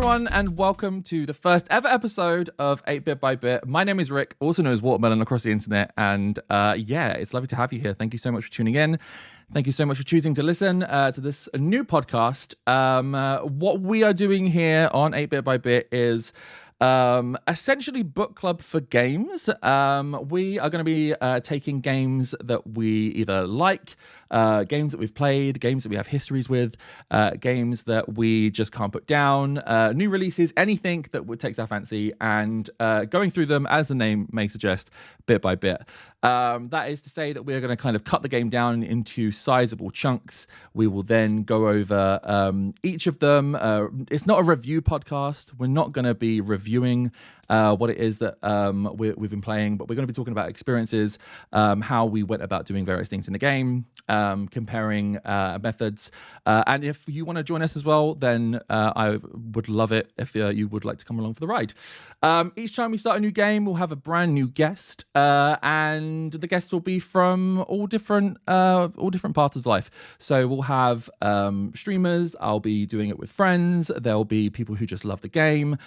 everyone, and welcome to the first ever episode of 8-Bit by Bit. My name is Rick, also known as Watermelon across the internet, and it's lovely to have you here. Thank you so much for tuning in. Thank you so much for choosing to listen to this new podcast. What we are doing here on 8-Bit by Bit is essentially book club for games. We are going to be taking games that we either like, games that we've played, games that we have histories with, games that we just can't put down, new releases, anything that takes our fancy, and going through them, as the name may suggest, bit by bit. That is to say that we're going to kind of cut the game down into sizable chunks. We will then go over each of them. It's not a review podcast. We're not going to be reviewing what it is that we've been playing, but we're going to be talking about experiences, how we went about doing various things in the game, comparing methods. And if you want to join us as well, then I would love it if you would like to come along for the ride. Each time we start a new game, we'll have a brand new guest, and the guests will be from all different parts of life. So we'll have streamers. I'll be doing it with friends. There'll be people who just love the game,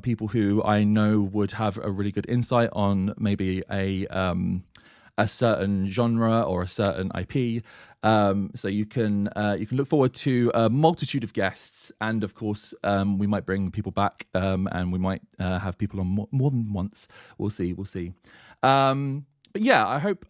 people who I know would have a really good insight on maybe a certain genre or a certain IP. So you can look forward to a multitude of guests, and of course we might bring people back, and we might have people on more than once. We'll see. But yeah, I hope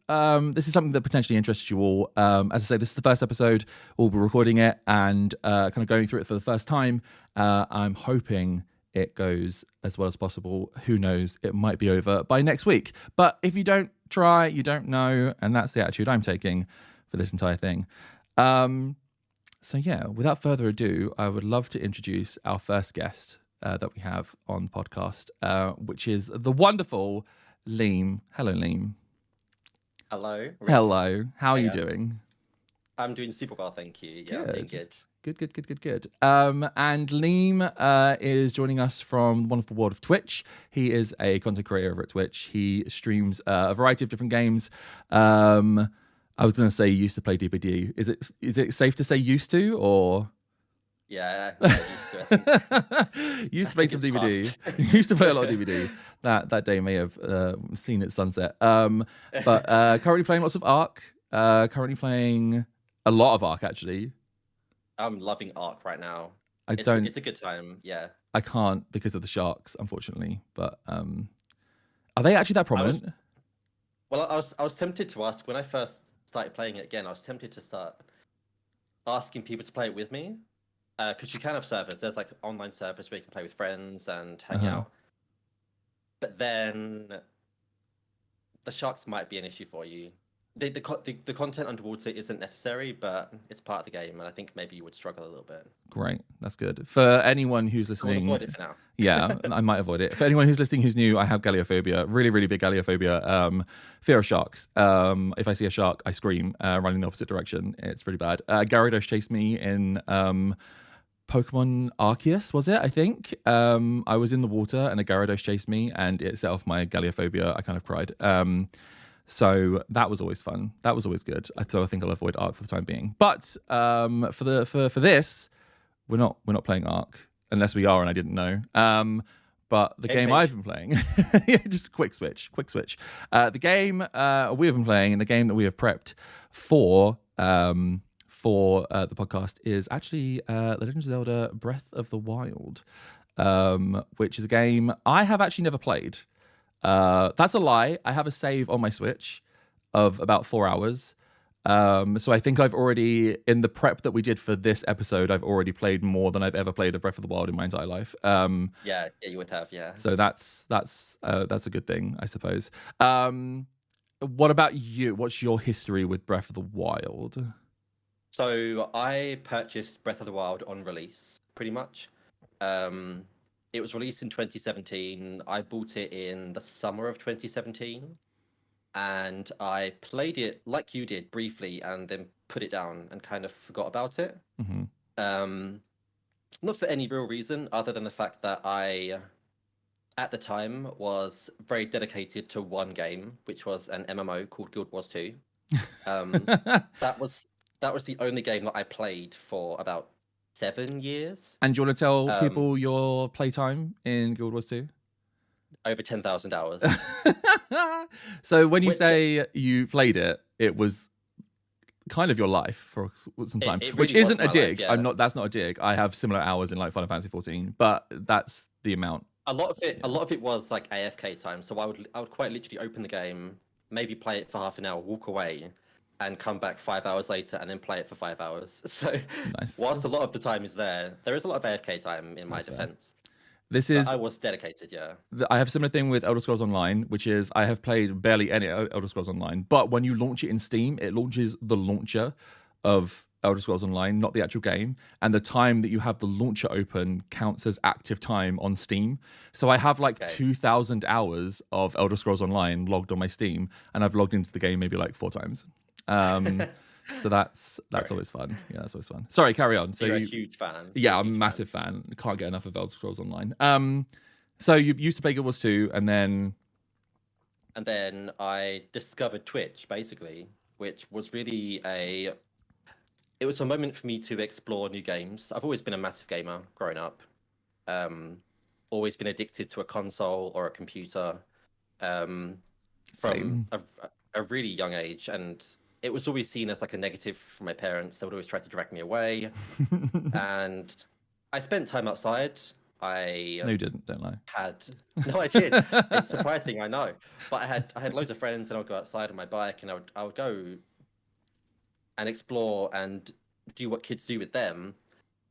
this is something that potentially interests you all. As I say, this is the first episode. We'll be recording it and kind of going through it for the first time. I'm hoping it goes as well as possible. Who knows? It might be over by next week. But if you don't try, you don't know. And that's the attitude I'm taking for this entire thing. So yeah, without further ado, I would love to introduce our first guest that we have on the podcast, which is the wonderful Leem. Hello, Leem. Hello. Rick. Hello. How are you doing? I'm doing super well, thank you. Yeah, I'm doing good. Good. And Leem is joining us from the wonderful world of Twitch. He is a content creator over at Twitch. He streams a variety of different games. I was going to say he used to play DBD. Is it safe to say used to, or? Yeah, used to. I think. Used to play some DVD. Used to play a lot of DVD. That day may have seen its sunset. But currently playing lots of Ark. Currently playing a lot of Ark, actually. I'm loving Ark right now. It's a good time. Yeah. I can't because of the sharks, unfortunately. But are they actually that prominent? I was tempted to ask when I first started playing it again. I was tempted to start asking people to play it with me, because you can have servers. There's like online servers where you can play with friends and hang out. But then the sharks might be an issue for you. The content underwater isn't necessary, but it's part of the game, and I think maybe you would struggle a little bit. Great, that's good. For anyone who's listening, I'll avoid it for now. Yeah, I might avoid it. For anyone who's listening who's new, I have galleophobia, really, really big galleophobia, fear of sharks. If I see a shark, I scream, run in the opposite direction. It's really bad. Gyarados chased me in Pokemon Arceus, was it? I think. I was in the water and a Gyarados chased me, and it set off my galleophobia. I kind of cried. So that was always fun. That was always good. So I think I'll avoid Ark for the time being. But for this, we're not playing Ark unless we are, and I didn't know. But the game I've been playing, just a quick switch. The game we have been playing, and the game that we have prepped for the podcast is actually The Legend of Zelda: Breath of the Wild, which is a game I have actually never played. That's a lie. I have a save on my Switch of about 4 hours. So I think I've already, in the prep that we did for this episode, I've already played more than I've ever played of Breath of the Wild in my entire life. Yeah, you would have, yeah. So that's a good thing, I suppose. What about you? What's your history with Breath of the Wild? So I purchased Breath of the Wild on release, pretty much. It was released in 2017. I bought it in the summer of 2017. And I played it like you did briefly and then put it down and kind of forgot about it. Mm-hmm. Not for any real reason other than the fact that I, at the time, was very dedicated to one game, which was an MMO called Guild Wars 2. That was the only game that I played for about 7 years. And do you want to tell Um, people your playtime in Guild Wars 2? over 10,000 hours. So when you Which say you played it, it was kind of your life for some time, it which really was isn't a my life, dig. yeah. That's not a dig. I have similar hours in like Final Fantasy 14, but that's the amount. A lot of it was like AFK time. So I would quite literally open the game, maybe play it for half an hour, walk away, and come back 5 hours later and then play it for 5 hours. So Nice. whilst a lot of the time is there is a lot of AFK time in my That's fair. defense. This But is I was dedicated, yeah. I have a similar thing with Elder Scrolls Online, which is I have played barely any Elder Scrolls Online, but when you launch it in Steam, it launches the launcher of Elder Scrolls Online, not the actual game, and the time that you have the launcher open counts as active time on Steam. So I have like 2,000 hours of Elder Scrolls Online logged on my Steam, and I've logged into the game maybe like 4 times. So that's always fun. Yeah, that's always fun. Sorry, carry on. So you're a huge fan. Yeah, I'm a massive fan. Can't get enough of Elder Scrolls Online. So you used to play Guild Wars 2, and then I discovered Twitch, basically, which was really it was a moment for me to explore new games. I've always been a massive gamer growing up. Always been addicted to a console or a computer from a really young age, and it was always seen as like a negative from my parents. They would always try to drag me away, and I spent time outside. No, you didn't. Don't lie. No, I did. It's surprising, I know. But I had loads of friends, and I would go outside on my bike, and I would go and explore and do what kids do with them.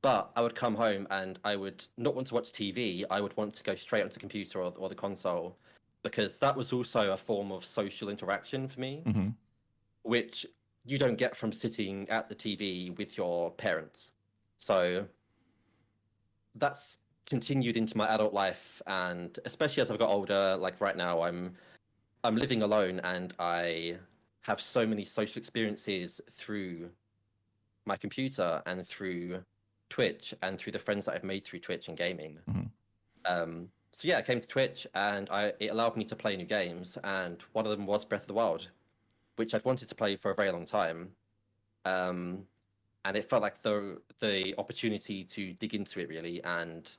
But I would come home and I would not want to watch TV. I would want to go straight onto the computer or the console, because that was also a form of social interaction for me, which you don't get from sitting at the TV with your parents. So that's continued into my adult life, and especially as I've got older, like right now I'm living alone, and I have so many social experiences through my computer and through Twitch and through the friends that I've made through Twitch and gaming. So yeah, I came to Twitch, and it allowed me to play new games, and one of them was Breath of the Wild, which I'd wanted to play for a very long time. And it felt like the opportunity to dig into it really and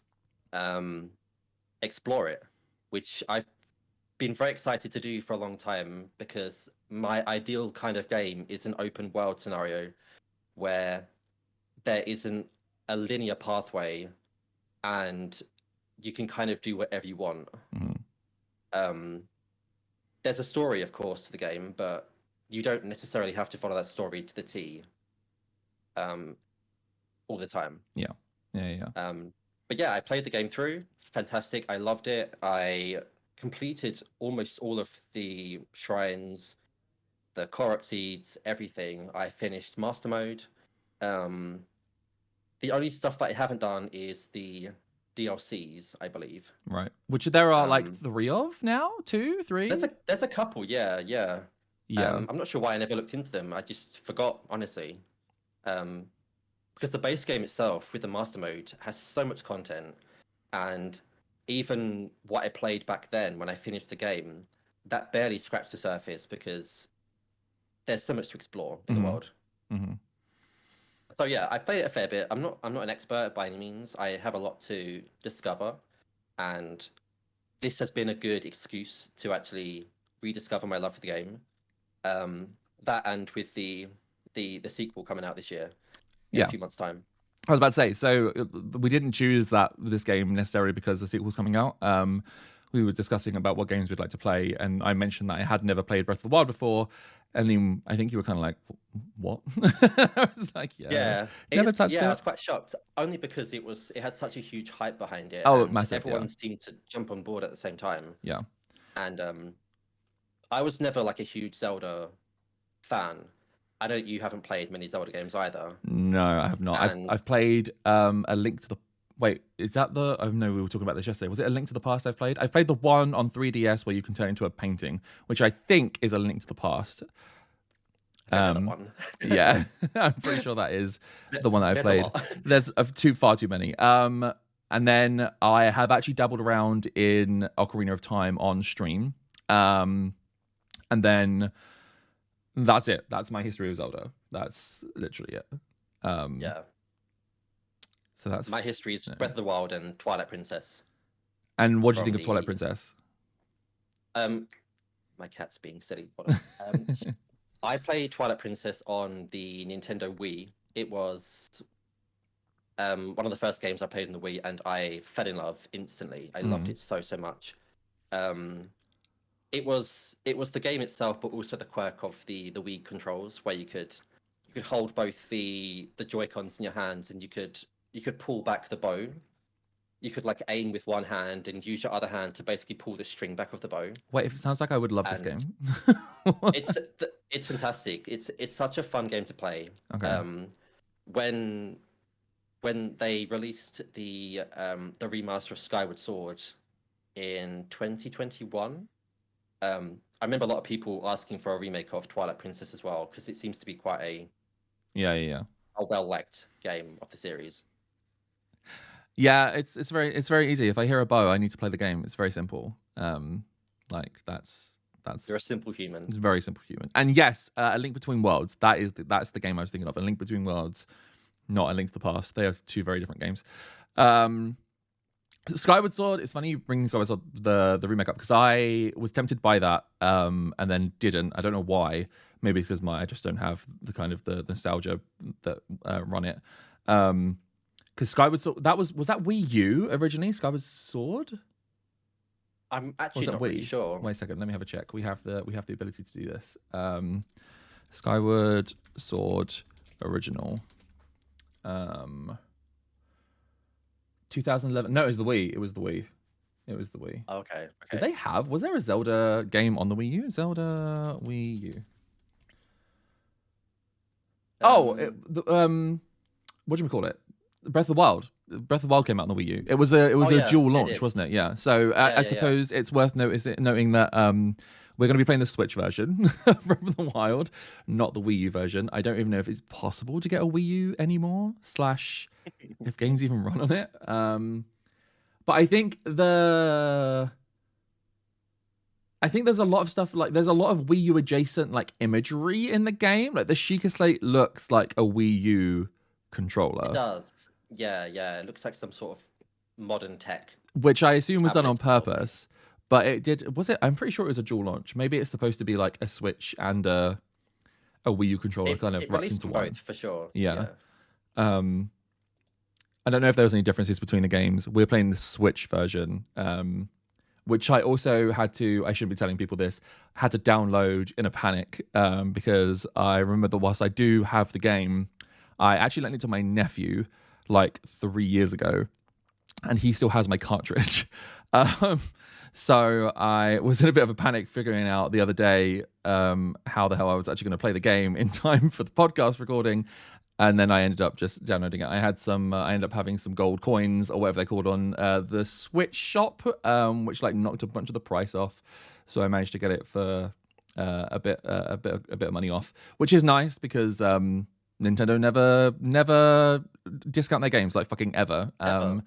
explore it, which I've been very excited to do for a long time, because my ideal kind of game is an open world scenario where there isn't a linear pathway and you can kind of do whatever you want. There's a story, of course, to the game, but you don't necessarily have to follow that story to the T all the time. But yeah, I played the game through. Fantastic. I loved it. I completed almost all of the shrines, the Korok seeds, everything. I finished Master Mode. The only stuff that I haven't done is the DLCs, I believe. Right. Which there are like 3 of now? 2, 3? There's a couple, yeah. I'm not sure why I never looked into them. I just forgot, honestly. Because the base game itself with the Master Mode has so much content, and even what I played back then when I finished the game, that barely scratched the surface, because there's so much to explore in the world. So yeah, I played it a fair bit. I'm not an expert by any means. I have a lot to discover, and this has been a good excuse to actually rediscover my love for the game. That, and with the sequel coming out this year in a few months' time. I was about to say, so we didn't choose this game necessarily because the sequel's coming out. We were discussing about what games we'd like to play, and I mentioned that I had never played Breath of the Wild before, and then I think you were kind of like, "What?" I was like, "Yeah, never touched it." Yeah, I was quite shocked, only because it had such a huge hype behind it. Oh, and massive! Everyone seemed to jump on board at the same time. Yeah, and I was never like a huge Zelda fan. I know you haven't played many Zelda games either. No, I have not. I've played A Link to the... Wait, is that the... Oh no, we were talking about this yesterday. Was it A Link to the Past I've played? I've played the one on 3DS where you can turn into a painting, which I think is A Link to the Past. One. Yeah, I'm pretty sure that is the one that I played. There's far too many. And then I have actually dabbled around in Ocarina of Time on stream. And then... That's it. That's my history of Zelda. That's literally it. Yeah. So that's my history is Breath of the Wild and Twilight Princess. And what do you think of Twilight Princess? My cat's being silly. I played Twilight Princess on the Nintendo Wii. It was one of the first games I played in the Wii, and I fell in love instantly. I loved it so much. It was the game itself, but also the quirk of the Wii controls, where you could hold both the Joy-Cons in your hands, and you could pull back the bow. You could like aim with one hand and use your other hand to basically pull the string back of the bow. Wait, it sounds like I would love this game. It's fantastic. It's such a fun game to play. Okay. When they released the remaster of Skyward Sword in 2021, I remember a lot of people asking for a remake of Twilight Princess as well, because it seems to be quite a well-liked game of the series. Yeah, it's very easy. If I hear a bow, I need to play the game. It's very simple. Like that's you're a simple human. It's a very simple human. And yes, A Link Between Worlds. That's the game I was thinking of. A Link Between Worlds, not A Link to the Past. They are two very different games. Skyward Sword. It's funny you bring Skyward Sword the remake up, because I was tempted by that and then didn't. I don't know why. Maybe it's because I just don't have the kind of the nostalgia that run it. Because Skyward Sword, was that Wii U originally? Skyward Sword? I'm actually not really sure. Wait a second, let me have a check. We have the ability to do this. Skyward Sword original. 2011. No, it was the Wii. It was the Wii. Okay. Was there a Zelda game on the Wii U? Zelda Wii U. What do we call it? Breath of the Wild. Breath of the Wild came out on the Wii U. It was a dual launch, wasn't it? Yeah. So I suppose it's worth noting that we're going to be playing the Switch version of Breath of the Wild, not the Wii U version. I don't even know if it's possible to get a Wii U anymore. / if games even run on it. But I think there's a lot of stuff, like there's a lot of Wii U adjacent like imagery in the game. Like the Sheikah Slate looks like a Wii U controller. It does. Yeah. It looks like some sort of modern tech, which I assume was done on purpose. But it did. Was it? I'm pretty sure it was a dual launch. Maybe it's supposed to be like a Switch and a Wii U controller kind of wrapped into one. Both for sure. Yeah. I don't know if there was any differences between the games. We're playing the Switch version, which I also had to. I shouldn't be telling people this. Had to download in a panic because I remember that whilst I do have the game, I actually lent it to my nephew like 3 years ago, and he still has my cartridge. So I was in a bit of a panic figuring out the other day how the hell I was actually going to play the game in time for the podcast recording. And then I ended up just downloading it. I ended up having some gold coins or whatever they called on the Switch shop, which like knocked a bunch of the price off. So I managed to get it for a bit of money off, which is nice because Nintendo never discount their games like fucking ever. Never.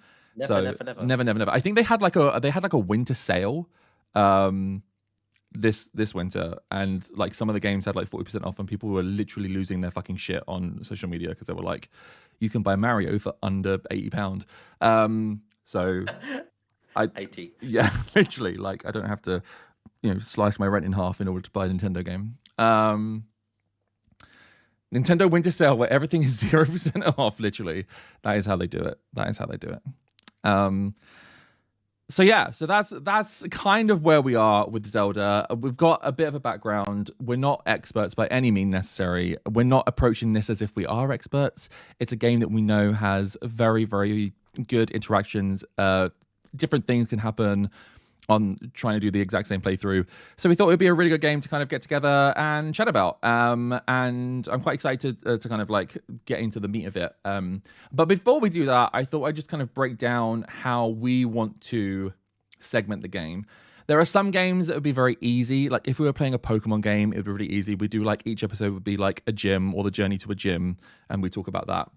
I think they had like a winter sale this winter, and like some of the games had like 40% off, and people were literally losing their fucking shit on social media because they were like, you can buy Mario for under £80. So 80. Yeah, literally, like I don't have to slice my rent in half in order to buy a Nintendo game. Nintendo winter sale where everything is 0% off, literally. That is how they do it. So that's kind of where we are with Zelda. We've got a bit of a background. We're not experts by any means necessary. We're not approaching this as if we are experts. It's a game that we know has very, very good interactions. Different things can happen on trying to do the exact same playthrough. So we thought it would be a really good game to kind of get together and chat about. And I'm quite excited to kind of like get into the meat of it. But before we do that, I thought I'd just kind of break down how we want to segment the game. There are some games that would be very easy. Like if we were playing a Pokemon game, it would be really easy. We do like each episode would be like a gym or the journey to a gym, and we talk about that.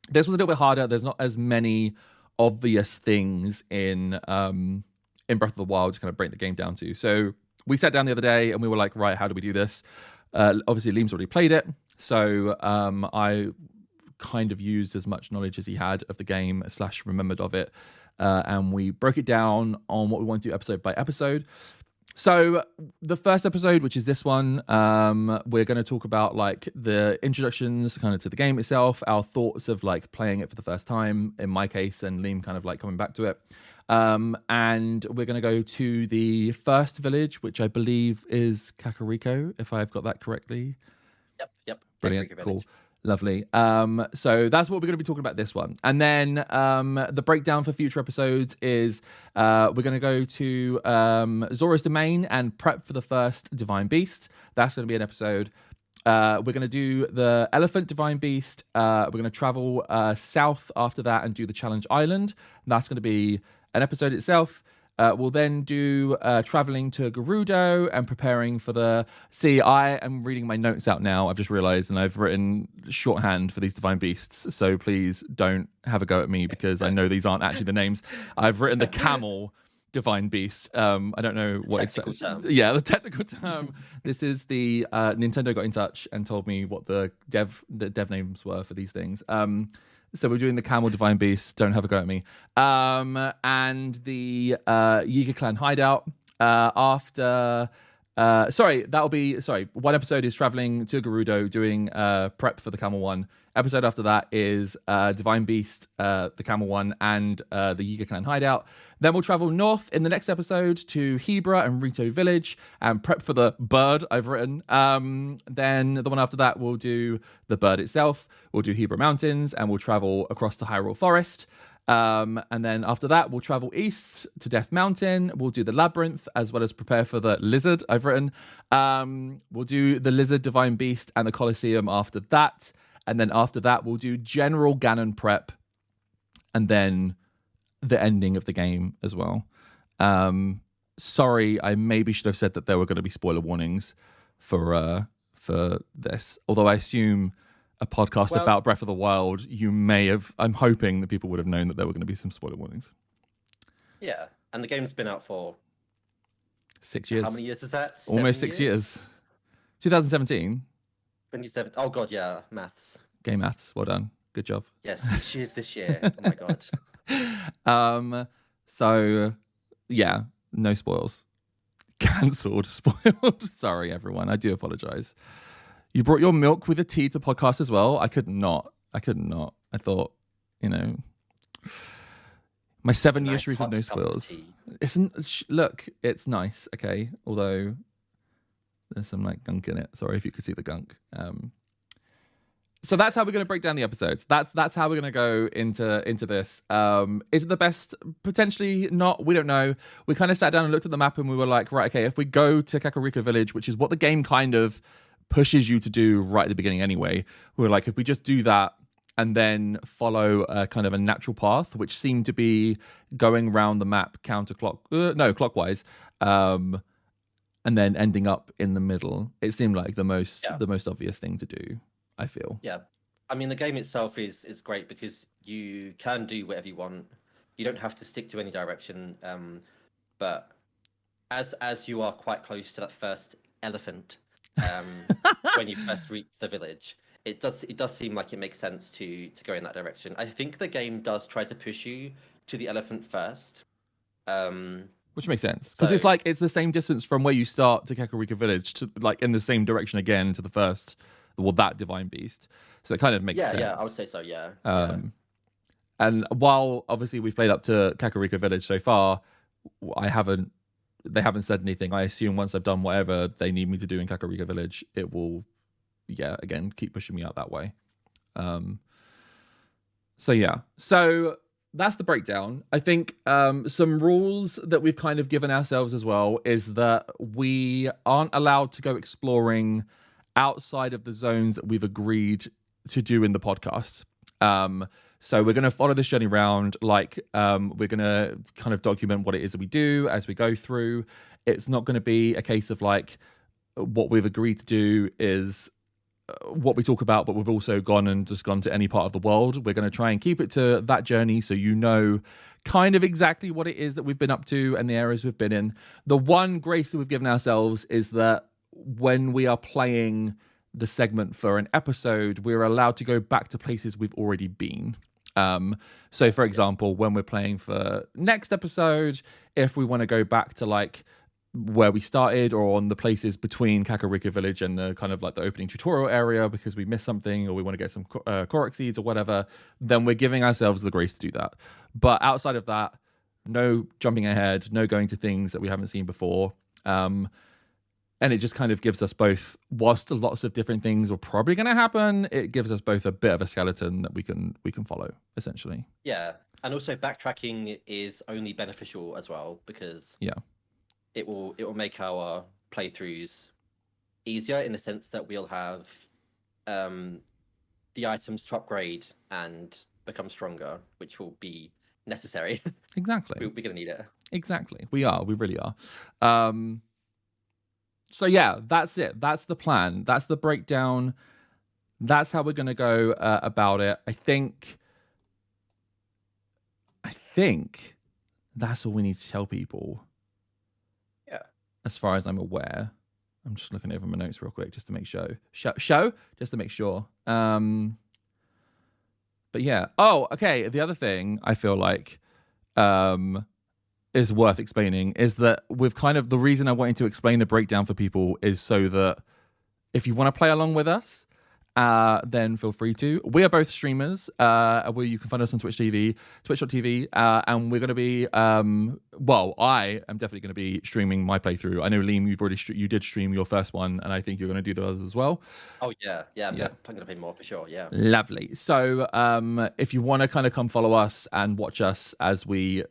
This was a little bit harder. There's not as many obvious things in Breath of the Wild to kind of break the game down to. So we sat down the other day and we were like, right, how do we do this? Obviously, Liam's already played it. So I kind of used as much knowledge as he had of the game / remembered of it. And we broke it down on what we want to do episode by episode. So the first episode, which is this one, we're going to talk about like the introductions kind of to the game itself, our thoughts of like playing it for the first time, in my case, and Leem kind of like coming back to it. And we're going to go to the first village, which I believe is Kakariko, if I've got that correctly. Yep. Brilliant. Cool. Lovely. So that's what we're going to be talking about this one. And then the breakdown for future episodes is we're going to go to Zora's Domain and prep for the first Divine Beast. That's going to be an episode. We're going to do the Elephant Divine Beast. We're going to travel south after that and do the Challenge Island. That's going to be an episode itself. We'll then do traveling to Gerudo and preparing for the... See, I am reading my notes out now, I've just realized, and I've written shorthand for these Divine Beasts, so please don't have a go at me because I know these aren't actually the names. I've written the Camel Divine Beast. I don't know what it's... Yeah, the technical term. This is the... Nintendo got in touch and told me what the dev names were for these things. So we're doing the Camel Divine Beast. Don't have a go at me. And the Yiga Clan Hideout. One episode is traveling to Gerudo, doing prep for the Camel one. Episode after that is Divine Beast, the Camel one, and the Yiga Clan Hideout. Then we'll travel north in the next episode to Hebra and Rito Village and prep for the bird I've written. Then the one after that, we'll do the bird itself. We'll do Hebra Mountains and we'll travel across to Hyrule Forest. And then after that, we'll travel east to Death Mountain. We'll do the Labyrinth as well as prepare for the Lizard I've written. We'll do the Lizard Divine Beast and the Colosseum after that. And then after that, we'll do General Ganon prep. And then the ending of the game as well. Sorry, I maybe should have said that there were going to be spoiler warnings for this. Although I assume a podcast about Breath of the Wild, you may have... I'm hoping that people would have known that there were going to be some spoiler warnings. Yeah, and the game's been out for... 6 years. How many years is that? Almost 6 years. 2017. 27. Oh god, yeah, maths. Game maths. Well done. Good job. Yes, 6 years this year. Oh my god. So yeah, no spoils. Cancelled. Spoiled. Sorry, everyone. I do apologize. You brought your milk with a tea to podcast as well. I couldn't not. I thought, my 7-year streak of no spoils. Look, it's nice. Okay, although there's some like gunk in it. Sorry if you could see the gunk. So that's how we're going to break down the episodes. That's how we're going to go into this. Is it the best? Potentially not. We don't know. We kind of sat down and looked at the map and we were like, right, okay, if we go to Kakariko Village, which is what the game kind of pushes you to do right at the beginning anyway, we were like, if we just do that and then follow a kind of a natural path, which seemed to be going around the map clockwise, and then ending up in the middle. It seemed like the most obvious thing to do, I feel. Yeah. I mean, the game itself is great because you can do whatever you want. You don't have to stick to any direction. But as you are quite close to that first elephant, when you first reach the village, it does seem like it makes sense to go in that direction. I think the game does try to push you to the elephant first. Which makes sense because it's like it's the same distance from where you start to Kakariko Village to like in the same direction again to the first, that Divine Beast. So it kind of makes sense. Yeah, I would say so. Yeah. And while obviously we've played up to Kakariko Village so far, they haven't said anything. I assume once I've done whatever they need me to do in Kakariko Village, it will, again, keep pushing me out that way. So that's the breakdown. I think some rules that we've kind of given ourselves as well is that we aren't allowed to go exploring outside of the zones that we've agreed to do in the podcast. So we're going to follow this journey round. Like we're going to kind of document what it is that we do as we go through. It's not going to be a case of like what we've agreed to do is what we talk about, but we've also gone to any part of the world. We're going to try and keep it to that journey so you know kind of exactly what it is that we've been up to and the areas we've been in. The one grace that we've given ourselves is that when we are playing the segment for an episode, we're allowed to go back to places we've already been. So for example, when we're playing for next episode, if we want to go back to like where we started or on the places between Kakariko Village and the kind of like the opening tutorial area because we missed something or we want to get some Korok seeds or whatever, then we're giving ourselves the grace to do that. But outside of that, no jumping ahead, no going to things that we haven't seen before. And it just kind of gives us both, whilst lots of different things are probably going to happen, it gives us both a bit of a skeleton that we can follow, essentially. Yeah, and also backtracking is only beneficial as well because it will make our playthroughs easier in the sense that we'll have the items to upgrade and become stronger, which will be necessary. Exactly. We're going to need it. Exactly. We really are. So yeah, that's it. That's the plan. That's the breakdown. That's how we're going to go about it. I think that's all we need to tell people. Yeah. As far as I'm aware. I'm just looking over my notes real quick just to make sure. Just to make sure. But yeah. Oh, okay. The other thing I feel like is worth explaining is that we've kind of, the reason I wanted to explain the breakdown for people is so that if you want to play along with us, then feel free to. We are both streamers. You can find us on twitch.tv, and we're going to be, I am definitely going to be streaming my playthrough. I know, Leem, you did stream your first one, and I think you're going to do the others as well. Oh, yeah. I'm going to play more for sure, yeah. Lovely. So if you want to kind of come follow us and watch us as we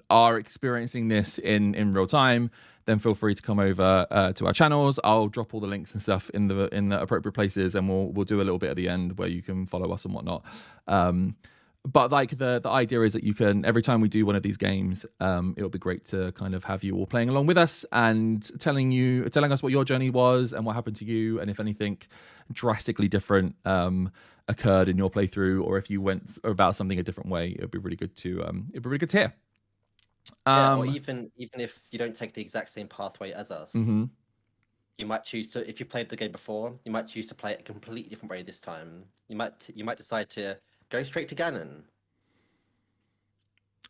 are experiencing this in real time, then feel free to come over to our channels. I'll drop all the links and stuff in the appropriate places, and we'll do a little bit at the end where you can follow us and whatnot. But like the idea is that you can, every time we do one of these games, it'll be great to kind of have you all playing along with us and telling us what your journey was and what happened to you, and if anything drastically different occurred in your playthrough, or if you went about something a different way, it'd be really good to hear. Or even if you don't take the exact same pathway as us, you might choose to, if you played the game before, you might choose to play it a completely different way this time. You might decide to go straight to Ganon.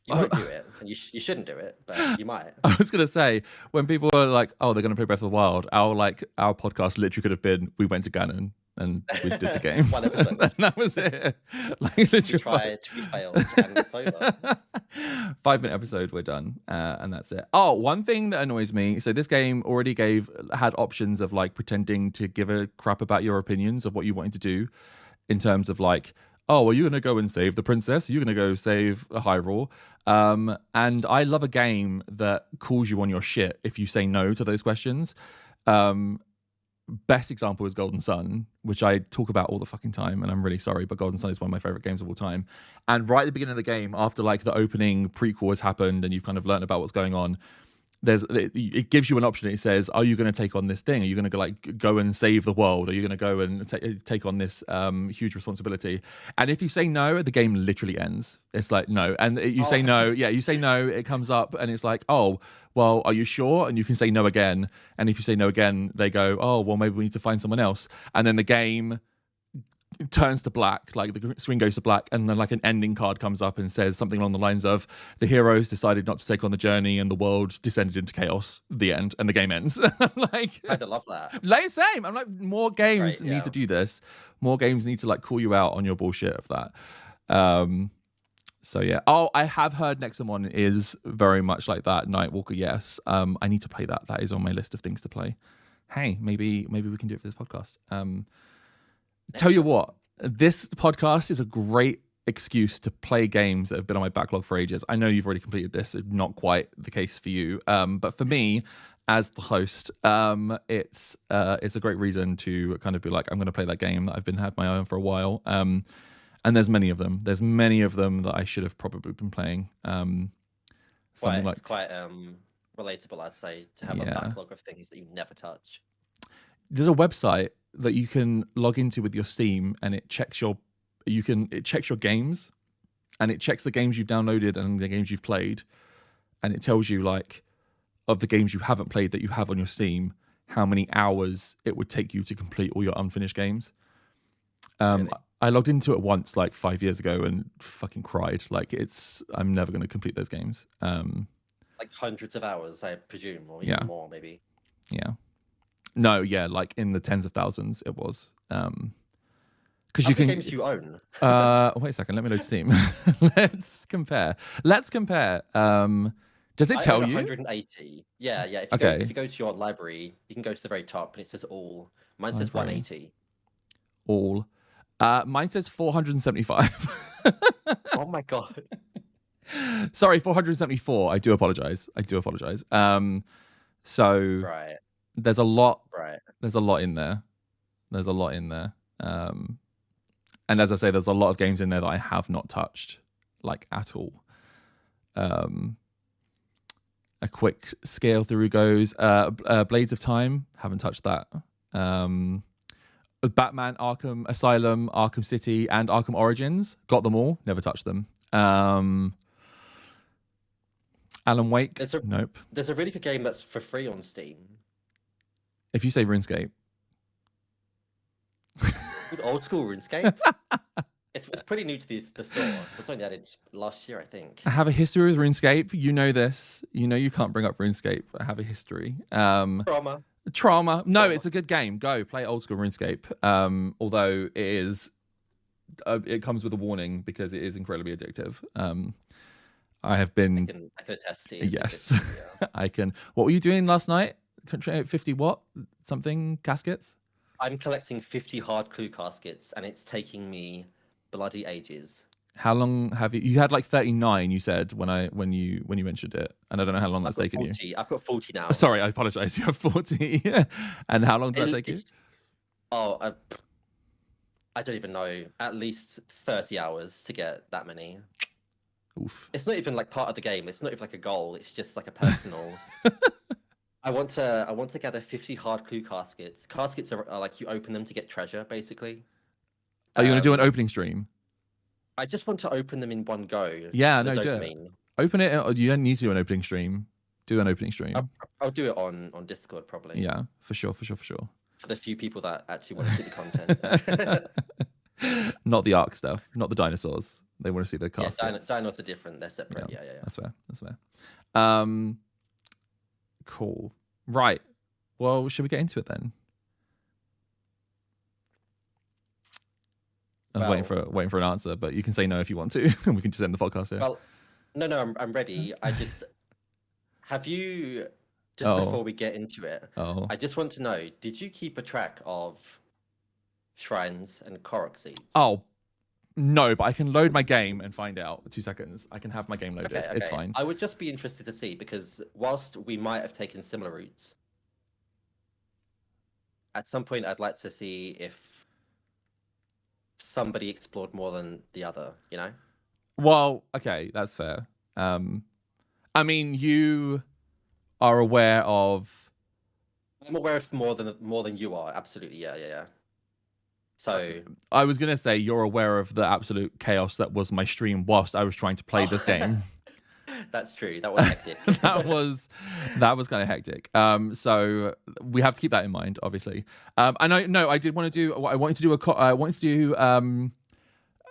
You won't do it, and you shouldn't do it, but you might. I was gonna say, when people are like, "Oh, they're gonna play Breath of the Wild," our podcast literally could have been, "We went to Ganon and we did the game." One episode. And that was it. Like literally, we tried, we failed, and it's over. 5-minute episode, we're done, and that's it. Oh, one thing that annoys me. So this game already had options of like pretending to give a crap about your opinions of what you wanted to do, in terms of like, oh, are you going to go and save the princess? Are you going to go save a Hyrule? And I love a game that calls you on your shit if you say no to those questions. Best example is Golden Sun, which I talk about all the fucking time, and I'm really sorry, but Golden Sun is one of my favorite games of all time. And right at the beginning of the game, after like the opening prequel has happened and you've kind of learned about what's going on, it gives you an option. It says, are you going to take on this thing? Are you going to go and save the world? Are you going to go and take on this huge responsibility? And if you say no, the game literally ends. It's like, no. And you say no. Yeah, you say no. It comes up and it's like, oh, well, are you sure? And you can say no again. And if you say no again, they go, oh, well, maybe we need to find someone else. And then the game turns to black, like the screen goes to black, and then like an ending card comes up and says something along the lines of, the heroes decided not to take on the journey and the world descended into chaos, the end, and the game ends. I'm like, I love that. Like, same. I'm like, more games need to do this. More games need to like call you out on your bullshit of that. So yeah. Oh, I have heard Nexamon is very much like that. Nightwalker, yes. I need to play that. That is on my list of things to play. Hey, maybe we can do it for this podcast. Tell you what, this podcast is a great excuse to play games that have been on my backlog for ages. I know you've already completed this. It's not quite the case for you. But for me, as the host, it's a great reason to kind of be like, I'm going to play that game that I've had my eye on for a while. And there's many of them. There's many of them that I should have probably been playing. It's quite relatable, I'd say, to have a backlog of things that you never touch. There's a website that you can log into with your Steam, and it checks your games, and it checks the games you've downloaded and the games you've played, and it tells you like, of the games you haven't played that you have on your Steam, how many hours it would take you to complete all your unfinished games. Really? I logged into it once like 5 years ago and fucking cried. Like I'm never going to complete those games. Like hundreds of hours, I presume, or even more, maybe. Yeah. No, yeah, like in the tens of thousands it was. Because How many games do you own? Wait a second, let me load Steam. Let's compare. Does it tell own you? 180. Yeah. If you go to your library, you can go to the very top and it says all. Mine says 180. All. Mine says 475. Oh my god. Sorry, 474. I do apologize. So Right. there's a lot. Right. There's a lot in there. And as I say, there's a lot of games in there that I have not touched, like at all. A quick scale through goes. Blades of Time, haven't touched that. Batman, Arkham Asylum, Arkham City, and Arkham Origins, got them all. Never touched them. Alan Wake, nope. There's a really good game that's for free on Steam. If you say RuneScape. Old school RuneScape. It's pretty new to the store. It was only added last year, I think. I have a history with RuneScape. You know this. You know you can't bring up RuneScape. I have a history. Trauma. No, it's a good game. Go play old school RuneScape. Although it comes with a warning because it is incredibly addictive. I have been. I can attest to it. Yes, I can. What were you doing last night? 50 what? Something caskets? I'm collecting 50 hard clue caskets, and it's taking me bloody ages. How long have you? You had like 39. You said when you mentioned it, and I don't know how long that's taken 40. you. I've got 40 now. Sorry, I apologize. You have 40. And how long does that take you? Oh, I don't even know. At least 30 hours to get that many. Oof. It's not even like part of the game. It's not even like a goal. It's just like a personal. I want to gather 50 hard clue caskets. Caskets are like you open them to get treasure, basically. Are you going to do an opening stream? I just want to open them in one go. Yeah, no, do it. Open it. You don't need to do an opening stream. Do an opening stream. I'll do it on Discord probably. Yeah, for sure. For the few people that actually want to see the content. Not the Ark stuff. Not the dinosaurs. They want to see the caskets. Yeah, dinosaurs are different. They're separate. Yeah. That's fair. Cool. Right. Well, should we get into it then? I'm waiting for an answer, but you can say no if you want to, and we can just end the podcast here. Well, no, I'm ready. Have you before we get into it? I just want to know: did you keep a track of shrines and Korok seeds? Oh, no, but I can load my game and find out. 2 seconds. I can have my game loaded. Okay. It's fine. I would just be interested to see because whilst we might have taken similar routes, at some point I'd like to see if somebody explored more than the other, you know? Well, okay, that's fair. I mean, you are aware of. I'm aware of more than you are. Absolutely, yeah. So I was gonna say you're aware of the absolute chaos that was my stream whilst I was trying to play this game. That's true. That was hectic. that was kind of hectic. So we have to keep that in mind, obviously. And I did want to do. I wanted to do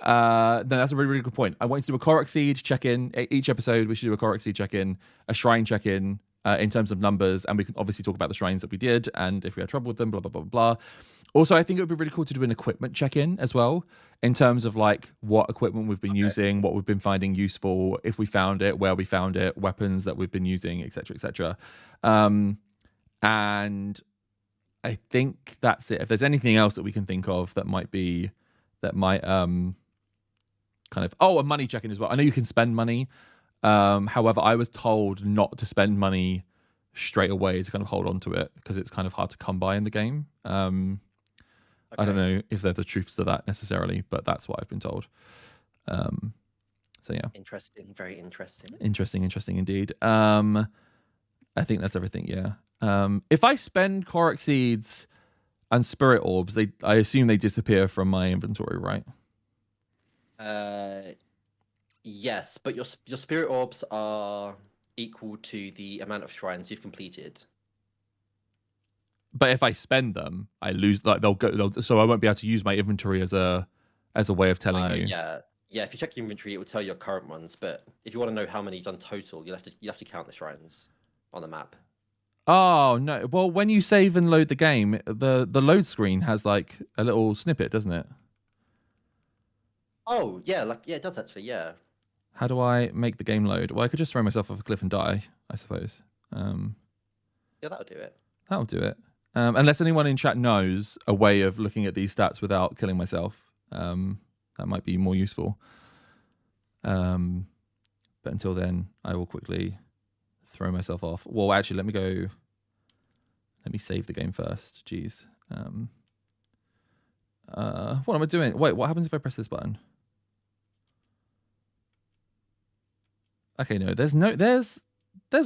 no, that's a really, really good point. I wanted to do a Korok Seed check-in. Each episode, we should do a Korok Seed check-in, a shrine check-in in terms of numbers, and we can obviously talk about the shrines that we did and if we had trouble with them, blah, blah, blah, blah. Also, I think it would be really cool to do an equipment check-in as well, in terms of like what equipment we've been using, what we've been finding useful, if we found it, where we found it, weapons that we've been using, etc., etc. And I think that's it. If there's anything else that we can think of that might kind of a money check-in as well. I know you can spend money. However, I was told not to spend money straight away, to kind of hold on to it because it's kind of hard to come by in the game. I don't know if there's a truth to that necessarily, but that's what I've been told. So yeah. Interesting. Very interesting. Interesting indeed. I think that's everything. Yeah. If I spend Korok Seeds and Spirit Orbs, I assume they disappear from my inventory, right? Yes, but your Spirit Orbs are equal to the amount of shrines you've completed. But if I spend them, I lose. Like so I won't be able to use my inventory as a way of telling you. Yeah. If you check your inventory, it will tell you your current ones. But if you want to know how many you've done total, you have to count the shrines on the map. Oh no! Well, when you save and load the game, the load screen has like a little snippet, doesn't it? Oh yeah, it does actually. Yeah. How do I make the game load? Well, I could just throw myself off a cliff and die, I suppose. Yeah, that'll do it. That'll do it. Unless anyone in chat knows a way of looking at these stats without killing myself, that might be more useful. But until then, I will quickly throw myself off. Well, actually, let me save the game first. Jeez. What am I doing? Wait, what happens if I press this button? Okay, no, there's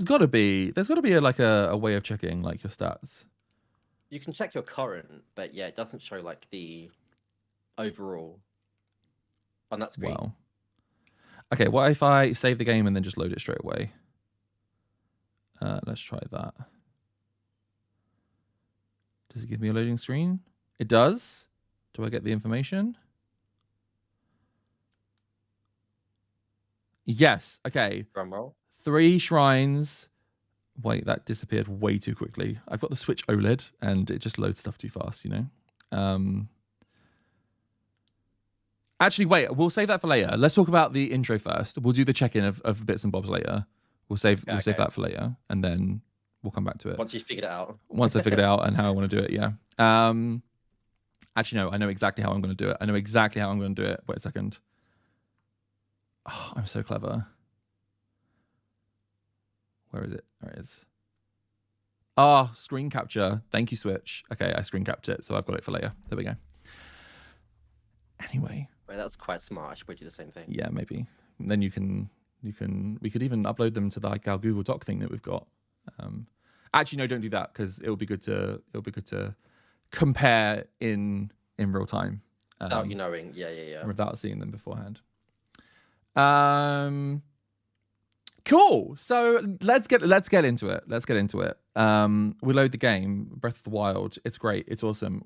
got to be a way of checking like your stats. You can check your current, but yeah, it doesn't show like the overall on that screen. Wow. Okay, what if I save the game and then just load it straight away? Let's try that. Does it give me a loading screen? It does. Do I get the information? Yes. Okay. Drum roll. 3 shrines. Wait, that disappeared way too quickly. I've got the Switch OLED and it just loads stuff too fast, you know? Actually, wait, we'll save that for later. Let's talk about the intro first. We'll do the check-in of bits and bobs later. We'll save that for later, and then we'll come back to it. Once you figured it out. Once I figured it out and how I want to do it, yeah. Actually, no, I know exactly how I'm going to do it. Wait a second. Oh, I'm so clever. Where is it? There it is. Ah, screen capture. Thank you, Switch. Okay, I screen captured it, so I've got it for later. There we go. Anyway. Wait, that's quite smart. I should probably do the same thing. Yeah, maybe. Then we could even upload them to like our Google Doc thing that we've got. Actually, no, don't do that because it'll be good to compare in real time. Without you knowing, yeah. Without seeing them beforehand. Cool. So let's get into it. We load the game, Breath of the Wild. It's great. It's awesome.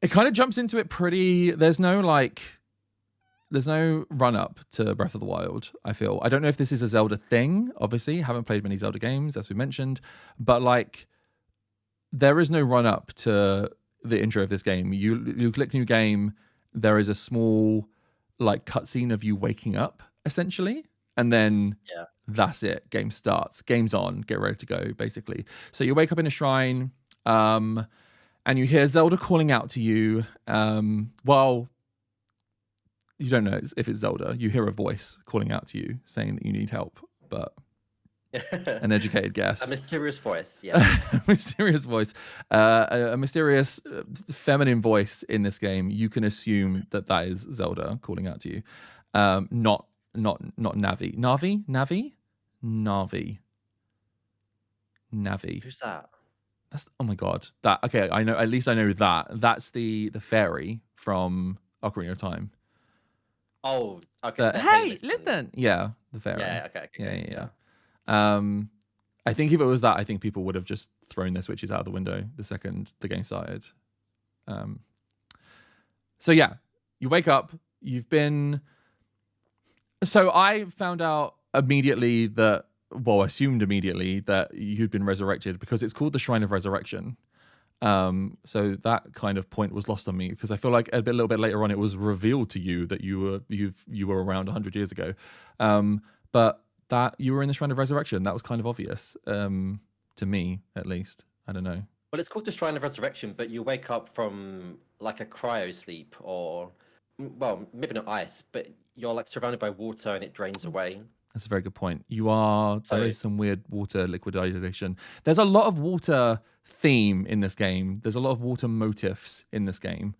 It kind of jumps into it pretty. There's no run up to Breath of the Wild, I feel. I don't know if this is a Zelda thing, obviously. Haven't played many Zelda games, as we mentioned. But like, there is no run up to the intro of this game. You click new game, there is a small like cutscene of you waking up, essentially. And then that's it. Game starts. Game's on. Get ready to go, basically. So you wake up in a shrine, and you hear Zelda calling out to you. Well, you don't know if it's Zelda. You hear a voice calling out to you, saying that you need help, but an educated guess. A mysterious voice, yeah. A mysterious voice. A mysterious feminine voice in this game. You can assume that is Zelda calling out to you. Not Navi. Navi. Who's that? That's, oh my god. That, okay, I know, at least I know that. That's the fairy from Ocarina of Time. Oh, okay. Hey, listen. Yeah, the fairy. Yeah, okay. Yeah. I think if it was that, I think people would have just thrown their Switches out of the window the second the game started. So yeah, you wake up, so I found out immediately assumed immediately that you'd been resurrected because it's called the Shrine of Resurrection. So that kind of point was lost on me because I feel like a little bit later on it was revealed to you that you were around 100 years ago. But that you were in the Shrine of Resurrection, that was kind of obvious, to me at least. I don't know. Well, it's called the Shrine of Resurrection, but you wake up from like a cryo sleep, or well, maybe not ice, but you're like surrounded by water and it drains away. That's a very good point. There is some weird water liquidization. There's a lot of water theme in this game. There's a lot of water motifs in this game.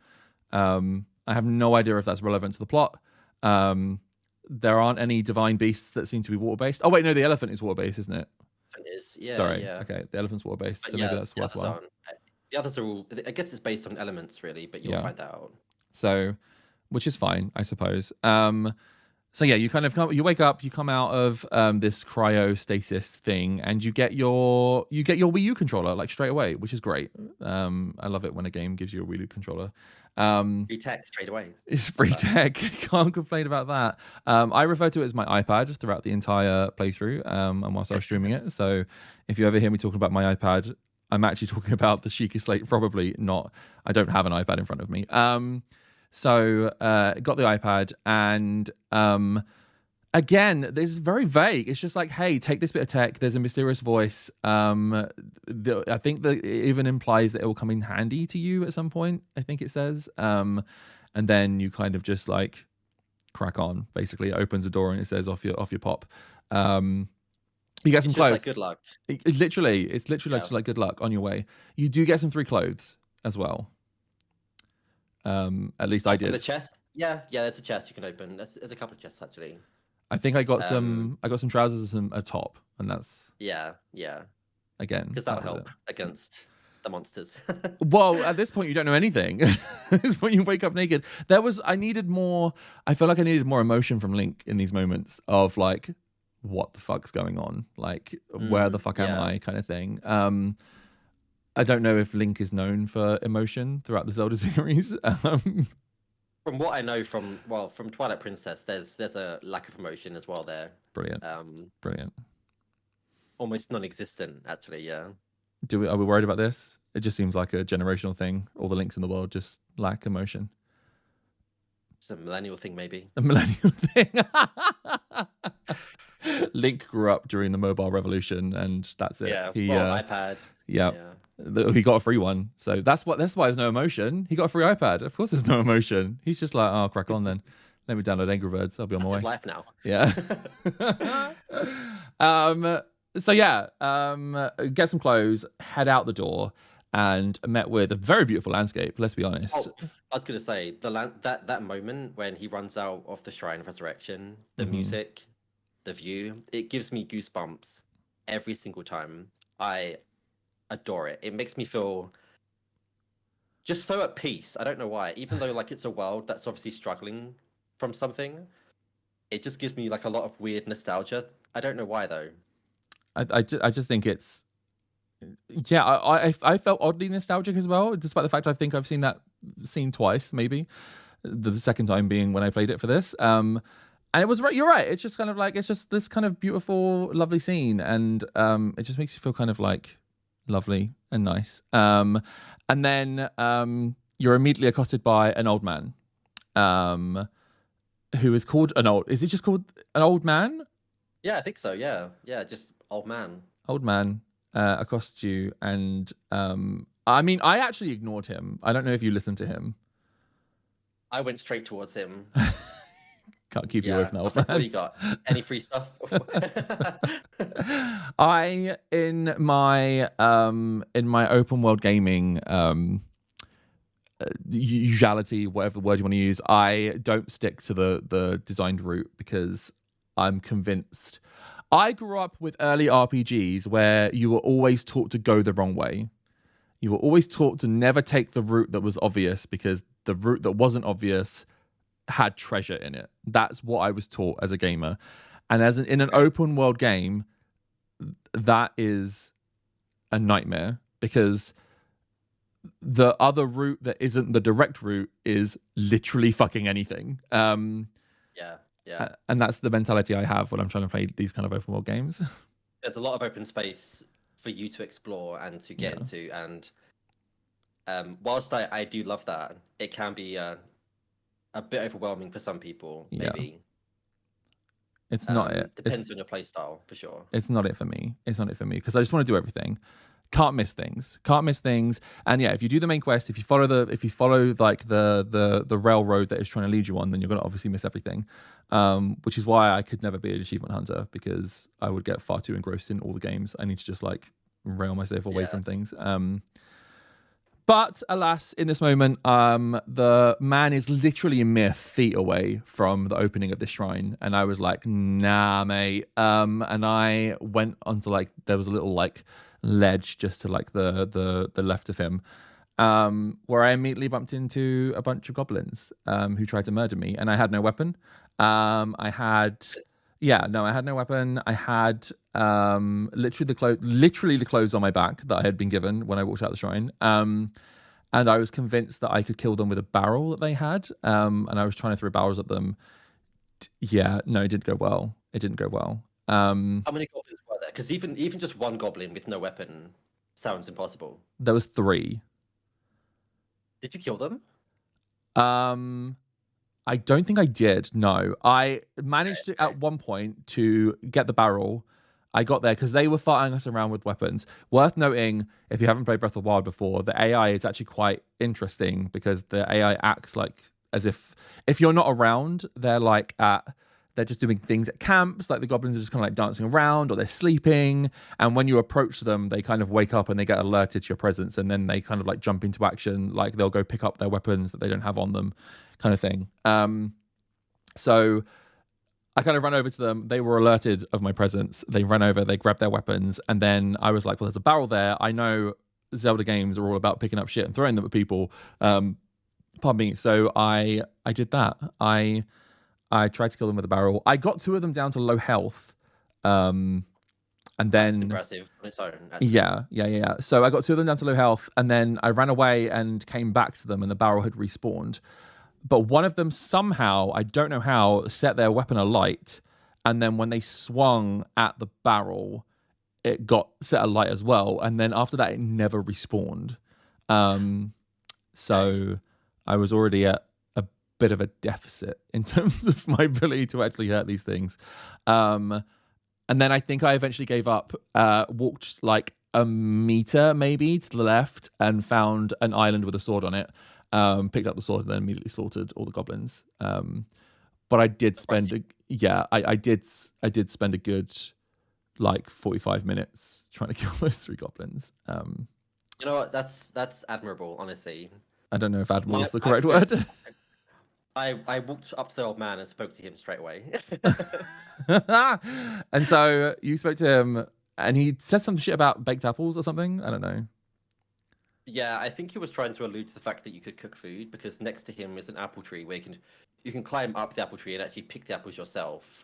I have no idea if that's relevant to the plot. There aren't any divine beasts that seem to be water-based. Oh, wait, no, the elephant is water-based, isn't it? It is, yeah. Sorry, yeah. Okay, the elephant's water-based, so maybe that's worthwhile. The others are all, I guess it's based on elements, really, but you'll find out. So, which is fine, I suppose. So yeah, you wake up, you come out of this cryostasis thing, and you get your Wii U controller like straight away, which is great. I love it when a game gives you a Wii U controller. Free tech straight away. It's free tech. Can't complain about that. I refer to it as my iPad throughout the entire playthrough, and whilst I was streaming it. So if you ever hear me talking about my iPad, I'm actually talking about the Sheikah Slate. Probably not. I don't have an iPad in front of me. So got the iPad, and again, this is very vague. It's just like, hey, take this bit of tech. There's a mysterious voice. I think that it even implies that it will come in handy to you at some point. I think it says, and then you kind of just like crack on. Basically, it opens a door and it says off your pop. You get some clothes. Like good luck. It's literally just like good luck on your way. You do get some free clothes as well. At least I did. The chest? Yeah, there's a chest you can open. There's a couple of chests actually. I think I got some trousers and a top, and that's yeah. Again, because that'll help against the monsters. Well, at this point you don't know anything. At this point you wake up naked. I feel like I needed more emotion from Link in these moments of like, what the fuck's going on? Like, where the fuck am I? Kind of thing. I don't know if Link is known for emotion throughout the Zelda series. From what I know from Twilight Princess, there's a lack of emotion as well there. Brilliant. Brilliant. Almost non-existent, actually. Yeah. Are we worried about this? It just seems like a generational thing. All the Links in the world just lack emotion. It's a millennial thing, maybe. A millennial thing. Link grew up during the mobile revolution, and that's it. Yeah. iPad. Yeah. He got a free one, so that's why there's no emotion. He got a free iPad. Of course, there's no emotion. He's just like, oh, crack on then. Let me download Angry Birds. I'll be on my way. His life now. Yeah. So yeah, get some clothes, head out the door, and met with a very beautiful landscape. Let's be honest. Oh, I was gonna say that moment when he runs out of the Shrine of Resurrection, the music, the view, it gives me goosebumps every single time. I adore it. It makes me feel just so at peace. I don't know why. Even though like it's a world that's obviously struggling from something, it just gives me like a lot of weird nostalgia. I don't know why though. I just think it's I felt oddly nostalgic as well, despite the fact I think I've seen that scene twice, maybe the second time being when I played it for this. And it was right. You're right. It's just kind of like, it's just this kind of beautiful, lovely scene, and it just makes you feel kind of like lovely and nice. And then you're immediately accosted by an old man, who is called an old. Is he just called an old man? Yeah, I think so. Yeah, just old man. Old man accosts you, and I mean, I actually ignored him. I don't know if you listened to him. I went straight towards him. Can't keep you away from that old man. Man. What do you got? Any free stuff? I in my open world gaming usuality, whatever word you want to use, I don't stick to the designed route because I'm convinced. I grew up with early RPGs where you were always taught to go the wrong way. You were always taught to never take the route that was obvious because the route that wasn't obvious had treasure in it. That's what I was taught as a gamer. And in an open world game, that is a nightmare because the other route that isn't the direct route is literally fucking anything. Yeah. And that's the mentality I have when I'm trying to play these kind of open world games. There's a lot of open space for you to explore and to get into. And whilst I do love that, it can be a bit overwhelming for some people, maybe. It's not it. Depends on your play style, for sure. It's not it for me. It's not it for me because I just want to do everything. Can't miss things. And yeah, if you do the main quest, if you follow like the railroad that is trying to lead you on, then you're gonna obviously miss everything. Which is why I could never be an achievement hunter because I would get far too engrossed in all the games. I need to just like rail myself away from things. But alas, in this moment, the man is literally a mere feet away from the opening of this shrine, and I was like, "Nah, mate." And I went onto like there was a little like ledge just to like the left of him, where I immediately bumped into a bunch of goblins who tried to murder me, and I had no weapon. I had, yeah, no, I had no weapon. I had literally the clothes on my back that I had been given when I walked out the shrine. And I was convinced that I could kill them with a barrel that they had. And I was trying to throw barrels at them. Yeah, no, it didn't go well. It didn't go well. How many goblins were there? Because even just one goblin with no weapon sounds impossible. There was 3. Did you kill them? I don't think I did. No, I managed to at one point to get the barrel. I got there because they were fighting us around with weapons. Worth noting, if you haven't played Breath of the Wild before, the AI is actually quite interesting because the AI acts like as if you're not around, they're just doing things at camps. Like the goblins are just kind of like dancing around or they're sleeping. And when you approach them, they kind of wake up and they get alerted to your presence. And then they kind of like jump into action. Like they'll go pick up their weapons that they don't have on them kind of thing. So I kind of ran over to them. They were alerted of my presence. They ran over, they grabbed their weapons. And then I was like, well, there's a barrel there. I know Zelda games are all about picking up shit and throwing them at people. Pardon me. So I did that. I tried to kill them with a barrel. I got 2 of them down to low health. And then That's impressive on its own. Actually. Yeah. So I got 2 of them down to low health, and then I ran away and came back to them, and the barrel had respawned. But one of them somehow, I don't know how, set their weapon alight, and then when they swung at the barrel, it got set alight as well. And then after that, it never respawned. So I was already at a bit of a deficit in terms of my ability to actually hurt these things. And then I think I eventually gave up, walked like a meter maybe to the left and found an island with a sword on it. Picked up the sword and then immediately slaughtered all the goblins. But I did spend, I did spend a good like 45 minutes trying to kill those 3 goblins. You know what? That's admirable, honestly. I don't know if admirable is the correct word. I walked up to the old man and spoke to him straight away. And so you spoke to him and he said some shit about baked apples or something. I don't know. Yeah, I think he was trying to allude to the fact that you could cook food because next to him is an apple tree where you can climb up the apple tree and actually pick the apples yourself.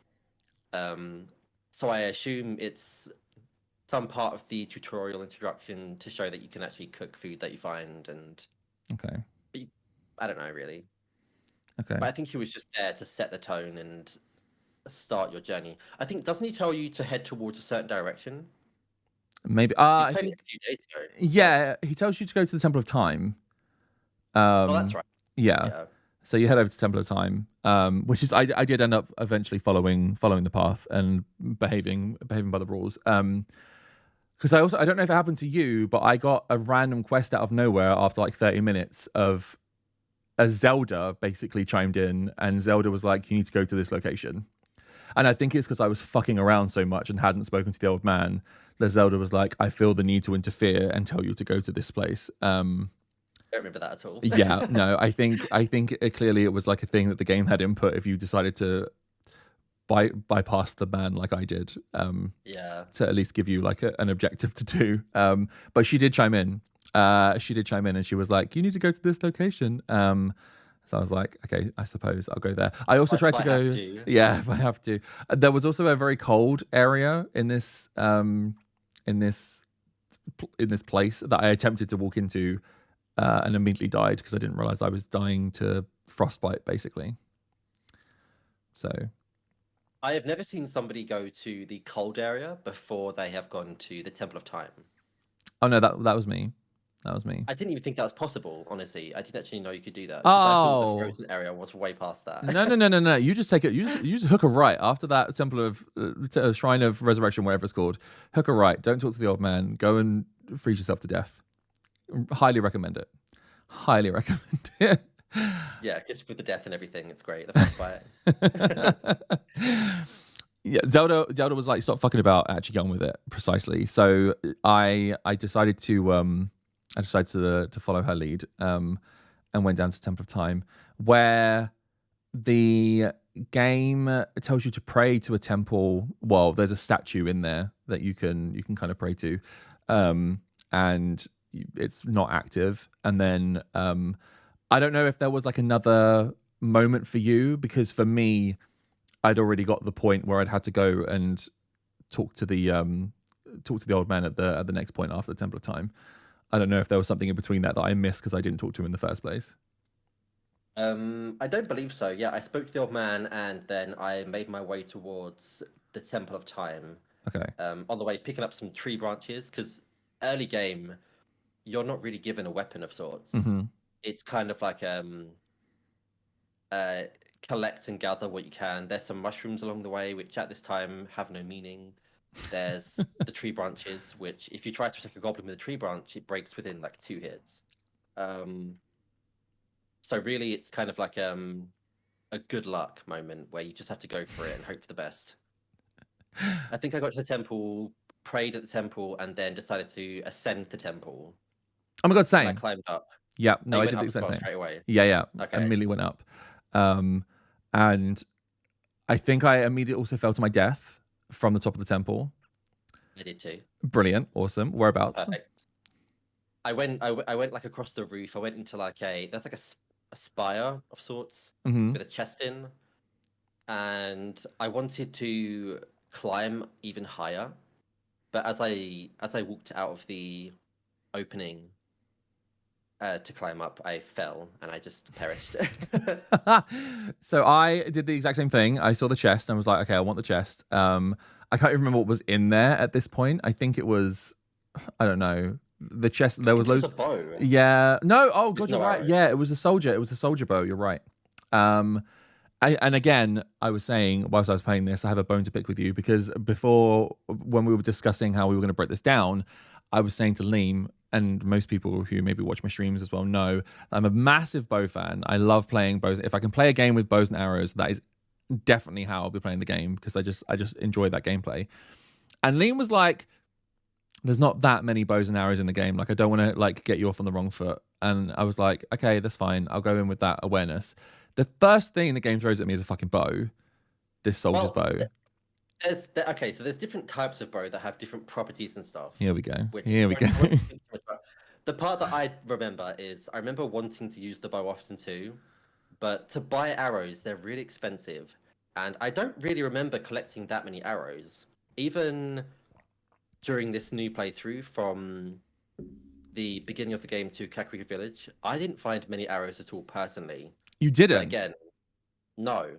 So I assume it's some part of the tutorial introduction to show that you can actually cook food that you find. And okay, I don't know really. Okay, but I think he was just there to set the tone and start your journey. I think doesn't he tell you to head towards a certain direction? Maybe. I think a few days ago. Yeah, he tells you to go to the Temple of Time. Oh, that's right. Yeah. So you head over to Temple of Time, which is I did end up eventually following the path and behaving by the rules. Because I don't know if it happened to you, but I got a random quest out of nowhere after like 30 minutes of a Zelda basically chimed in, and Zelda was like, "You need to go to this location." And I think it's because I was fucking around so much and hadn't spoken to the old man that Zelda was like, I feel the need to interfere and tell you to go to this place. I don't remember that at all. Yeah, no, I think clearly it was like a thing that the game had input if you decided to bypass the man like I did. To at least give you like an objective to do. But she did chime in. And she was like, you need to go to this location. So I was like, okay, I suppose I'll go there. I also tried to go. Yeah, if I have to. There was also a very cold area in this place that I attempted to walk into, and immediately died because I didn't realize I was dying to frostbite, basically. So, I have never seen somebody go to the cold area before they have gone to the Temple of Time. Oh no, that was me. That was me. I didn't even think that was possible, honestly. I didn't actually know you could do that. Oh, I thought the frozen area was way past that. No. You just take it. You just hook a right after that Temple of Shrine of Resurrection, whatever it's called. Hook a right. Don't talk to the old man. Go and freeze yourself to death. Highly recommend it. Highly recommend it. Yeah, because with the death and everything, it's great. The first fight. Yeah, Zelda was like, stop fucking about, actually going with it precisely. So I decided to follow her lead, and went down to Temple of Time, where the game tells you to pray to a temple. Well, there's a statue in there that you can kind of pray to, and it's not active. And then I don't know if there was like another moment for you, because for me, I'd already got the point where I'd had to go and talk to the old man at the next point after the Temple of Time. I don't know if there was something in between that I missed because I didn't talk to him in the first place. I don't believe so. Yeah, I spoke to the old man, and then I made my way towards the Temple of Time. Okay. On the way, picking up some tree branches, because early game, you're not really given a weapon of sorts. Mm-hmm. It's kind of like collect and gather what you can. There's some mushrooms along the way, which at this time have no meaning. There's the tree branches, which if you try to attack a goblin with a tree branch, it breaks within like 2 hits. So really, it's kind of like a good luck moment where you just have to go for it and hope for the best. I think I got to the temple, prayed at the temple, and then decided to ascend the temple. Oh my god, same. I climbed up. Yeah, no, I went did the up exact same. straight away. Yeah. Okay. Immediately went up. And I think I immediately also fell to my death from the top of the temple. I did too. Brilliant, awesome. Whereabouts? Perfect. I went like across the roof. I went into like there's like a spire of sorts with a chest in, and I wanted to climb even higher, but as I walked out of the opening to climb up, I fell and I just perished. So I did the exact same thing. I saw the chest and was like, okay, I want the chest. I can't even remember what was in there at this point. I think it was, I don't know, the chest. There was loads. It was a bow. Yeah. No. Oh god, you're right. arrows. Yeah, it was a soldier. It was a soldier bow. You're right. And again, I was saying whilst I was playing this, I have a bone to pick with you, because before, when we were discussing how we were going to break this down, I was saying to Leem, and most people who maybe watch my streams as well know, I'm a massive bow fan. I love playing bows. If I can play a game with bows and arrows, that is definitely how I'll be playing the game, because I just enjoy that gameplay. And Leem was like, there's not that many bows and arrows in the game. Like, I don't want to like get you off on the wrong foot. And I was like, okay, that's fine. I'll go in with that awareness. The first thing the game throws at me is a fucking bow. This soldier's bow. Okay, so there's different types of bow that have different properties and stuff. Here we go. The part that I remember wanting to use the bow often too, but to buy arrows, they're really expensive. And I don't really remember collecting that many arrows. Even during this new playthrough from the beginning of the game to Kakariko Village, I didn't find many arrows at all personally. You didn't? But again, no.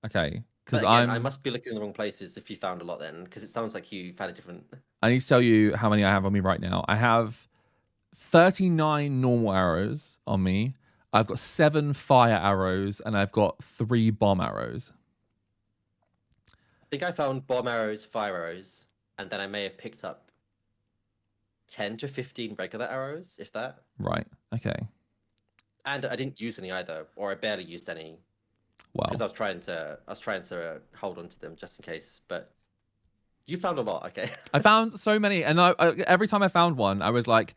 Okay. Because I must be looking in the wrong places if you found a lot then, because it sounds like you found a different... I need to tell you how many I have on me right now. I have 39 normal arrows on me. I've got 7 fire arrows, and I've got 3 bomb arrows. I think I found bomb arrows, fire arrows, and then I may have picked up 10 to 15 regular arrows, if that. Right, okay. And I didn't use any either, or I barely used any. Wow. Because I was trying to hold on to them just in case. But you found a lot, okay? I found so many, and every time I found one, I was like,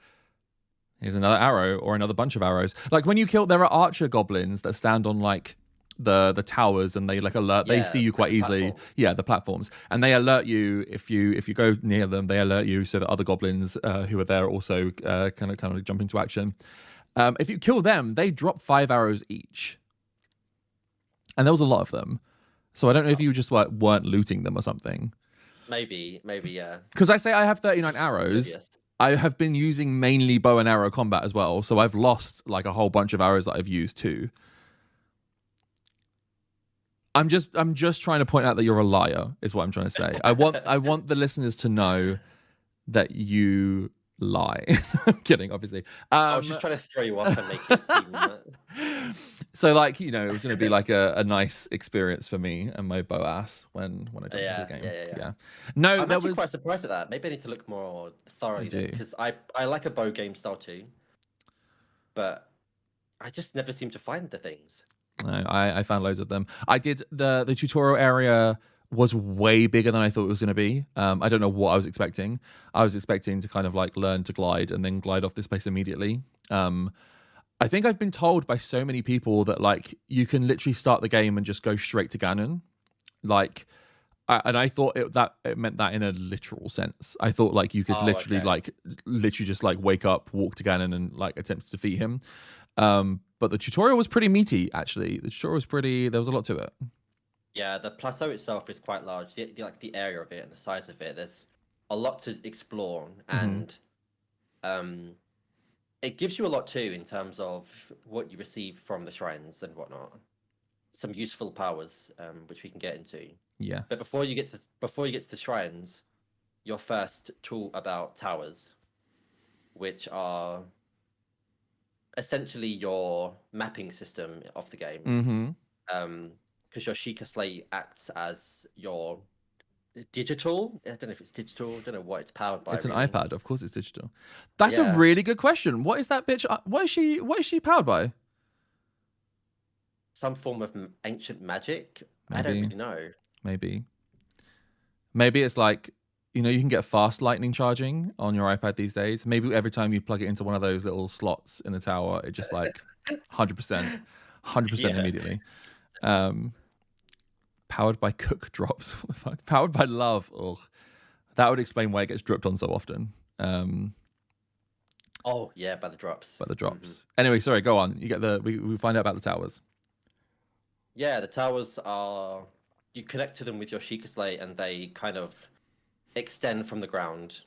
"Here's another arrow or another bunch of arrows." Like when you kill, there are archer goblins that stand on like the towers, and they like alert. They see you quite easily. Platforms. Yeah, the platforms, and they alert you if you go near them. They alert you so that other goblins who are there also kind of jump into action. If you kill them, they drop 5 arrows each. And there was a lot of them. So I don't know if you just like weren't looting them or something. Maybe, yeah. Because I say I have 39 arrows. I have been using mainly bow and arrow combat as well. So I've lost like a whole bunch of arrows that I've used too. I'm just trying to point out that you're a liar, is what I'm trying to say. I want the listeners to know that you lie. I'm kidding, obviously. I was just trying to throw you off and make it seem that. So, like, you know, it was going to be like a nice experience for me and my bow ass when I jumped into the game. Yeah. No, I'm actually quite surprised at that. Maybe I need to look more thoroughly because I like a bow game style too, but I just never seem to find the things. No, I found loads of them. I did the tutorial area was way bigger than I thought it was going to be. I don't know what I was expecting. I was expecting to kind of like learn to glide and then glide off this place immediately. I think I've been told by so many people that like you can literally start the game and just go straight to Ganon. Like And I thought that it meant that in a literal sense. I thought like you could literally just like wake up, walk to Ganon, and like attempt to defeat him. But the tutorial was pretty meaty, actually. The tutorial was pretty. There was a lot to it. Yeah, the plateau itself is quite large. The area of it and the size of it, there's a lot to explore, and it gives you a lot too in terms of what you receive from the shrines and whatnot. Some useful powers, which we can get into. Yes. But before you get to the shrines, you're first taught about towers, which are essentially your mapping system of the game. Because your Sheikah Slate acts as your digital. I don't know if it's digital. I don't know what it's powered by. It's an iPad. Of course, it's digital. That's a really good question. What is that bitch? What is she powered by? Some form of ancient magic. Maybe. I don't really know. Maybe it's like, you know, you can get fast lightning charging on your iPad these days. Maybe every time you plug it into one of those little slots in the tower, it just like 100% immediately. Powered by cook drops. What the fuck? Powered by love. Ugh. That would explain why it gets dripped on so often. Oh yeah, by the drops. Anyway, sorry, go on. You get we find out about the towers. Yeah, the towers are, you connect to them with your Sheikah Slate, and they kind of extend from the ground.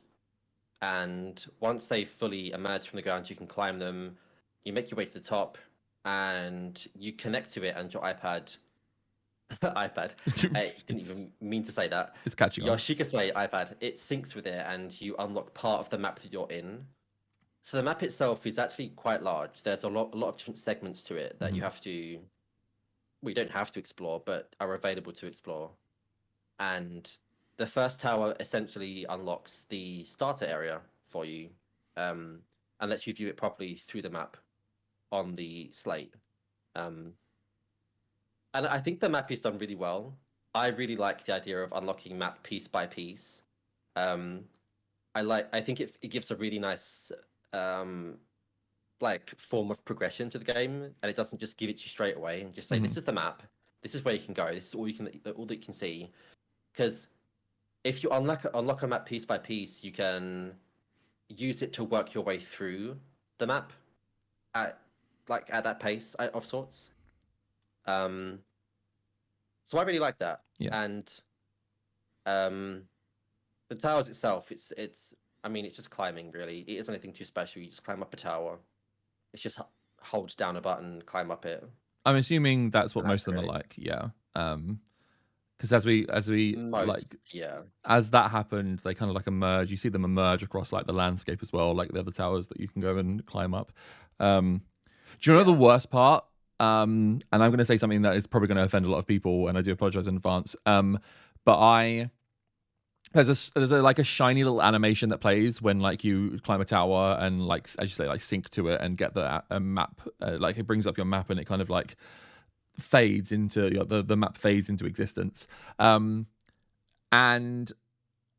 And once they fully emerge from the ground, you can climb them. You make your way to the top, and you connect to it, and your iPad. I didn't even mean to say that. It's catching on. Your Sheikah Slate iPad, it syncs with it, and you unlock part of the map that you're in. So the map itself is actually quite large. There's a lot of different segments to it that you have to. We don't have to explore, but are available to explore. And the first tower essentially unlocks the starter area for you, and lets you view it properly through the map on the slate. And I think the map is done really well. I really like the idea of unlocking map piece by piece. I think it gives a really nice like form of progression to the game, and it doesn't just give it to you straight away and just say this is the map, this is where you can go, this is all that you can see. Because if you unlock a map piece by piece, you can use it to work your way through the map at that pace of sorts. So I really like that. And the towers itself, it's just climbing, really. It isn't anything too special. You just climb up a tower. It's just hold down a button, climb up it. I'm assuming that's what most of them are like, yeah. Because as that happened, they kind of like emerge. You see them emerge across like the landscape as well, like the other towers that you can go and climb up. Do you know the worst part? And I'm going to say something that is probably going to offend a lot of people, and I do apologize in advance. But there's like a shiny little animation that plays when like you climb a tower and like, as you say, like sync to it and get the map. Like it brings up your map and it kind of like fades into the map fades into existence. And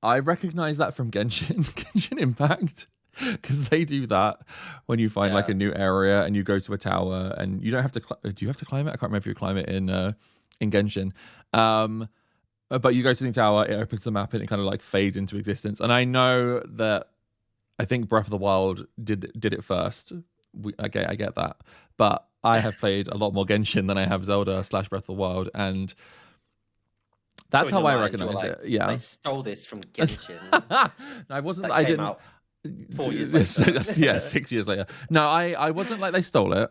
I recognize that from Genshin Impact. Because they do that when you find like a new area and you go to a tower and you don't have to. Do you have to climb it? I can't remember if you climb it in Genshin. But you go to the tower, it opens the map, and it kind of like fades into existence. And I know that I think Breath of the Wild did it first. I get that, but I have played a lot more Genshin than I have Zelda / Breath of the Wild, and that's how I recognize it. Yeah, I stole this from Genshin. I wasn't. I didn't. 4 years later. Yeah, 6 years later. No, I wasn't like they stole it.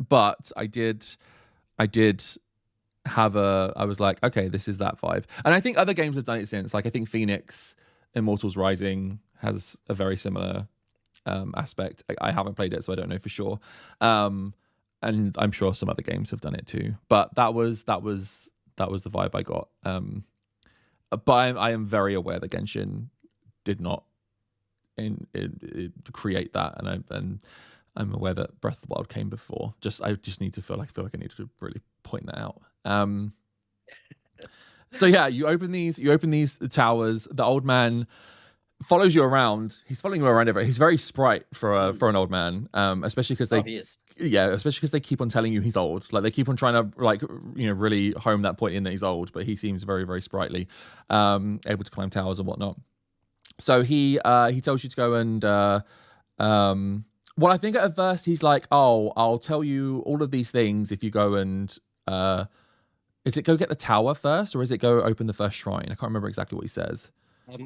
But I did have I was like, okay, this is that vibe. And I think other games have done it since. Like I think Phoenix Immortals Rising has a very similar aspect. I haven't played it, so I don't know for sure. And I'm sure some other games have done it too. But that was the vibe I got. But I am very aware that Genshin did not create that, and I'm aware that Breath of the Wild came before. I just need to feel like I need to really point that out. So yeah, you open these towers. The old man follows you around. He's following you around everywhere. He's very sprite for an old man, especially because He is. especially because they keep on telling you he's old. Like they keep on trying to really home that point in that he's old, but he seems very very sprightly, able to climb towers and whatnot. So he tells you to go and well, I think at first he's like, oh, I'll tell you all of these things if you go and is it go get the tower first, or is it go open the first shrine? I can't remember exactly what he says.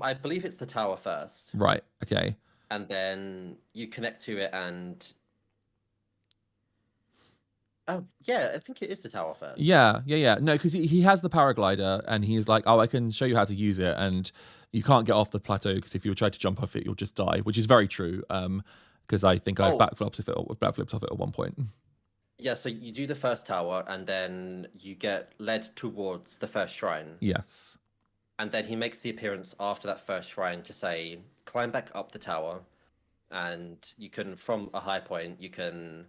I believe it's the tower first. Right. Okay. And then you connect to it and... Oh, yeah, I think it is the tower first. Yeah. No, because he has the paraglider, and he's like, oh, I can show you how to use it, and you can't get off the plateau because if you try to jump off it, you'll just die, which is very true. Because I think I backflipped off it at one point. Yeah, so you do the first tower, and then you get led towards the first shrine. Yes. And then he makes the appearance after that first shrine to say, climb back up the tower, and you can, from a high point, you can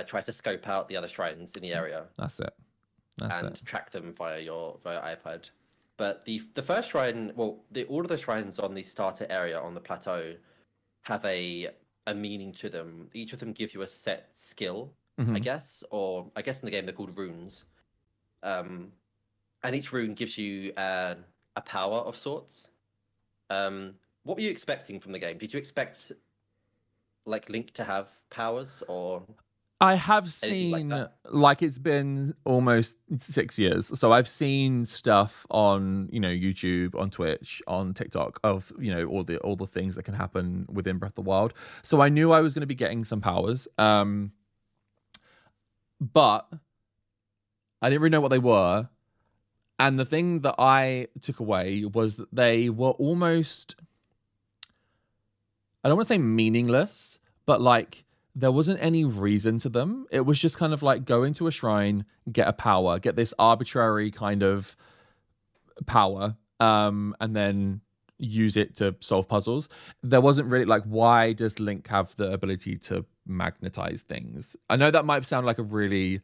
try to scope out the other shrines in the area. That's it. And track them via iPad. But the first shrine, well, all of the shrines on the starter area on the plateau have a meaning to them. Each of them give you a set skill, I guess, or I guess in the game they're called runes. And each rune gives you a power of sorts. What were you expecting from the game? Did you expect like Link to have powers, or? I have seen, like it's been almost 6 years, so I've seen stuff on YouTube, on Twitch, on TikTok of all the things that can happen within Breath of the Wild. So I knew I was going to be getting some powers, but I didn't really know what they were. And the thing that I took away was that they were almost, I don't want to say meaningless, but like there wasn't any reason to them. It was just kind of like go into a shrine, get a power, get this arbitrary kind of power, and then use it to solve puzzles. There wasn't really like, why does Link have the ability to magnetize things? I know that might sound like a really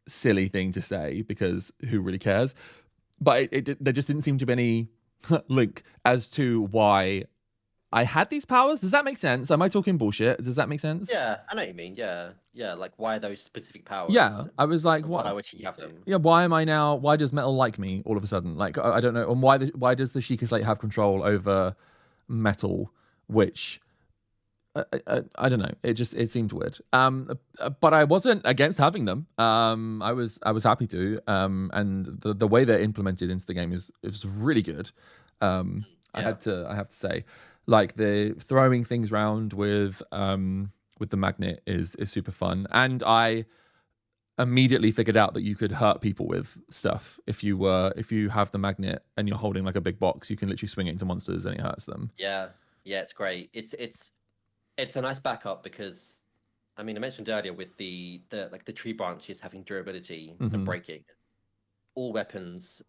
silly thing to say because who really cares? But there just didn't seem to be any link as to why I had these powers. Does that make sense? Am I talking bullshit? Does that make sense? Yeah, I know what you mean. Yeah. Like, why those specific powers? Yeah, I was like, what? Why would he have them? Yeah, why am I now? Why does Metal like me all of a sudden? Like, I don't know. And why does the Sheikah Slate have control over Metal? Which I don't know. It seemed weird. But I wasn't against having them. I was happy to. And the way they're implemented into the game is really good. I have to say, like the throwing things around with the magnet is super fun, and I immediately figured out that you could hurt people with stuff if you have the magnet and you're holding like a big box. You can literally swing it into monsters and it hurts them. Yeah, it's great. It's a nice backup because, I mean, I mentioned earlier with the tree branches having durability and breaking. All weapons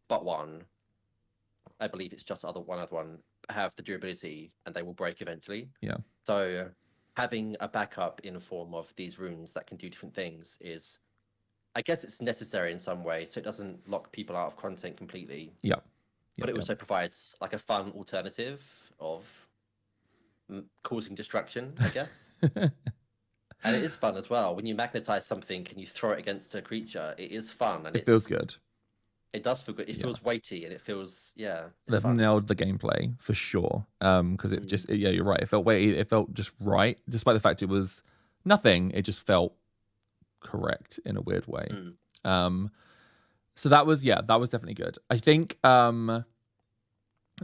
but one, I believe it's just one other one, have the durability and they will break eventually. Yeah. So having a backup in the form of these runes that can do different things is, I guess it's necessary in some way, so it doesn't lock people out of content completely. Yeah. But it also provides like a fun alternative of causing destruction, I guess. And it is fun as well. When you magnetize something and you throw it against a creature, it is fun. And it feels good. It does feel good. It feels weighty and it feels, They've nailed the gameplay for sure. Because it just, you're right. It felt weighty. It felt just right. Despite the fact it was nothing, it just felt correct in a weird way. So that was definitely good. I think the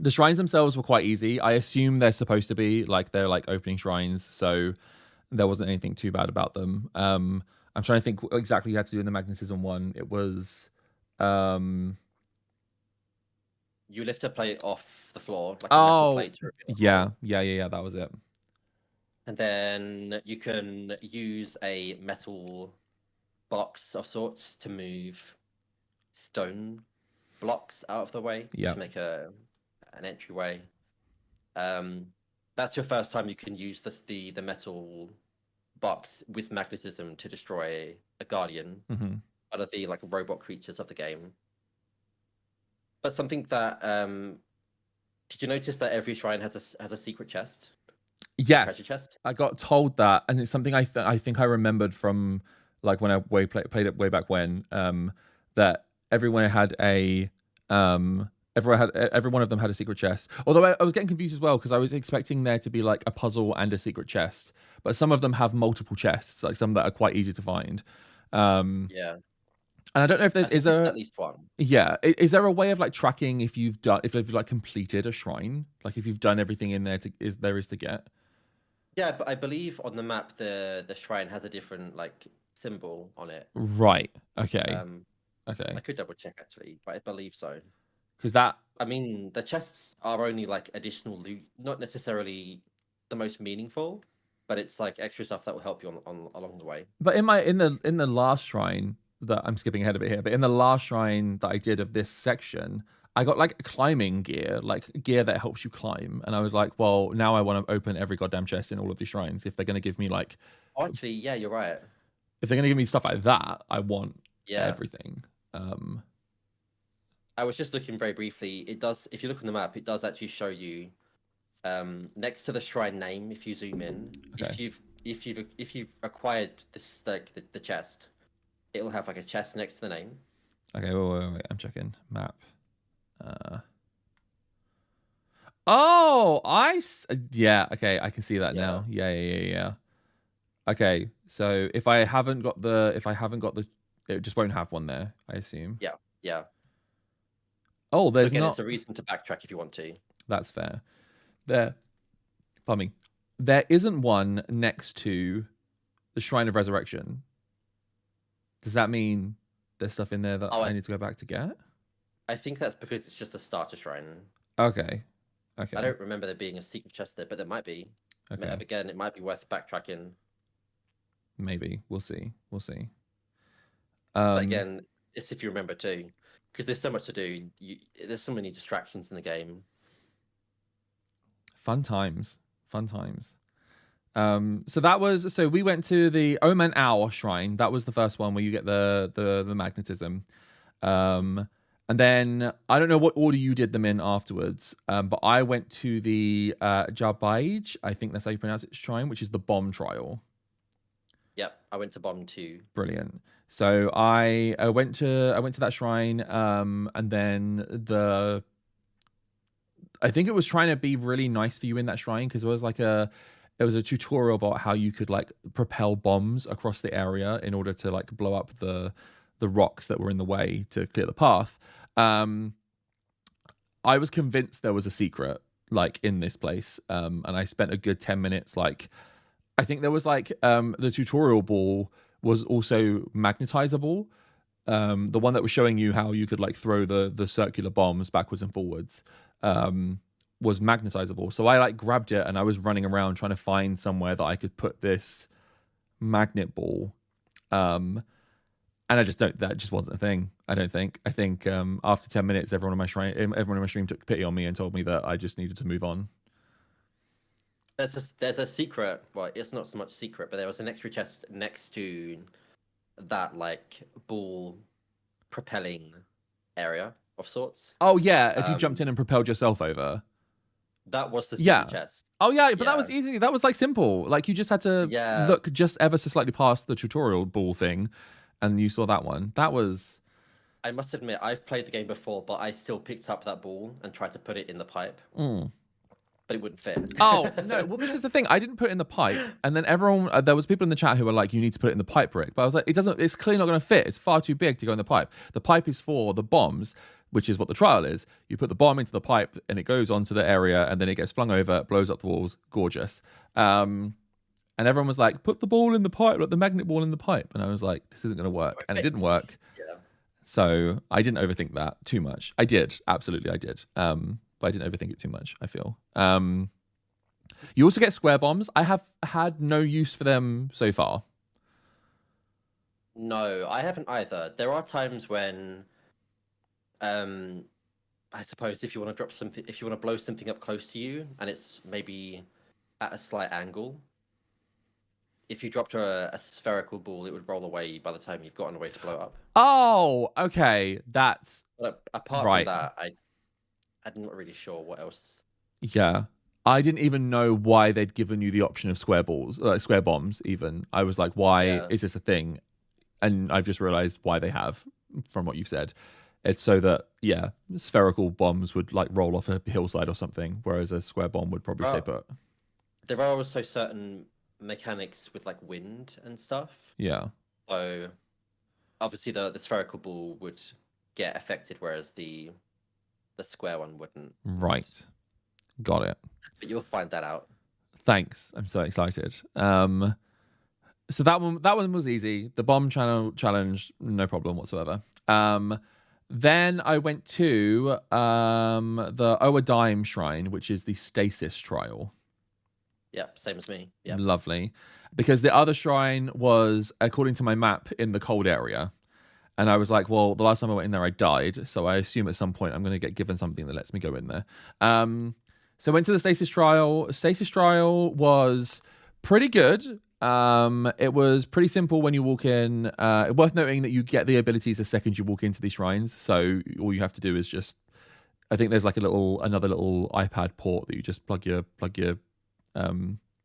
shrines themselves were quite easy. I assume they're supposed to be like, they're like opening shrines. So there wasn't anything too bad about them. I'm trying to think what exactly you had to do in the magnetism one. It was, you lift a plate off the floor, like a metal plate to reveal yeah, that was it. And then you can use a metal box of sorts to move stone blocks out of the way to make an entryway. That's your first time you can use the metal box with magnetism to destroy a guardian, out of the like robot creatures of the game. But something that Did you notice that every shrine has a secret chest? A treasure Yes, chest? I got told that, and it's something I think I remembered from like when I played it way back when. That everyone had a every one of them had a secret chest. Although I was getting confused as well because I was expecting there to be like a puzzle and a secret chest, but some of them have multiple chests, like some that are quite easy to find. Yeah. And I don't know if I think there's at least one. yeah, is there a way of like tracking if you've like completed a shrine, like if you've done everything in there is to get? Yeah, but I believe on the map the shrine has a different like symbol on it. Right. Okay. Um, Okay. I could double check actually, but I believe so. Because that, I mean, the chests are only like additional loot, not necessarily the most meaningful, but it's like extra stuff that will help you on along the way. but in the last shrine that I'm skipping ahead a bit here, but in the last shrine that I did of this section, I got like climbing gear, like gear that helps you climb, and I was like, well, now I want to open every goddamn chest in all of these shrines. If they're gonna give me like, Oh, actually, yeah, you're right. if they're gonna give me stuff like that, I want Yeah, everything. I was just looking very briefly. It does, if you look on the map, it does actually show you next to the shrine name. If you zoom in, Okay. if you've acquired this like the chest, it'll have like a chest next to the name. Okay. Wait. I'm checking map. Oh, yeah. Okay, I can see that Yeah. now. Yeah. Okay, so if I haven't got the, it just won't have one there, I assume. Yeah. Oh, So there's again, not. it's a reason to backtrack if you want to. That's fair. There, pardon me. There isn't one next to the Shrine of Resurrection. Does that mean there's stuff in there that Oh, I need to go back to get? I think that's because it's just a starter shrine. Okay. I don't remember there being a secret chest there, but there might be. Okay. Again, it might be worth backtracking. Maybe we'll see. But again, it's if you remember too, because there's so much to do. There's so many distractions in the game. Fun times. So we went to the Omen Owl Shrine. That was the first one where you get the magnetism. And then I don't know what order you did them in afterwards, but I went to the Jarbaij, I think that's how you pronounce it, shrine, which is the bomb trial. Yep, I went to Bomb 2. Brilliant. So I went to that shrine, and then I think it was trying to be really nice for you in that shrine because there was a tutorial about how you could like propel bombs across the area in order to like blow up the rocks that were in the way to clear the path. I was convinced there was a secret like in this place, and I spent a good 10 minutes like, I think there was like the tutorial ball was also magnetizable. The one that was showing you how you could like throw the circular bombs backwards and forwards was magnetizable. So I like grabbed it and I was running around trying to find somewhere that I could put this magnet ball. And that just wasn't a thing. I don't think. I think after 10 minutes, everyone in my stream took pity on me and told me that I just needed to move on. There's a secret. Well, it's not so much secret, but there was an extra chest next to that like ball propelling area of sorts. Oh yeah, if you jumped in and propelled yourself over. That was the secret chest. Oh yeah, but that was easy. That was like simple. Like you just had to look just ever so slightly past the tutorial ball thing, and you saw that one. That was. I must admit, I've played the game before, but I still picked up that ball and tried to put it in the pipe. But it wouldn't fit. Oh no! Well, this is the thing. I didn't put it in the pipe, and then everyone there was people in the chat who were like, "You need to put it in the pipe, Rick." But I was like, "It doesn't. It's clearly not going to fit. It's far too big to go in the pipe. The pipe is for the bombs, which is what the trial is. You put the bomb into the pipe, and it goes onto the area, and then it gets flung over, blows up the walls. Gorgeous." And everyone was like, "Put the ball in the pipe, like the magnet ball in the pipe." And I was like, "This isn't going to work," and it didn't work. Yeah. So I didn't overthink that too much. I did, absolutely, I did. But I didn't overthink it too much. I feel. You also get square bombs. I have had no use for them so far. No, I haven't either. There are times when, I suppose if you want to drop something, if you want to blow something up close to you, and it's maybe at a slight angle, if you dropped a spherical ball, it would roll away by the time you've gotten away to blow up. Oh, okay. That's but apart right. from that, I'm not really sure what else Yeah. I didn't even know why they'd given you the option of square balls, square bombs, even. I was like, why Yeah. is this a thing? And I've just realized why they have, from what you've said. It's so that, yeah, spherical bombs would like roll off a hillside or something, whereas a square bomb would probably stay Well, put. there are also certain mechanics with like wind and stuff. Yeah. So obviously the spherical ball would get affected, whereas the square one wouldn't. Right. Got it. But you'll find that out. Thanks. I'm so excited. So that one was easy. The bomb channel challenge, no problem whatsoever. Then I went to the Oa Dime Shrine, which is the stasis trial. Yep, same as me. Yeah. Lovely. Because the other shrine was, according to my map, in the cold area. And I was like, well, the last time I went in there, I died. So I assume at some point I'm going to get given something that lets me go in there. So I went to the stasis trial. Stasis trial was pretty good. It was pretty simple when you walk in. Worth noting that you get the abilities the second you walk into these shrines. So all you have to do is just, I think there's like another little iPad port that you just plug your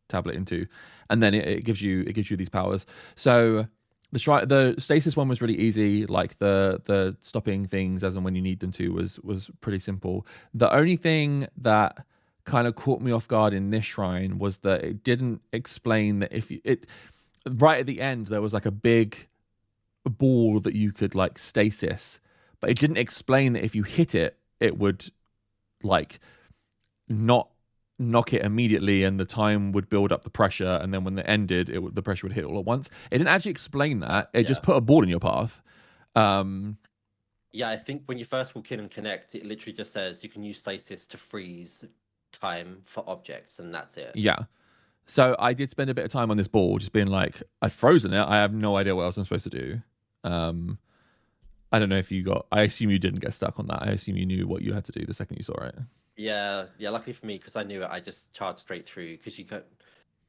tablet into, and then it gives you these powers. So the stasis one was really easy. Like the stopping things as and when you need them to was pretty simple. The only thing that kind of caught me off guard in this shrine was that it didn't explain that right at the end there was like a big ball that you could like stasis, but it didn't explain that if you hit it, it would like not knock it immediately and the time would build up the pressure, and then when it ended the pressure would hit all at once. It didn't actually explain that. It just put a ball in your path. Yeah, I think when you first walk in and connect, it literally just says you can use stasis to freeze time for objects, and that's it. Yeah. So I did spend a bit of time on this ball just being like, I've frozen it, I have no idea what else I'm supposed to do. I don't know if I assume you didn't get stuck on that. I assume you knew what you had to do the second you saw it. Yeah, luckily for me, because I knew it, I just charged straight through. Because you got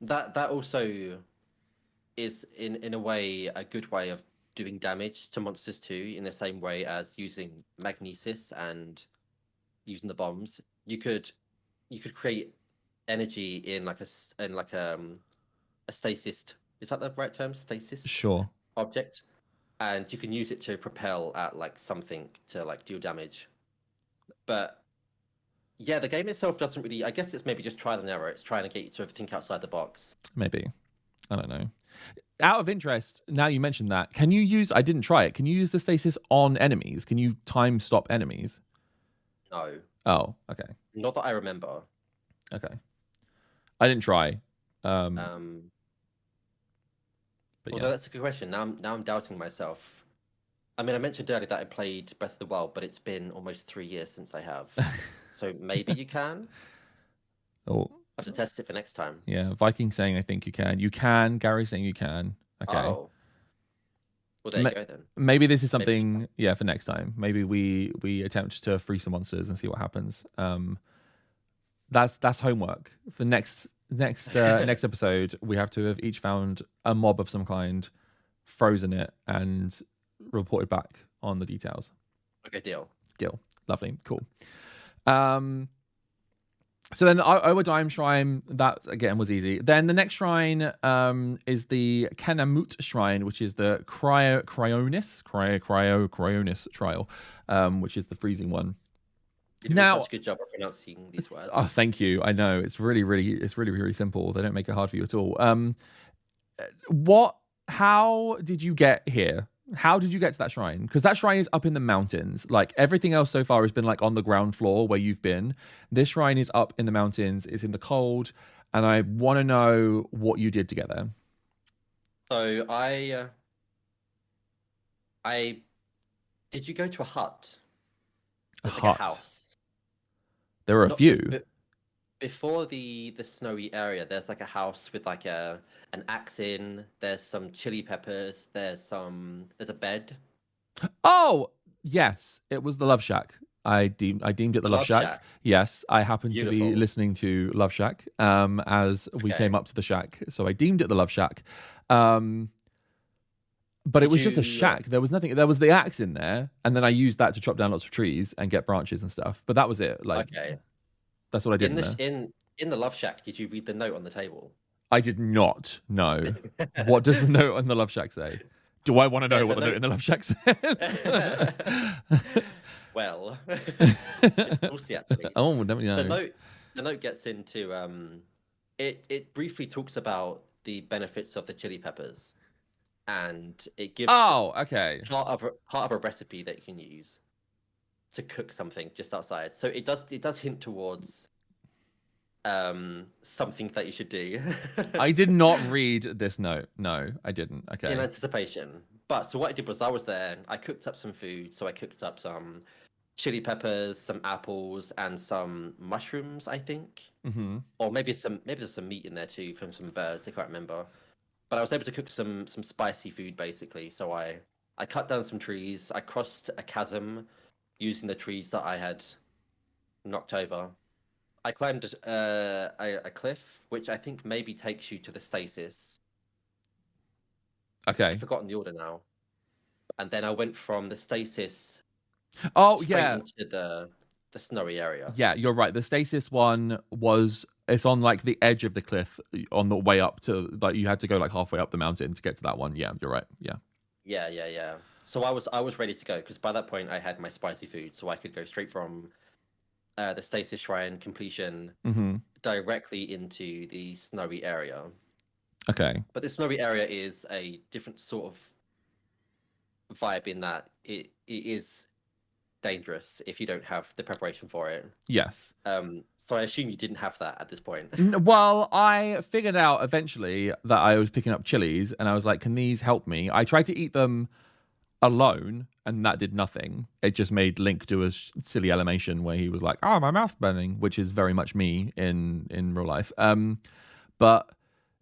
that also is in a way a good way of doing damage to monsters too, in the same way as using magnesis and using the bombs. You could create energy in like a stasis. Is that the right term? Stasis? Sure. Object, and you can use it to propel at like something to like do damage. But yeah, the game itself doesn't really. I guess it's maybe just trial and error. It's trying to get you to think outside the box. Maybe. I don't know. Out of interest, now you mentioned that, can you use? I didn't try it. Can you use the stasis on enemies? Can you time stop enemies? No. Oh, okay. Not that I remember. Okay. I didn't try. But Although that's a good question. Now I'm doubting myself. I mean, I mentioned earlier that I played Breath of the Wild, but it's been almost 3 years since I have. So maybe you can. Oh, I have to test it for next time. yeah. Viking saying I think you can. You can. Gary saying you can. Okay. Oh. Well, there you go then. Maybe this is something, for next time. Maybe we attempt to free some monsters and see what happens. That's homework for next episode. We have to have each found a mob of some kind, frozen it, and reported back on the details. Okay, deal. Lovely, cool. So then the Oa Dime Shrine, that again was easy. Then the next shrine is the Kanamut Shrine, which is the Cryonis trial, which is the freezing one. You did such a good job of pronouncing these words. Oh, thank you. I know it's really simple. They don't make it hard for you at all. How did you get here? How did you get to that shrine? Because that shrine is up in the mountains. Like everything else so far has been like on the ground floor where you've been. This shrine is up in the mountains. It's in the cold, and I want to know what you did to get there. So did you go to a hut? A hut. Like a house. There were a few. Before the snowy area, there's like a house with like an axe in. There's some chili peppers. There's a bed. Oh yes, it was the Love Shack. I deemed it the Love Shack. Yes, I happened to be listening to Love Shack as we came up to the shack, so I deemed it the Love Shack. But it was just a shack. There was nothing. There was the axe in there, and then I used that to chop down lots of trees and get branches and stuff. But that was it. Like, okay. That's what I did In in there. in the Love Shack, did you read the note on the table? I did not know. What does the note on the Love Shack say? Do I want to know There's a what the note note. in the Love Shack says? Well, it's a bit saucy actually. Oh, let me The know. note the note gets into it briefly talks about the benefits of the chili peppers, and it gives Oh, okay. part of a recipe that you can use to cook something just outside. So it does hint towards something that you should do I did not read this note. No, I didn't. in Okay. anticipation. But so what I did was I was there, I cooked up some food. So I cooked up some chili peppers, some apples, and some mushrooms, I think. Mm-hmm. Or maybe there's some meat in there too from some birds, I can't remember. But I was able to cook some spicy food basically. So I cut down some trees, I crossed a chasm using the trees that I had knocked over. I climbed a cliff, which I think maybe takes you to the stasis. I've Okay. forgotten the order now. And then I went from the stasis Oh, straight yeah. into the snowy area. Yeah, you're right. The stasis one it's on like the edge of the cliff on the way up to like you had to go like halfway up the mountain to get to that one. Yeah, you're right. Yeah. Yeah. So I was ready to go because by that point I had my spicy food, so I could go straight from the stasis shrine completion Mm-hmm. directly into the snowy area. Okay. But the snowy area is a different sort of vibe in that it is dangerous if you don't have the preparation for it. Yes. So I assume you didn't have that at this point. Well, I figured out eventually that I was picking up chilies and I was like, can these help me? I tried to eat them alone and that did nothing. It just made Link do a silly animation where he was like, oh, my mouth's burning, which is very much me in real life. But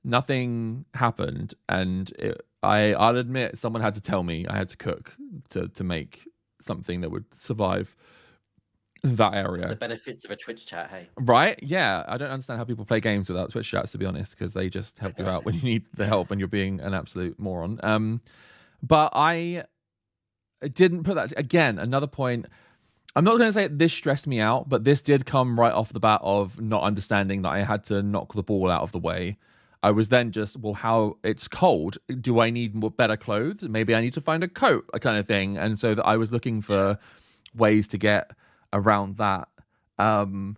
nothing happened. And I'll admit someone had to tell me I had to cook to make something that would survive that area. The benefits of a Twitch chat, hey. Right? Yeah. I don't understand how people play games without Twitch chats, to be honest, because they just help you out when you need the help and you're being an absolute moron. But I didn't put that again. Another point. I'm not going to say this stressed me out, but this did come right off the bat of not understanding that I had to knock the ball out of the way. I was then just, well, how it's cold. Do I need better clothes? Maybe I need to find a coat, a kind of thing. And so that I was looking for ways to get around that. And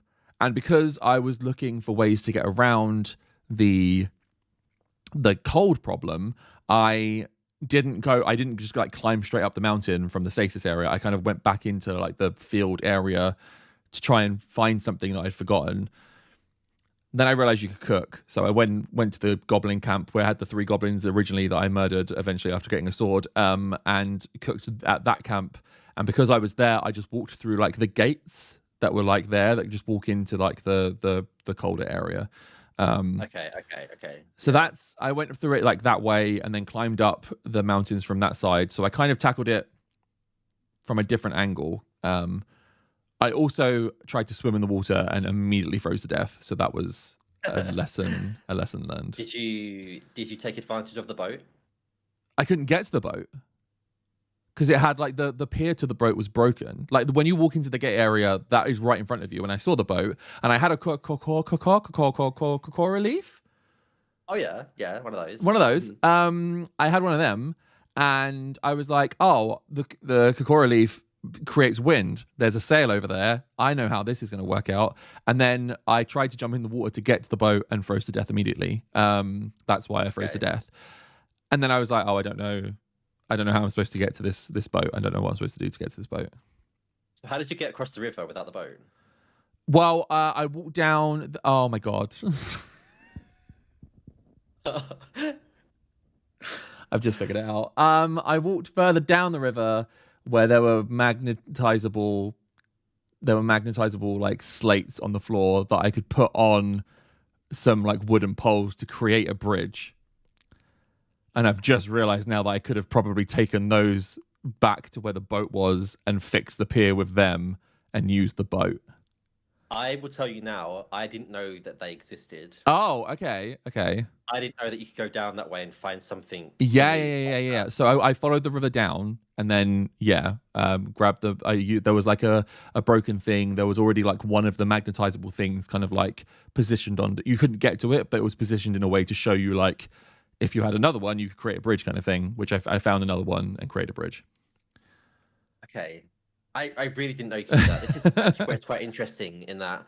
because I was looking for ways to get around the cold problem, I didn't just like climb straight up the mountain from the stasis area. I kind of went back into like the field area to try and find something that I'd forgotten. Then I realized you could cook. So I went to the goblin camp where I had the 3 goblins originally that I murdered eventually after getting a sword, and cooked at that camp. And because I was there, I just walked through like the gates that were like there that just walk into like the colder area. Okay. So that's, I went through it like that way and then climbed up the mountains from that side. So I kind of tackled it from a different angle. I also tried to swim in the water and immediately froze to death. So that was a lesson learned. Did you take advantage of the boat? I couldn't get to the boat because it had like the pier to the boat was broken. Like when you walk into the gate area, that is right in front of you. And I saw the boat and I had a Kakariko leaf. Oh yeah, one of those. One of those. I had one of them and I was like, oh, the Kakariko leaf creates wind. There's a sail over there. I know how this is going to work out. And then I tried to jump in the water to get to the boat and froze to death immediately. That's why I froze to death. And then I was like, oh, I don't know how I'm supposed to get to this boat. I don't know what I'm supposed to do to get to this boat. So how did you get across the river without the boat? Well, I walked down. Oh my God. I've just figured it out. I walked further down the river where there were magnetizable like slates on the floor that I could put on some like wooden poles to create a bridge. And I've just realized now that I could have probably taken those back to where the boat was and fixed the pier with them and used the boat. I will tell you now, I didn't know that they existed. Oh, okay. I didn't know that you could go down that way and find something Yeah, thingy yeah, yeah, like yeah. that. So I followed the river down, and then grabbed there was like a broken thing. There was already like one of the magnetizable things kind of like positioned on. You couldn't get to it, but it was positioned in a way to show you like if you had another one, you could create a bridge kind of thing. Which I found another one and create a bridge. Okay. I really didn't know you could do that. This is actually where it's quite interesting in that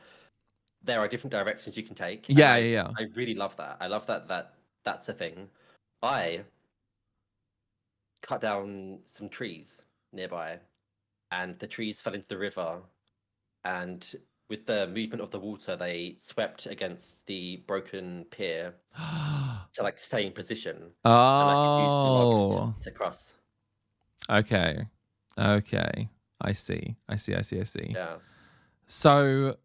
there are different directions you can take, and Yeah, yeah, I really love that. I love that that's a thing. I cut down some trees nearby, and the trees fell into the river, and with the movement of the water, they swept against the broken pier yeah. to like stay in position, and I could use the logs Oh, to cross. okay. Okay. I see. Yeah, So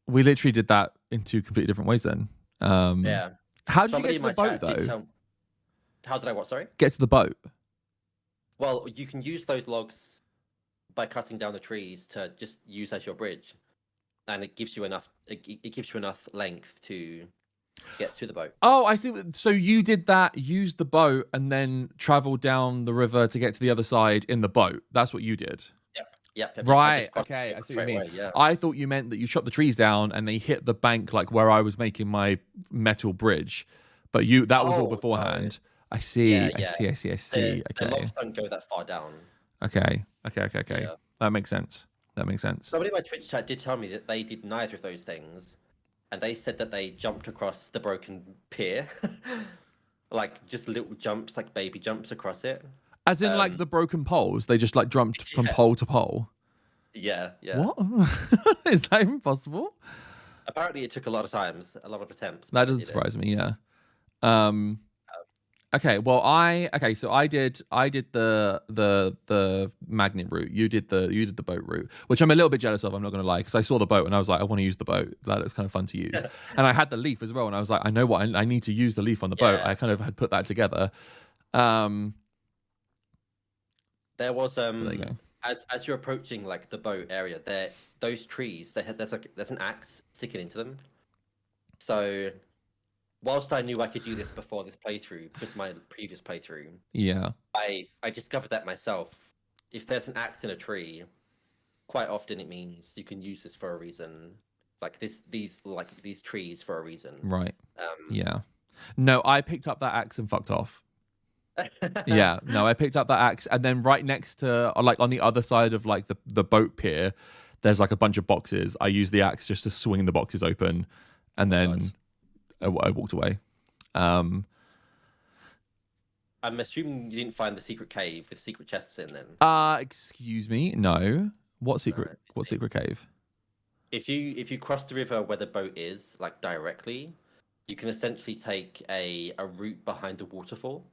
we literally did that in two completely different ways then. yeah. How did you Somebody get in to the my boat chat did though? tell. How did I what? Sorry. Get to the boat. Well, you can use those logs by cutting down the trees to just use as your bridge, and it gives you enough. It gives you enough length to get to the boat. Oh, I see. So you did that, used the boat, and then traveled down the river to get to the other side in the boat. That's what you did. Yep. I Right. just crossed Okay. it I see what you straight mean. away. Yeah. I thought you meant that you chopped the trees down and they hit the bank like where I was making my metal bridge. But that was all Oh, no. beforehand. I see. Yeah. I see. The Okay. logs don't go that far down. Okay. Yeah. That makes sense. Somebody in my Twitch chat did tell me that they did neither of those things, and they said that they jumped across the broken pier, like just little jumps, like baby jumps across it. As in like the broken poles, they just like jumped from Yeah. pole to pole. Yeah. What? Is that even possible? Apparently, it took a lot of times, a lot of attempts. That but they doesn't did it. surprise me, yeah. Okay, well so I did the magnet route. You did the boat route, which I'm a little bit jealous of, I'm not gonna lie, because I saw the boat and I was like, I want to use the boat. That looks kind of fun to use. And I had the leaf as well, and I was like, I know what I need to use the leaf on the boat. Yeah. I kind of had put that together. There was There you go. as you're approaching like the boat area, those trees there's an axe sticking into them. So whilst I knew I could do this before this playthrough, because my previous playthrough, Yeah. I discovered that myself. If there's an axe in a tree, quite often it means you can use this for a reason. Like these trees for a reason. Right. Yeah. No, I picked up that axe and fucked off. Yeah, no, I picked up that axe, and then right next to, like on the other side of like the boat pier, there's like a bunch of boxes. I used the axe just to swing the boxes open, and then I walked away. I'm assuming you didn't find the secret cave with secret chests in then. Excuse me, no. What secret? Right, What secret cave? If you cross the river where the boat is, like directly, you can essentially take a route behind the waterfall,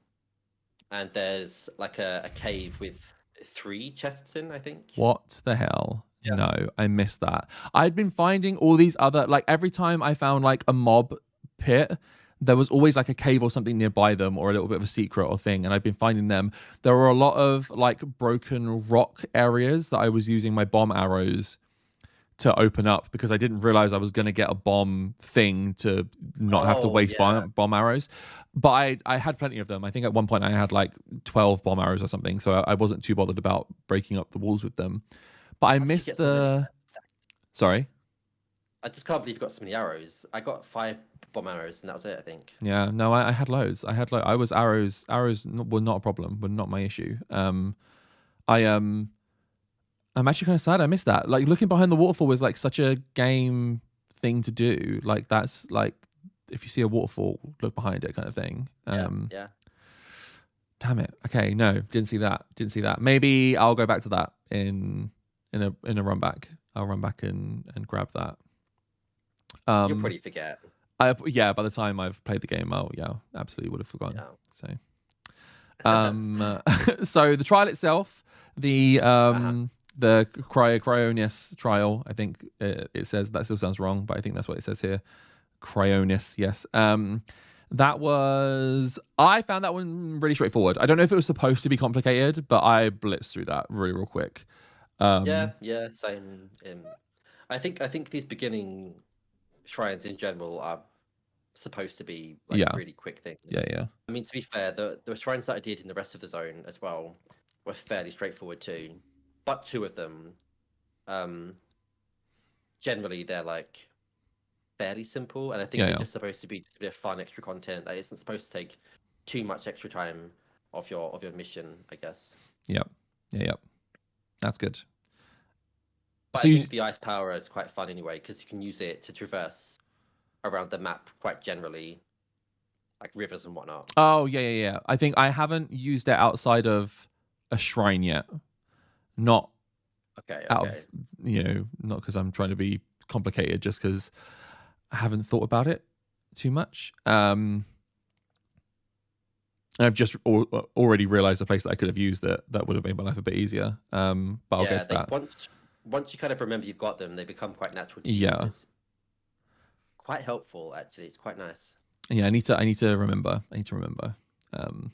and there's like a cave with 3 chests in, I think. What the hell? Yeah. No, I missed that. I'd been finding all these other, like every time I found like a mob pit, there was always like a cave or something nearby them, or a little bit of a secret or thing, and I've been finding them. There were a lot of like broken rock areas that I was using my bomb arrows to open up, because I didn't realize I was going to get a bomb thing to not have to waste bomb arrows. But I had plenty of them. I think at one point I had like 12 bomb arrows or something, so I wasn't too bothered about breaking up the walls with them. But I missed the... Sorry? I just can't believe you got so many arrows. I got 5 bomb arrows, and that was it, I think. Yeah, no, I had loads. I was arrows were not a problem, were not my issue. I'm actually kind of sad I missed that. Like looking behind the waterfall was like such a game thing to do. Like that's like, if you see a waterfall, look behind it kind of thing. Yeah. Damn it. Okay, no, didn't see that. Maybe I'll go back to that in a run back. I'll run back and grab that. You'll probably forget. Yeah, by the time I've played the game, absolutely would have forgotten. Yeah. So so the trial itself, the Cryonis trial, I think it says, that still sounds wrong, but I think that's what it says here. Cryonis, yes. I found that one really straightforward. I don't know if it was supposed to be complicated, but I blitzed through that real quick. Yeah, same. I think these beginning shrines in general are supposed to be like Yeah, really quick things. yeah. I mean, to be fair, the shrines that I did in the rest of the zone as well were fairly straightforward too. But two of them, um, generally they're like fairly simple, and I think they're Yeah. just supposed to be just a bit of fun extra content that isn't supposed to take too much extra time of your mission, I guess. Yep. Yeah. That's good. But So I you, think the ice power is quite fun anyway because you can use it to traverse around the map quite generally, like rivers and whatnot. oh yeah. I think I haven't used it outside of a shrine yet. Not Okay, out okay. of, not because I'm trying to be complicated, just because I haven't thought about it too much. I've just already realized a place that I could have used that would have made my life a bit easier. But I'll get Yeah, to they that. once you kind of remember you've got them, they become quite natural to use, and Yeah. it's quite helpful actually. It's quite nice. Yeah, I need to remember. I need to remember. Um,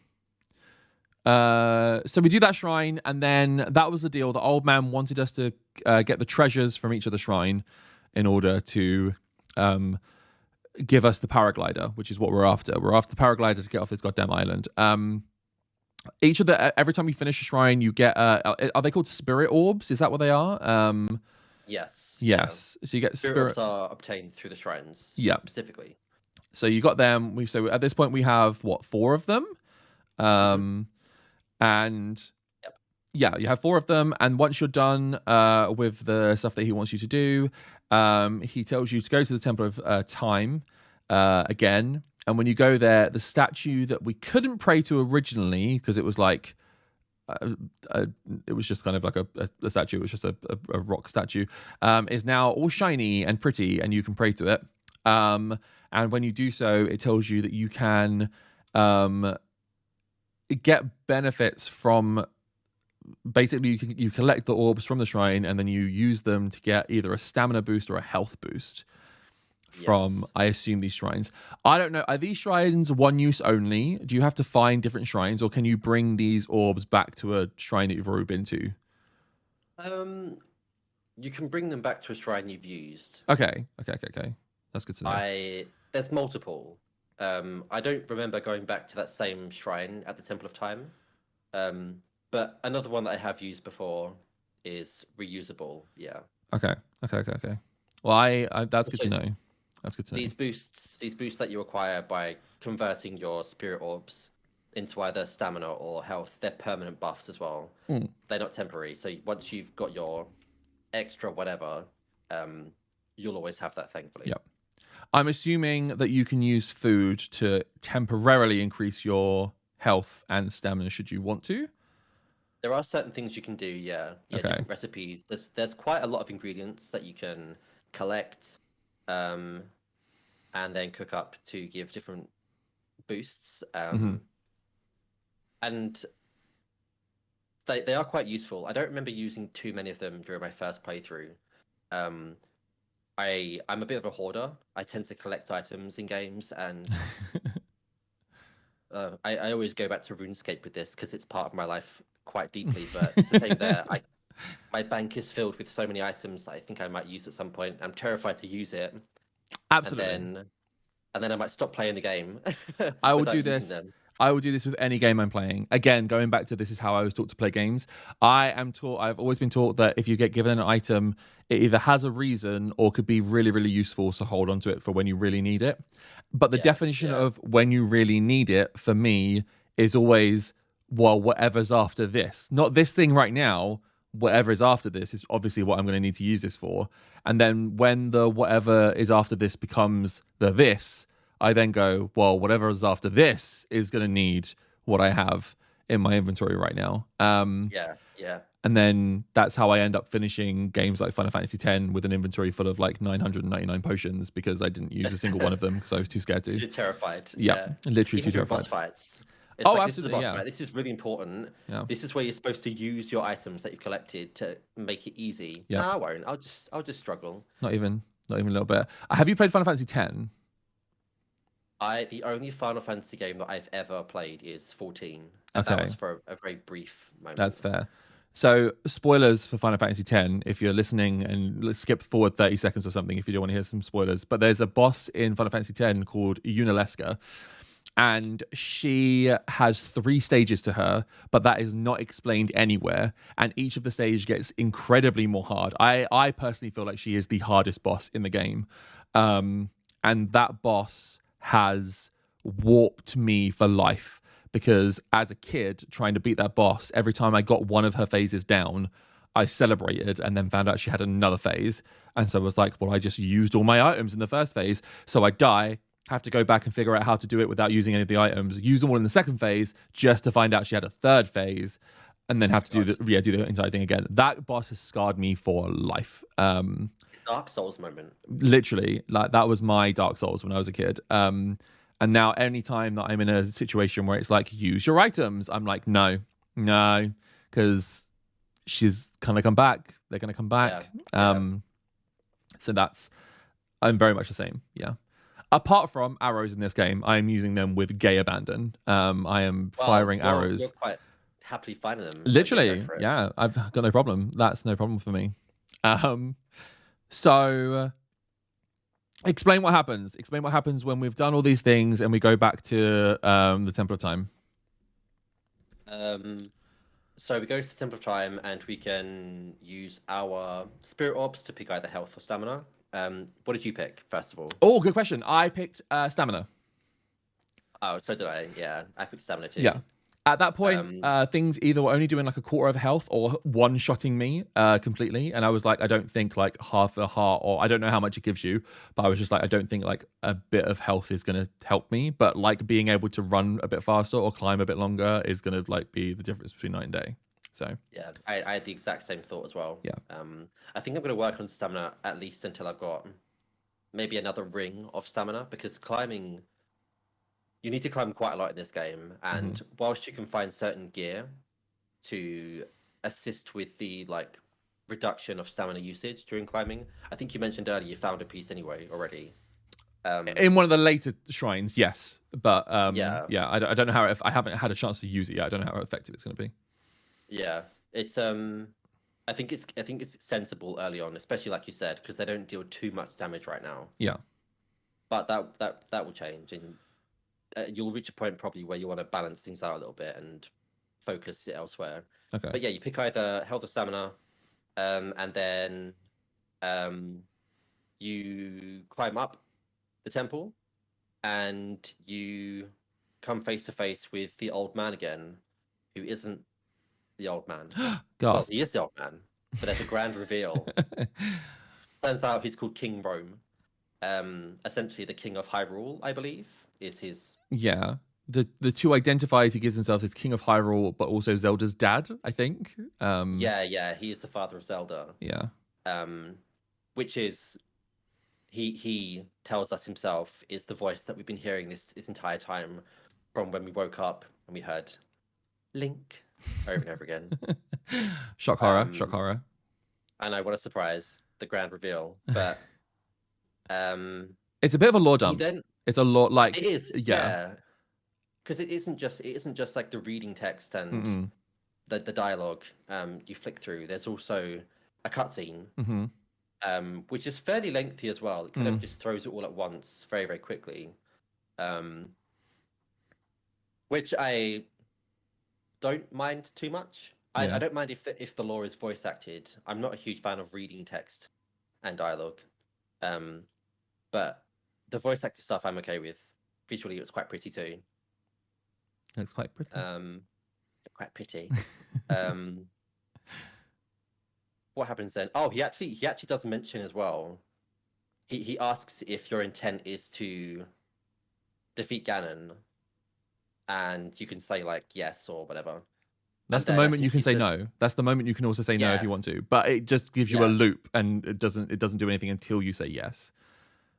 so we do that shrine, and then that was the deal. The old man wanted us to get the treasures from each of the shrine in order to give us the paraglider, which is what we're after. We're after the paraglider to get off this goddamn island. Each of the every time you finish a shrine, you get are they called spirit orbs? Is that what they are? Yes, yeah. Yes. So you get Spirit orbs are obtained through the shrines, Yeah. specifically. So you got them. So at this point we have what, four of them, and Yep. yeah, you have four of them. And once you're done with the stuff that he wants you to do, he tells you to go to the Temple of Time again. And when you go there, the statue that we couldn't pray to originally because it was like it was just kind of like a statue. It was just a rock statue. Is now all shiny and pretty, and you can pray to it. And when you do so, it tells you that you can get benefits from. Basically, you collect the orbs from the shrine, and then you use them to get either a stamina boost or a health boost from, Yes. I assume, these shrines. I don't know. Are these shrines one use only? Do you have to find different shrines, or can you bring these orbs back to a shrine that you've already been to? You can bring them back to a shrine you've used. Okay. That's good to know. There's multiple. I don't remember going back to that same shrine at the Temple of Time. But another one that I have used before is reusable. Yeah. Okay. Well, I that's good to Also, know. That's good to know. these boosts that you acquire by converting your spirit orbs into either stamina or health, they're permanent buffs as well. They're not temporary. So once you've got your extra whatever, you'll always have that, thankfully. Yep. I'm assuming that you can use food to temporarily increase your health and stamina should you want to. There are certain things you can do, yeah. Okay. Different recipes. There's quite a lot of ingredients that you can collect, and then cook up to give different boosts. And they are quite useful. I don't remember using too many of them during my first playthrough. I'm a bit of a hoarder. I tend to collect items in games, and I always go back to RuneScape with this because it's part of my life quite deeply. But it's the same there. My bank is filled with so many items that I think I might use at some point. I'm terrified to use it. Absolutely. And then I might stop playing the game. I will without do using this. them. I will do this with any game I'm playing. Again, going back to this is how I was taught to play games. I've always been taught that if you get given an item, it either has a reason or could be really, really useful. So hold on to it for when you really need it. But the definition of when you really need it for me is always, well, whatever's after this. Not this thing right now. Whatever is after this is obviously what I'm going to need to use this for. And then when the whatever is after this becomes the this, I then go, well, whatever is after this is going to need what I have in my inventory right now. Yeah. And then that's how I end up finishing games like Final Fantasy X with an inventory full of like 999 potions because I didn't use a single one of them because I was too scared to. You're terrified. Yeah. Literally Even too terrified. boss fights. It's like, this is a absolutely, boss fight. This is really important. Yeah. This is where you're supposed to use your items that you've collected to make it easy. Yeah. No, I won't. I'll just struggle. Not even a little bit. Have you played Final Fantasy X? The only Final Fantasy game that I've ever played is 14. And Okay. that was for a very brief moment. That's fair. So, spoilers for Final Fantasy X, if you're listening, and let's skip forward 30 seconds or something if you don't want to hear some spoilers. But there's a boss in Final Fantasy X called Unalesca, and she has 3 stages to her, but that is not explained anywhere. And each of the stages gets incredibly more hard. I personally feel like she is the hardest boss in the game. And that boss has warped me for life. Because as a kid trying to beat that boss, every time I got one of her phases down, I celebrated and then found out she had another phase. And so I was like, well, I just used all my items in the first phase. So I die, have to go back and figure out how to do it without using any of the items, use them all in the second phase just to find out she had a third phase, and then have to do the entire thing again. That boss has scarred me for life. Dark Souls moment. Literally, like that was my Dark Souls when I was a kid. And now anytime that I'm in a situation where it's like, use your items, I'm like, no, because she's going to come back. They're going to come back. So I'm very much the same. Yeah. Apart from arrows in this game, I am using them with gay abandon. I am firing arrows. You're quite happily finding them. Literally, yeah. I've got no problem. That's no problem for me. So explain what happens. Explain what happens when we've done all these things and we go back to the Temple of Time. So we go to the Temple of Time and we can use our spirit orbs to pick either health or stamina. What did you pick, first of all? Oh, good question. I picked stamina. Oh, so did I. Yeah, I picked stamina too. Yeah. At that point, things either were only doing like a quarter of health or one-shotting me completely. And I was like, I don't think like half a heart, or I don't know how much it gives you, but I was just like, I don't think like a bit of health is going to help me. But like being able to run a bit faster or climb a bit longer is going to like be the difference between night and day. So yeah, I had the exact same thought as well. Yeah. I think I'm going to work on stamina at least until I've got maybe another ring of stamina, because climbing, you need to climb quite a lot in this game, and whilst you can find certain gear to assist with the like reduction of stamina usage during climbing, I think you mentioned earlier you found a piece anyway already. In one of the later shrines, yes, but yeah, I don't know how I haven't had a chance to use it yet. I don't know how effective it's going to be. Yeah, it's I think it's sensible early on, especially like you said, because they don't deal too much damage right now. Yeah, but that will change, and you'll reach a point probably where you want to balance things out a little bit and focus it elsewhere. Okay. But yeah, you pick either health or stamina, and then you climb up the temple, and you come face to face with the old man again, who isn't the old man. Well, he is the old man, but there's a grand reveal. Turns out he's called King Rome. Essentially the King of Hyrule, I believe, is his. Yeah. The two identifiers he gives himself is King of Hyrule, but also Zelda's dad, I think. Yeah, he is the father of Zelda. Yeah. Which is he tells us himself is the voice that we've been hearing this entire time, from when we woke up and we heard Link over and over again. Shock horror. I know, what a surprise, the grand reveal. But it's a bit of a lore dump. It's a lot like it is, yeah. Because it isn't just like the reading text and the dialogue you flick through. There's also a cutscene, which is fairly lengthy as well. It kind of just throws it all at once very, very quickly. Which I don't mind too much. I don't mind if the lore is voice acted. I'm not a huge fan of reading text and dialogue. But the voice acted stuff I'm okay with. Visually, it was quite pretty too. Looks quite pretty. Quite pretty. What happens then? Oh, he actually does mention as well. He asks if your intent is to defeat Ganon, and you can say like yes or whatever. That's the moment you can say no. That's the moment you can also say no if you want to. But it just gives you a loop, and it doesn't do anything until you say yes.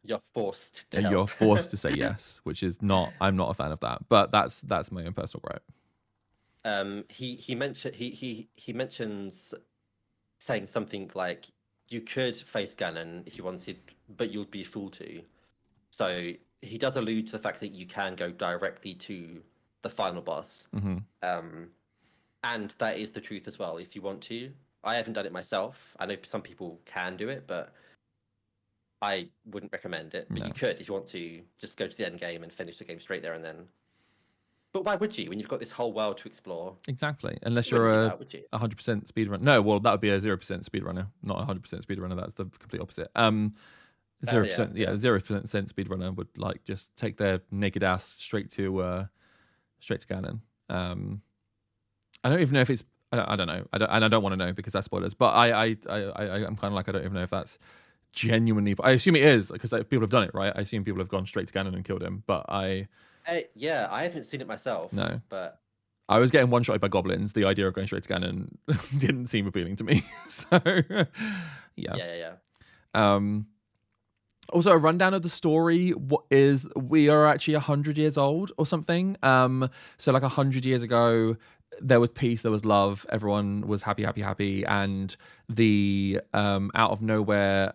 You're forced to You're forced to say yes, which is not. I'm not a fan of that. But that's my own personal gripe. He mentions saying something like you could face Ganon if you wanted, but you'd be a fool to. So he does allude to the fact that you can go directly to the final boss. And that is the truth as well. If you want to, I haven't done it myself. I know some people can do it, but I wouldn't recommend it. But No. you could, if you want to, just go to the end game and finish the game straight there and then. But why would you, when you've got this whole world to explore? Exactly. Unless You you're wouldn't do a that, would you? 100% speedrunner. No, well, that would be a 0% speedrunner, not a 100% speedrunner. That's the complete opposite. 0%, yeah, 0% speedrunner would like just take their naked ass straight to Ganon. I don't even know if it's. I don't know. I don't want to know because that's spoilers. But I'm kind of like I don't even know if that's genuinely. I assume it is because people have done it, right? I assume people have gone straight to Ganon and killed him. But Yeah, I haven't seen it myself. No. But I was getting one-shotted by goblins. The idea of going straight to Ganon didn't seem appealing to me. So yeah. Also, a rundown of the story is we are actually 100 years old or something. So like 100 years ago, there was peace, there was love, everyone was happy, and the out of nowhere.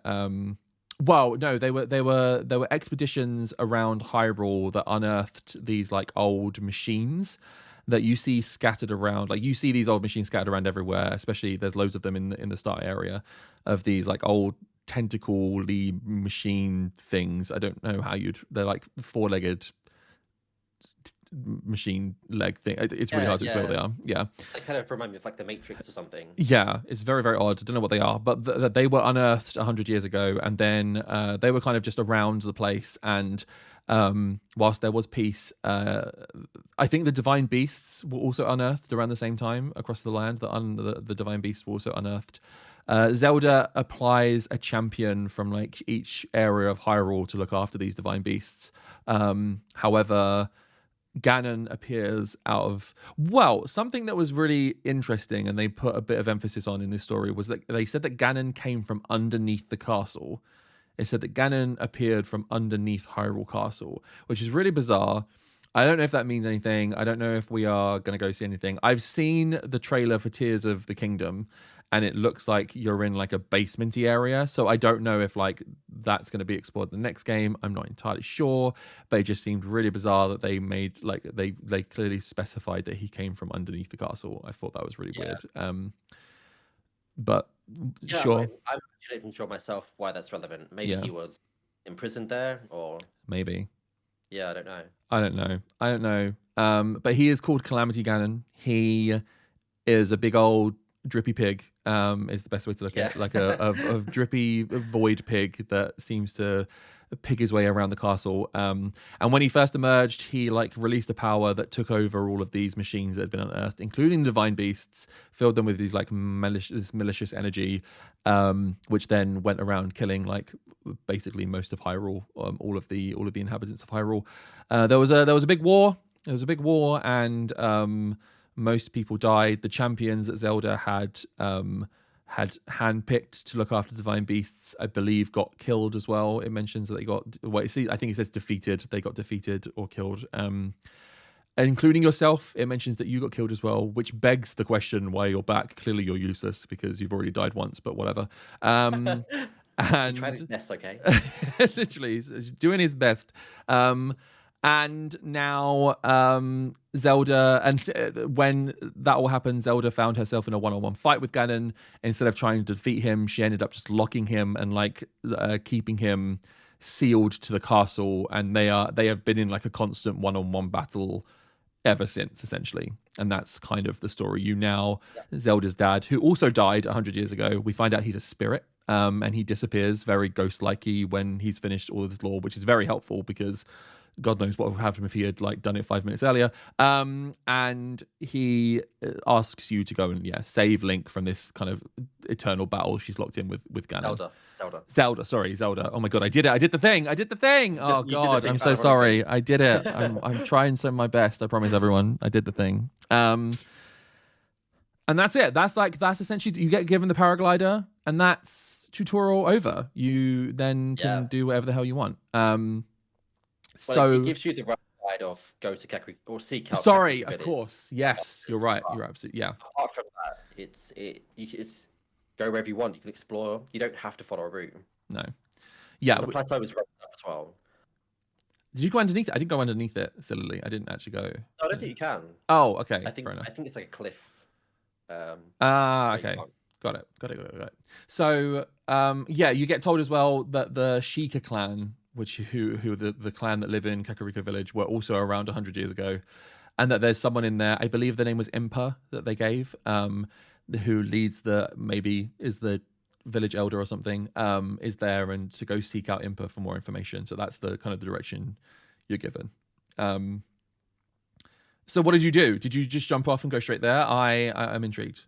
Well, no, there were expeditions around Hyrule that unearthed these like old machines that you see scattered around. Like you see these old machines scattered around everywhere. Especially there's loads of them in the start area of these like old tentacle-y machine things. I don't know how they're like four-legged machine leg thing. It's really hard to explain what they are. Yeah. They kind of remind me of like the Matrix or something. Yeah, it's very, very odd. I don't know what they are, but they were unearthed 100 years ago, and then they were kind of just around the place. And whilst there was peace, I think the divine beasts were also unearthed around the same time across the land. The divine beasts were also unearthed. Zelda applies a champion from like each area of Hyrule to look after these divine beasts. However, Ganon appears out of something that was really interesting, and they put a bit of emphasis on in this story was that they said that Ganon came from underneath the castle. It said that Ganon appeared from underneath Hyrule Castle, which is really bizarre. I don't know if that means anything. I don't know if we are going to go see anything. I've seen the trailer for Tears of the Kingdom, and it looks like you're in like a basementy area. So I don't know if like that's going to be explored in the next game. I'm not entirely sure, but it just seemed really bizarre that they made like they clearly specified that he came from underneath the castle. I thought that was really weird. But sure. I'm not even sure myself why that's relevant. Maybe he was imprisoned there, or maybe. Yeah, I don't know. I don't know. But he is called Calamity Ganon. He is a big old drippy pig, is the best way to look at it. Like a drippy void pig that seems to pig his way around the castle. And when he first emerged, he like released a power that took over all of these machines that had been unearthed, including the divine beasts, filled them with these like malicious energy, which then went around killing like basically most of Hyrule, all of the inhabitants of Hyrule. There was a big war. There was a big war, and most people died. The champions that Zelda had handpicked to look after divine beasts, I believe, got killed as well. It mentions that they got. I think it says defeated. They got defeated or killed. Including yourself, it mentions that you got killed as well, which begs the question why you're back. Clearly, you're useless because you've already died once. But whatever. And he tried his best, okay? Literally, he's doing his best. And now Zelda, and when that all happened, Zelda found herself in a one-on-one fight with Ganon. Instead of trying to defeat him, she ended up just locking him and like keeping him sealed to the castle. And they have been in like a constant one-on-one battle ever since, essentially. And that's kind of the story. Zelda's dad, who also died 100 years ago, we find out he's a spirit. And he disappears very ghost-like-y when he's finished all of this lore, which is very helpful because God knows what would happen if he had like done it 5 minutes earlier. And he asks you to go and save Link from this kind of eternal battle she's locked in with Ganon. Zelda. Oh my God, I did it. I did the thing. Oh God, I'm so sorry. I did it. I'm trying my best. I promise everyone. I did the thing. And that's it. That's essentially, you get given the paraglider, and that's tutorial over. You then can do whatever the hell you want. So it gives you the right side of go to Kakariko or seek out. Sorry, of course. Yes, you're right. You're absolutely Apart from that, it's go wherever you want. You can explore. You don't have to follow a route. No. Yeah, the plateau was raised up as well. Did you go underneath it? I didn't go underneath it, sillily. I didn't actually go. No, I don't think you can. Oh, okay. I think fair enough. I think it's like a cliff. Ah, Yeah, you okay. can't. Got it. So, yeah, you get told as well that the Sheikah clan, who the clan that live in Kakariko Village, were also around 100 years ago, and that there's someone in there. I believe the name was Impa that they gave, who leads maybe is the village elder or something, is there, and to go seek out Impa for more information. So that's the kind of the direction you're given. So what did you do? Did you just jump off and go straight there? I'm intrigued.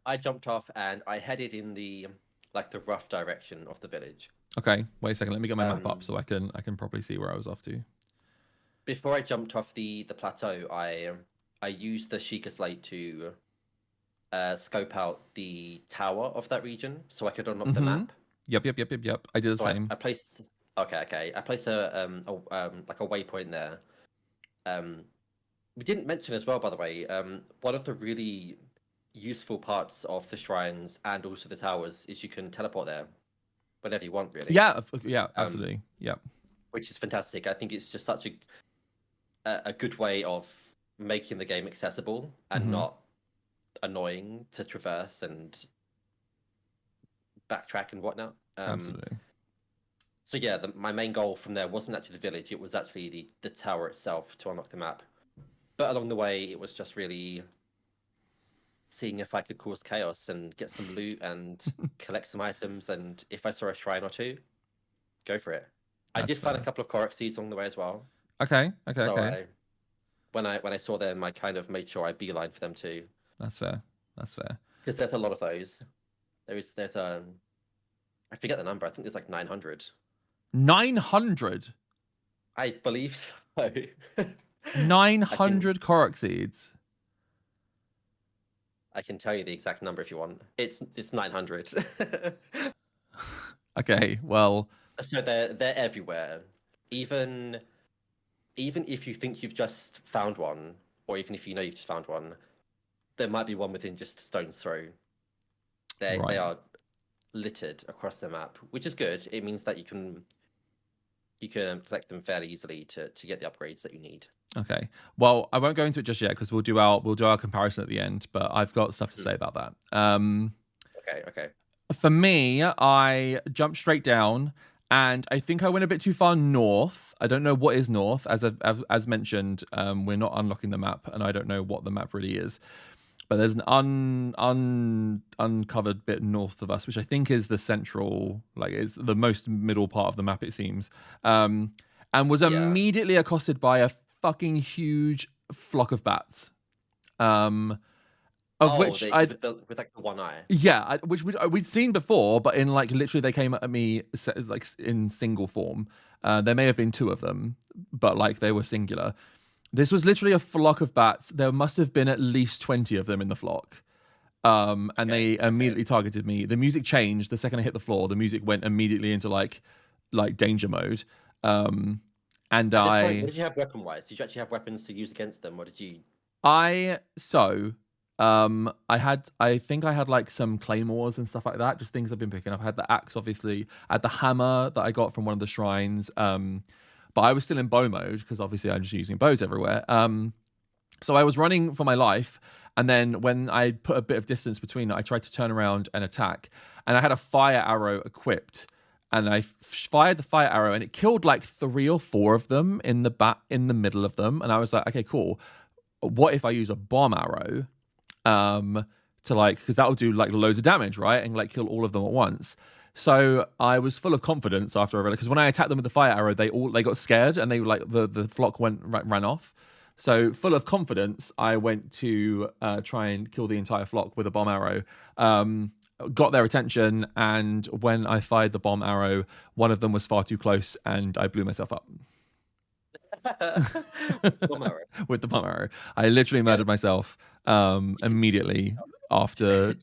I jumped off and I headed in the rough direction of the village. Okay, wait a second. Let me get my map up Um, so I can properly see where I was off to. Before I jumped off the plateau, I used the Sheikah slate to scope out the tower of that region so I could unlock the Mm-hmm. map. Yep. I did the So I, same. I placed okay. I placed a waypoint there. We didn't mention as well, by the way, one of the really useful parts of the shrines and also the towers is you can teleport there whenever you want, really. Yeah, Um, absolutely. Yeah. which is fantastic. I think it's just such a good way of making the game accessible and Mm-hmm. not annoying to traverse and backtrack and whatnot. Absolutely. So yeah, my main goal from there wasn't actually the village; it was actually the tower itself to unlock the map. But along the way, it was just really seeing if I could cause chaos and get some loot and collect some items. And if I saw a shrine or two, go for it. I That's did find a fair. couple of Korok seeds along the way as well. Okay. So Okay. when I saw them, I kind of made sure I beeline for them too, That's fair. That's fair. because there's a lot of those. There's I forget the number. I think there's like 900. 900. I believe so. I can 900 Korok seeds. I can tell you the exact number if you want. It's 900. Okay. Well. So they're everywhere. Even even if you think you've just found one, or even if you know you've just found one, there might be one within just a stone's throw. They Right. are littered across the map, which is good. It means that you can collect them fairly easily to get the upgrades that you need. Okay. Well, I won't go into it just yet because we'll do our comparison at the end. But I've got stuff to say about that. Okay. For me, I jumped straight down, and I think I went a bit too far north. I don't know what is north, as mentioned. We're not unlocking the map, and I don't know what the map really is. But there's an uncovered bit north of us, which I think is the central, like is the most middle part of the map, it seems. And was Yeah. immediately accosted by a fucking huge flock of bats. Of which I'd With like the one eye. yeah, which we'd seen before, but in like literally they came at me like in single form. There may have been two of them, but like they were singular. This was literally a flock of bats. There must have been at least 20 of them in the flock. And Okay. they immediately targeted me. The music changed the second I hit the floor. The music went immediately into like danger mode. And At this point, what I did you have weapon wise? Did you actually have weapons to use against them, or did you? I so I think I had like some claymores and stuff like that, just things I've been picking up. I had the axe, obviously. I had the hammer that I got from one of the shrines. But I was still in bow mode because obviously I'm just using bows everywhere. So I was running for my life, and then when I put a bit of distance between it, I tried to turn around and attack, and I had a fire arrow equipped, and I fired the fire arrow, and it killed like 3 or 4 of them in the middle of them, and I was like, okay, cool. What if I use a bomb arrow, to like, because that'll do like loads of damage, right, and like kill all of them at once. So I was full of confidence after I realized, because when I attacked them with the fire arrow, they got scared and they like the flock ran off. So full of confidence, I went to try and kill the entire flock with a bomb arrow. Got their attention, and when I fired the bomb arrow, one of them was far too close, and I blew myself up Bomb arrow. with the bomb arrow. I literally Yeah. murdered myself immediately after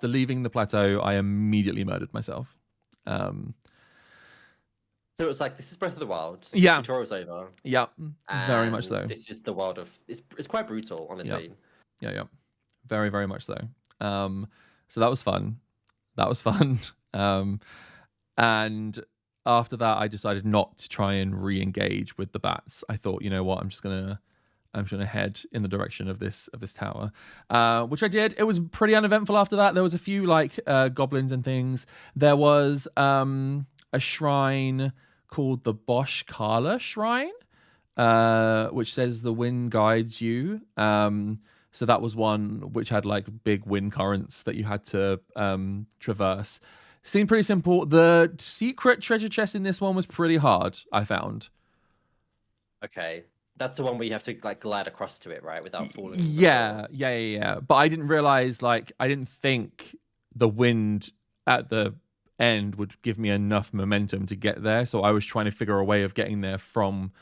leaving the plateau. I immediately murdered myself. Um, So it was like, this is Breath of the Wild. yeah, Tutorial's over, yeah, very much and so. this is the world of. It's quite brutal, honestly. Yeah, very, very much so. So that was fun. That was fun. And after that, I decided not to try and re-engage with the bats. I thought, you know what, I'm just gonna I'm just going to head in the direction of this tower, which I did. It was pretty uneventful after that. There was a few like goblins and things. There was a shrine called the Bosch Kala Shrine, which says the wind guides you. So that was one which had like big wind currents that you had to traverse. Seemed pretty simple. The secret treasure chest in this one was pretty hard, I found. Okay. That's the one where you have to like glide across to it, right? Without falling. Yeah. But I didn't realize, like, I didn't think the wind at the end would give me enough momentum to get there. So I was trying to figure a way of getting there from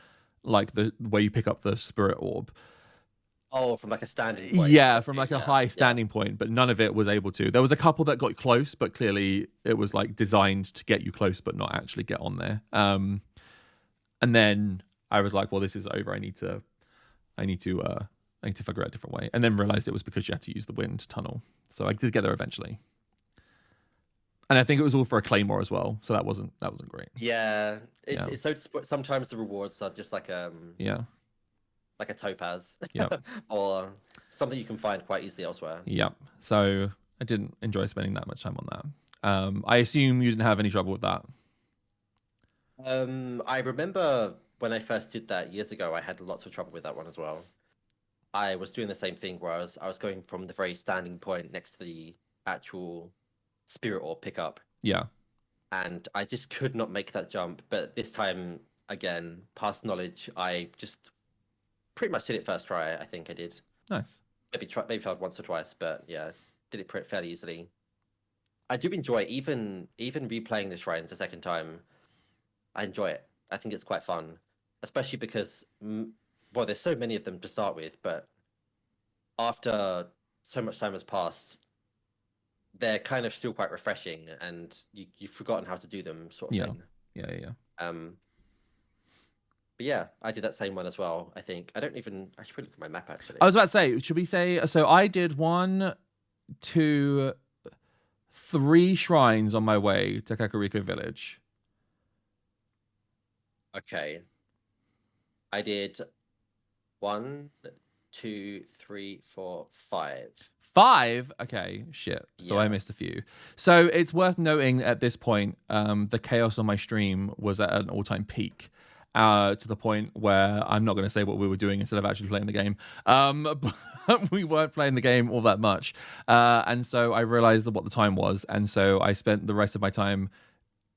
like the where you pick up the spirit orb. Oh, from like a standing point. Yeah, from like a high standing point, but none of it was able to. There was a couple that got close, but clearly it was like designed to get you close, but not actually get on there. And then I was like, well, this is over. I need to figure out a different way. And then realized it was because you had to use the wind tunnel. So I did get there eventually. And I think it was all for a claymore as well. So that wasn't great. Yeah. It's so sometimes the rewards are just like like a topaz. Yeah. Or something you can find quite easily elsewhere. Yeah. So I didn't enjoy spending that much time on that. I assume you didn't have any trouble with that. I remember when I first did that years ago, I had lots of trouble with that one as well. I was doing the same thing where I was going from the very standing point next to the actual spirit orb pickup. Yeah. And I just could not make that jump. But this time, again, past knowledge, I just pretty much did it first try. I think I did. Nice. Maybe failed once or twice, but yeah, did it fairly easily. I do enjoy even replaying the shrines a second time. I enjoy it. I think it's quite fun, especially because well, there's so many of them to start with, but after so much time has passed, they're kind of still quite refreshing, and you've forgotten how to do them, sort of thing. Yeah. But yeah, I did that same one as well. I think I should probably look at my map actually. I was about to say, should we say? So I did 1, 2, 3 shrines on my way to Kakariko Village. Okay. I did 1, 2, 3, 4, 5. 5? Okay, shit. So I missed a few. So it's worth noting at this point, the chaos on my stream was at an all-time peak. To the point where I'm not going to say what we were doing instead of actually playing the game. But we weren't playing the game all that much. And so I realized what the time was. And so I spent the rest of my time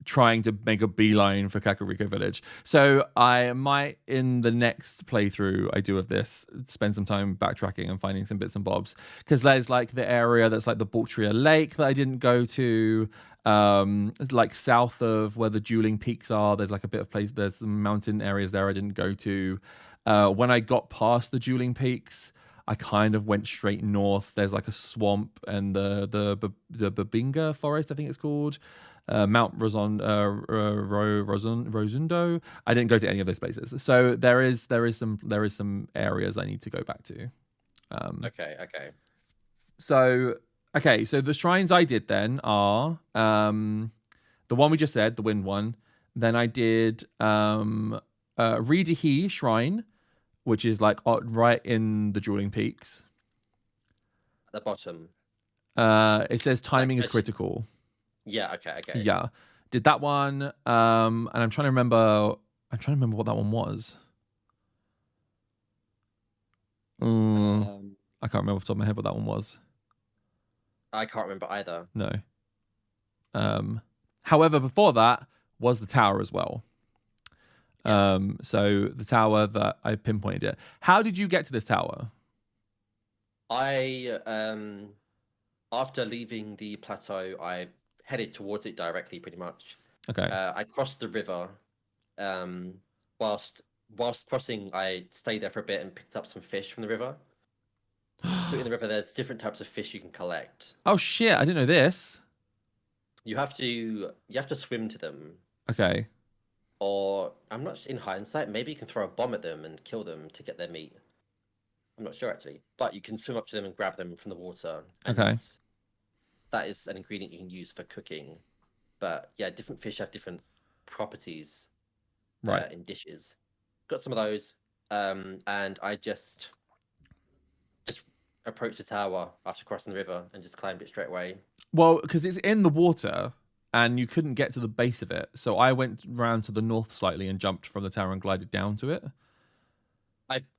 trying to make a beeline for Kakariko Village. So I might, in the next playthrough I do of this, spend some time backtracking and finding some bits and bobs. Because there's like the area that's like the Baltria Lake that I didn't go to. Like south of where the dueling peaks are, there's like a bit of place, there's some mountain areas there I didn't go to. When I got past the dueling peaks, I kind of went straight north. There's like a swamp and the Babinga forest, I think it's called. Mount Rosundo. I didn't go to any of those places. So there is some areas I need to go back to. Okay. So the shrines I did then are the one we just said, the wind one. Then I did Ridahi Shrine, which is like right in the Dueling Peaks. At the bottom. It says timing is critical. Yeah, okay. Yeah. Did that one. And I'm trying to remember what that one was. I can't remember off the top of my head what that one was. I can't remember either. No. However, before that was the tower as well. Yes. So the tower that I pinpointed it. How did you get to this tower? I after leaving the plateau, I headed towards it directly, pretty much. Okay. I crossed the river. Whilst crossing, I stayed there for a bit and picked up some fish from the river. So in the river, there's different types of fish you can collect. Oh shit! I didn't know this. You have to swim to them. Okay. Or I'm not in hindsight. Maybe you can throw a bomb at them and kill them to get their meat. I'm not sure actually, but you can swim up to them and grab them from the water. Okay. That is an ingredient you can use for cooking. But yeah, different fish have different properties. Right. In dishes. Got some of those. and I just approached the tower after crossing the river and just climbed it straight away. Well, because it's in the water and you couldn't get to the base of it. So I went round to the north slightly and jumped from the tower and glided down to it.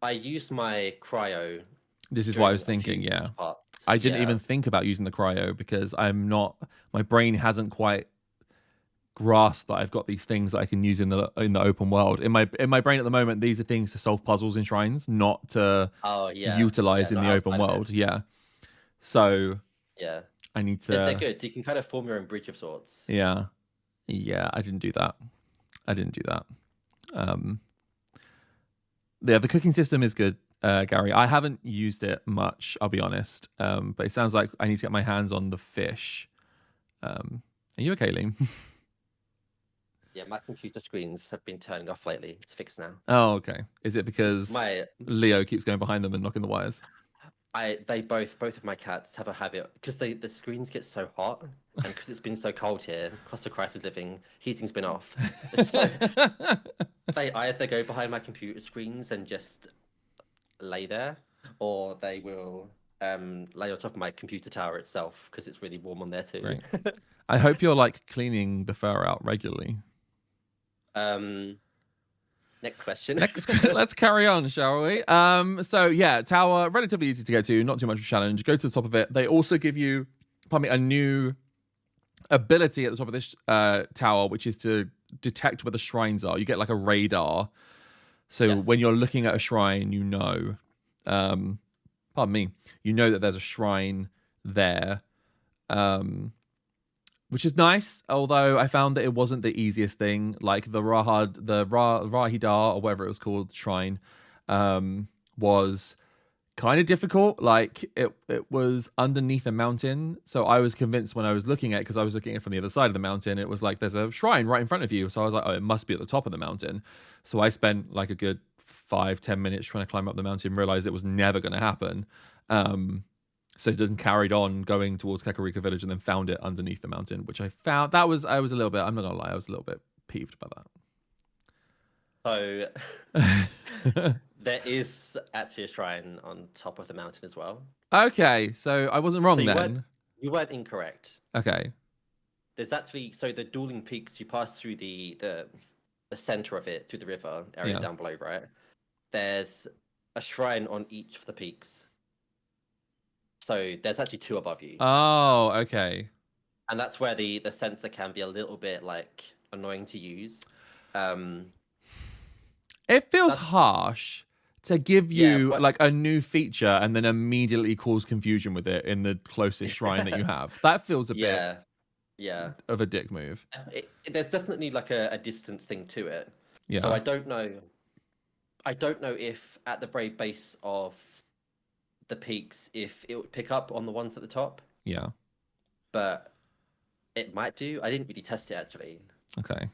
I used my cryo. This is what I was during a few thinking, yeah. parts. I didn't Yeah. even think about using the cryo because my brain hasn't quite grasped that I've got these things that I can use in the open world. In my brain at the moment, these are things to solve puzzles in shrines, not to Oh yeah. utilize Yeah, in not the open outside of it. world. Yeah. So Yeah. I need They're to. good. You can kind of form your own bridge of sorts. Yeah. Yeah. I didn't do that. Yeah, the cooking system is good, Gary. I haven't used it much, I'll be honest. But it sounds like I need to get my hands on the fish. Are you okay, Leem? Yeah, my computer screens have been turning off lately. It's fixed now. Oh, okay. Is it because My Leo keeps going behind them and knocking the wires? they both of my cats have a habit because the screens get so hot and because it's been so cold here, cost of crisis living, heating's been off. So they either go behind my computer screens and just lay there, or they will lay on top of my computer tower itself because it's really warm on there too. Right. I hope you're like cleaning the fur out regularly. Next question. Let's carry on, shall we? So yeah, tower, relatively easy to get to, not too much of a challenge. Go to the top of it. They also give you, a new ability at the top of this tower, which is to detect where the shrines are. You get like a radar. So when you're looking at a shrine, you know, pardon me, you know that there's a shrine there. Which is nice, although I found that it wasn't the easiest thing. Like the Rahidar, or whatever it was called, shrine, was kind of difficult. Like it was underneath a mountain. So I was convinced when I was looking at it, because I was looking at it from the other side of the mountain, it was like there's a shrine right in front of you. So I was like, oh, it must be at the top of the mountain. So I spent like a good 5-10 minutes trying to climb up the mountain, realized it was never going to happen. So then carried on going towards Kakariko Village and then found it underneath the mountain, which I found I was a little bit, I'm not gonna lie, I was a little bit peeved about So there is actually a shrine on top of the mountain as well. that. Okay, so I wasn't wrong So then. You weren't incorrect. Okay. There's actually the dueling peaks. You pass through the center of it, through the river area down below, right? There's a shrine on each of the peaks. So there's actually 2 above you. Oh, okay. And that's where the sensor can be a little bit like annoying to use. It feels harsh to give you like a new feature and then immediately cause confusion with it in the closest shrine that you have. That feels a bit of a dick move. There's definitely like a distance thing to it. Yeah. So I don't know if at the very base of the peaks, if it would pick up on the ones at the top. Yeah. But it might do. I didn't really test it actually. Okay.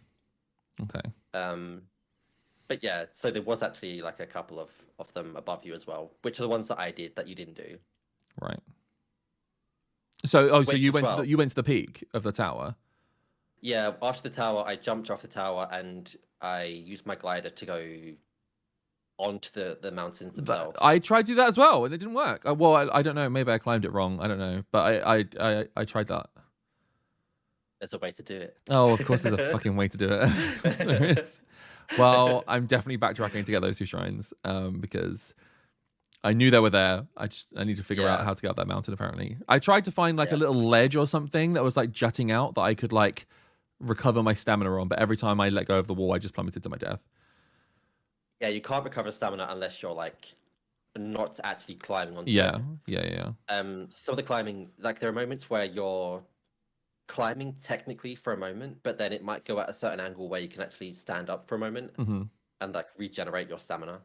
But yeah, so there was actually like a couple of them above you as well, which are the ones that I did that you didn't do. Right. So you went to you went to the peak of the tower. Yeah, after the tower, I jumped off the tower and I used my glider to go onto the mountains themselves. I tried to do that as well, and it didn't work. Well, I don't know. Maybe I climbed it wrong. I don't know, but I tried that. There's a way to do it. Oh, of course, there's a fucking way to do it. Of course there is. Well, I'm definitely backtracking to get those 2 shrines because I knew they were there. I need to figure out how to get up that mountain. Apparently, I tried to find like a little ledge or something that was like jutting out that I could like recover my stamina on, but every time I let go of the wall, I just plummeted to my death. Yeah, you can't recover stamina unless you're like not actually climbing onto it. Yeah. Some of the climbing, like there are moments where you're climbing technically for a moment, but then it might go at a certain angle where you can actually stand up for a moment and like regenerate your stamina.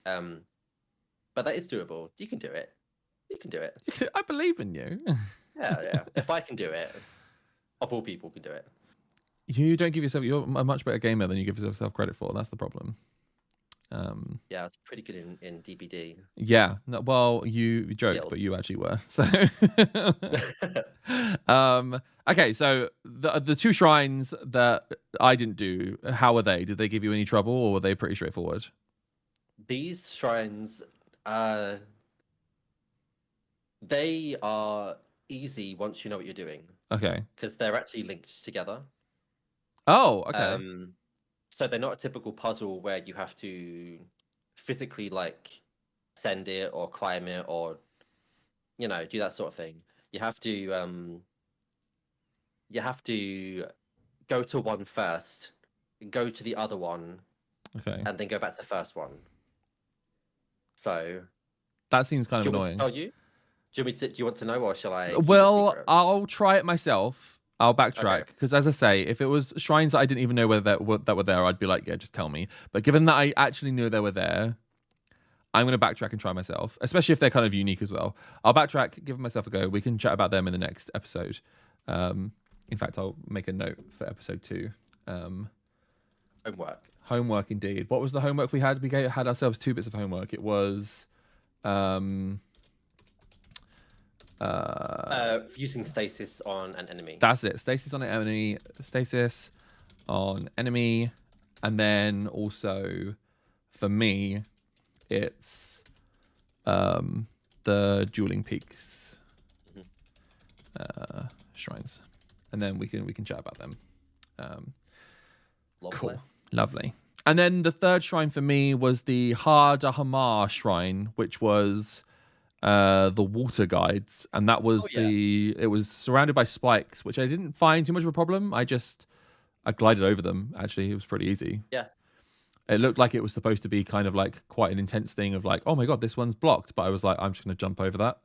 But that is doable. You can do it. I believe in you. Yeah. If I can do it, of all people can do it. You don't give yourself. You're a much better gamer than you give yourself credit for. That's the problem. Yeah, I was pretty good in DBD. Yeah. No, well, you joked, but you actually were. So, okay. So the 2 shrines that I didn't do, how were they? Did they give you any trouble, or were they pretty straightforward? These shrines, uh, they are easy once you know what you're doing Okay. because they're actually linked together. Oh, okay. So they're not a typical puzzle where you have to physically like send it or climb it or do that sort of thing. You have to go to one first, go to the other one, Okay. and then go back to the first one. So, That seems kind do of you want me to annoying. tell you? Do you want to know, or shall I keep it a Well, secret? I'll try it myself. I'll Okay. backtrack because, as I say, if it was shrines that I didn't even know that were there, I'd be like, yeah, just tell me. But given that I actually knew they were there, I'm going to backtrack and try myself, especially if they're kind of unique as well. I'll backtrack, give myself a go. We can chat about them in the next episode. In fact, I'll make a note for episode 2. Homework. Homework, indeed. What was the homework we had? We had ourselves 2 bits of homework. It was Using stasis on an enemy. that's it. Stasis on an enemy. Stasis on enemy, and then also for me, it's the dueling peaks shrines, and then we can chat about them. Cool, lovely. And then the third shrine for me was the Ha Dahama shrine, which was the water guides, and that was it was surrounded by spikes, which I didn't find too much of a problem. I glided over them. Actually, it was pretty easy. Yeah. It looked like it was supposed to be kind of like quite an intense thing of like, oh my god, this one's blocked, but I was like, I'm just going to jump over that.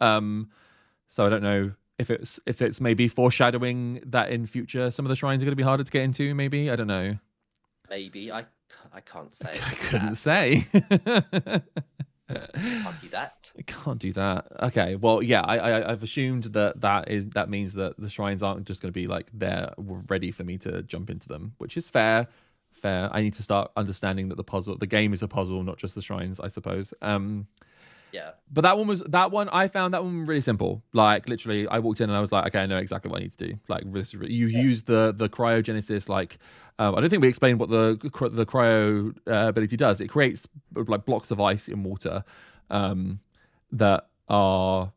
So I don't know if it's maybe foreshadowing that in future some of the shrines are going to be harder to get into. Maybe, I don't know. Maybe I can't say. I couldn't say. Can't do that. I can't do that. Okay, well, yeah, I've assumed that means that the shrines aren't just going to be like they're ready for me to jump into them, which is fair. I need to start understanding that the game is a puzzle, not just the shrines, I suppose. Yeah. But I found that one really simple. Like literally, I walked in and I was like, okay, I know exactly what I need to do. Like use the cryogenesis. Like I don't think we explained what the cryo ability does. It creates like blocks of ice in water that are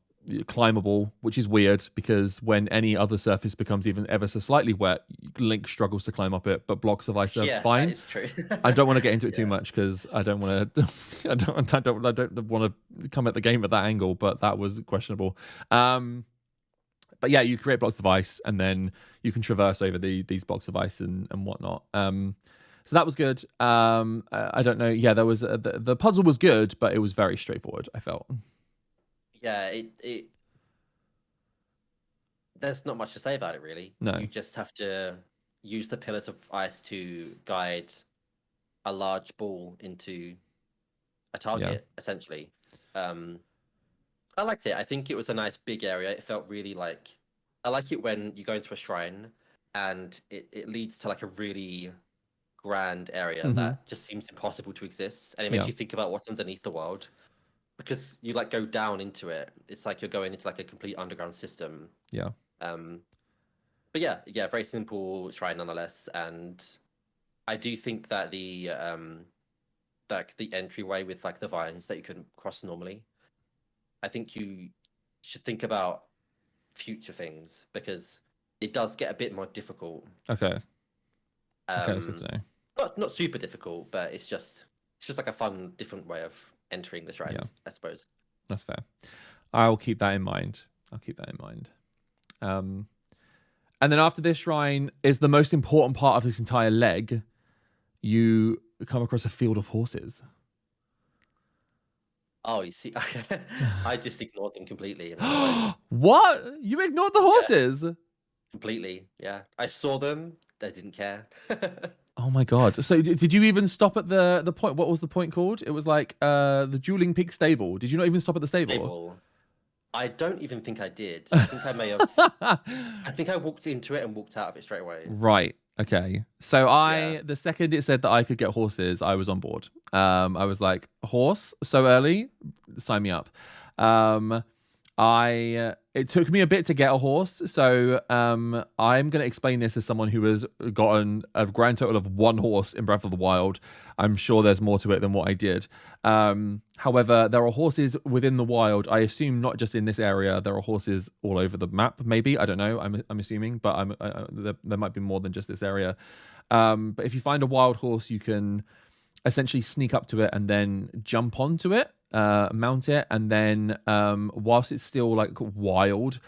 climbable, which is weird because when any other surface becomes even ever so slightly wet, Link struggles to climb up it, but blocks of ice are fine. That is true. I don't want to get into it too much because I don't want to. I don't want to come at the game at that angle, but that was questionable. But yeah, you create blocks of ice and then you can traverse over these blocks of ice and whatnot. So that was good. I don't know. Yeah, there was the puzzle was good, but it was very straightforward, I felt. Yeah, it there's not much to say about it really. No. You just have to use the pillars of ice to guide a large ball into a target, essentially. I liked it. I think it was a nice big area. It felt really like I like it when you go into a shrine and it leads to like a really grand area that just seems impossible to exist, and it makes you think about what's underneath the world. Because you like go down into it, it's like you're going into like a complete underground system. Yeah. But yeah, very simple shrine nonetheless. And I do think that the entryway with like the vines that you couldn't cross normally, I think you should think about future things because it does get a bit more difficult. Okay. Okay, that's good to know. Not super difficult, but it's just like a fun, different way of entering the shrines, I suppose. That's fair. I'll keep that in mind. And then after this shrine is the most important part of this entire leg. You come across a field of horses. Oh, you see, I just ignored them completely. What? You ignored the horses? Yeah, completely, yeah. I saw them. I didn't care. Oh my god! So did you even stop at the point? What was the point called? It was like the Dueling Pig stable. Did you not even stop at the stable? I don't even think I did. I think I may have. I think I walked into it and walked out of it straight away. Right. Okay. So the second it said that I could get horses, I was on board. I was like, horse so early? Sign me up. It took me a bit to get a horse, so I'm going to explain this as someone who has gotten a grand total of 1 horse in Breath of the Wild. I'm sure there's more to it than what I did. However, there are horses within the wild. I assume not just in this area. There are horses all over the map. Maybe, I don't know. I'm assuming, but there might be more than just this area. But if you find a wild horse, you can essentially sneak up to it and then jump onto it. Mount it, and then whilst it's still like wild,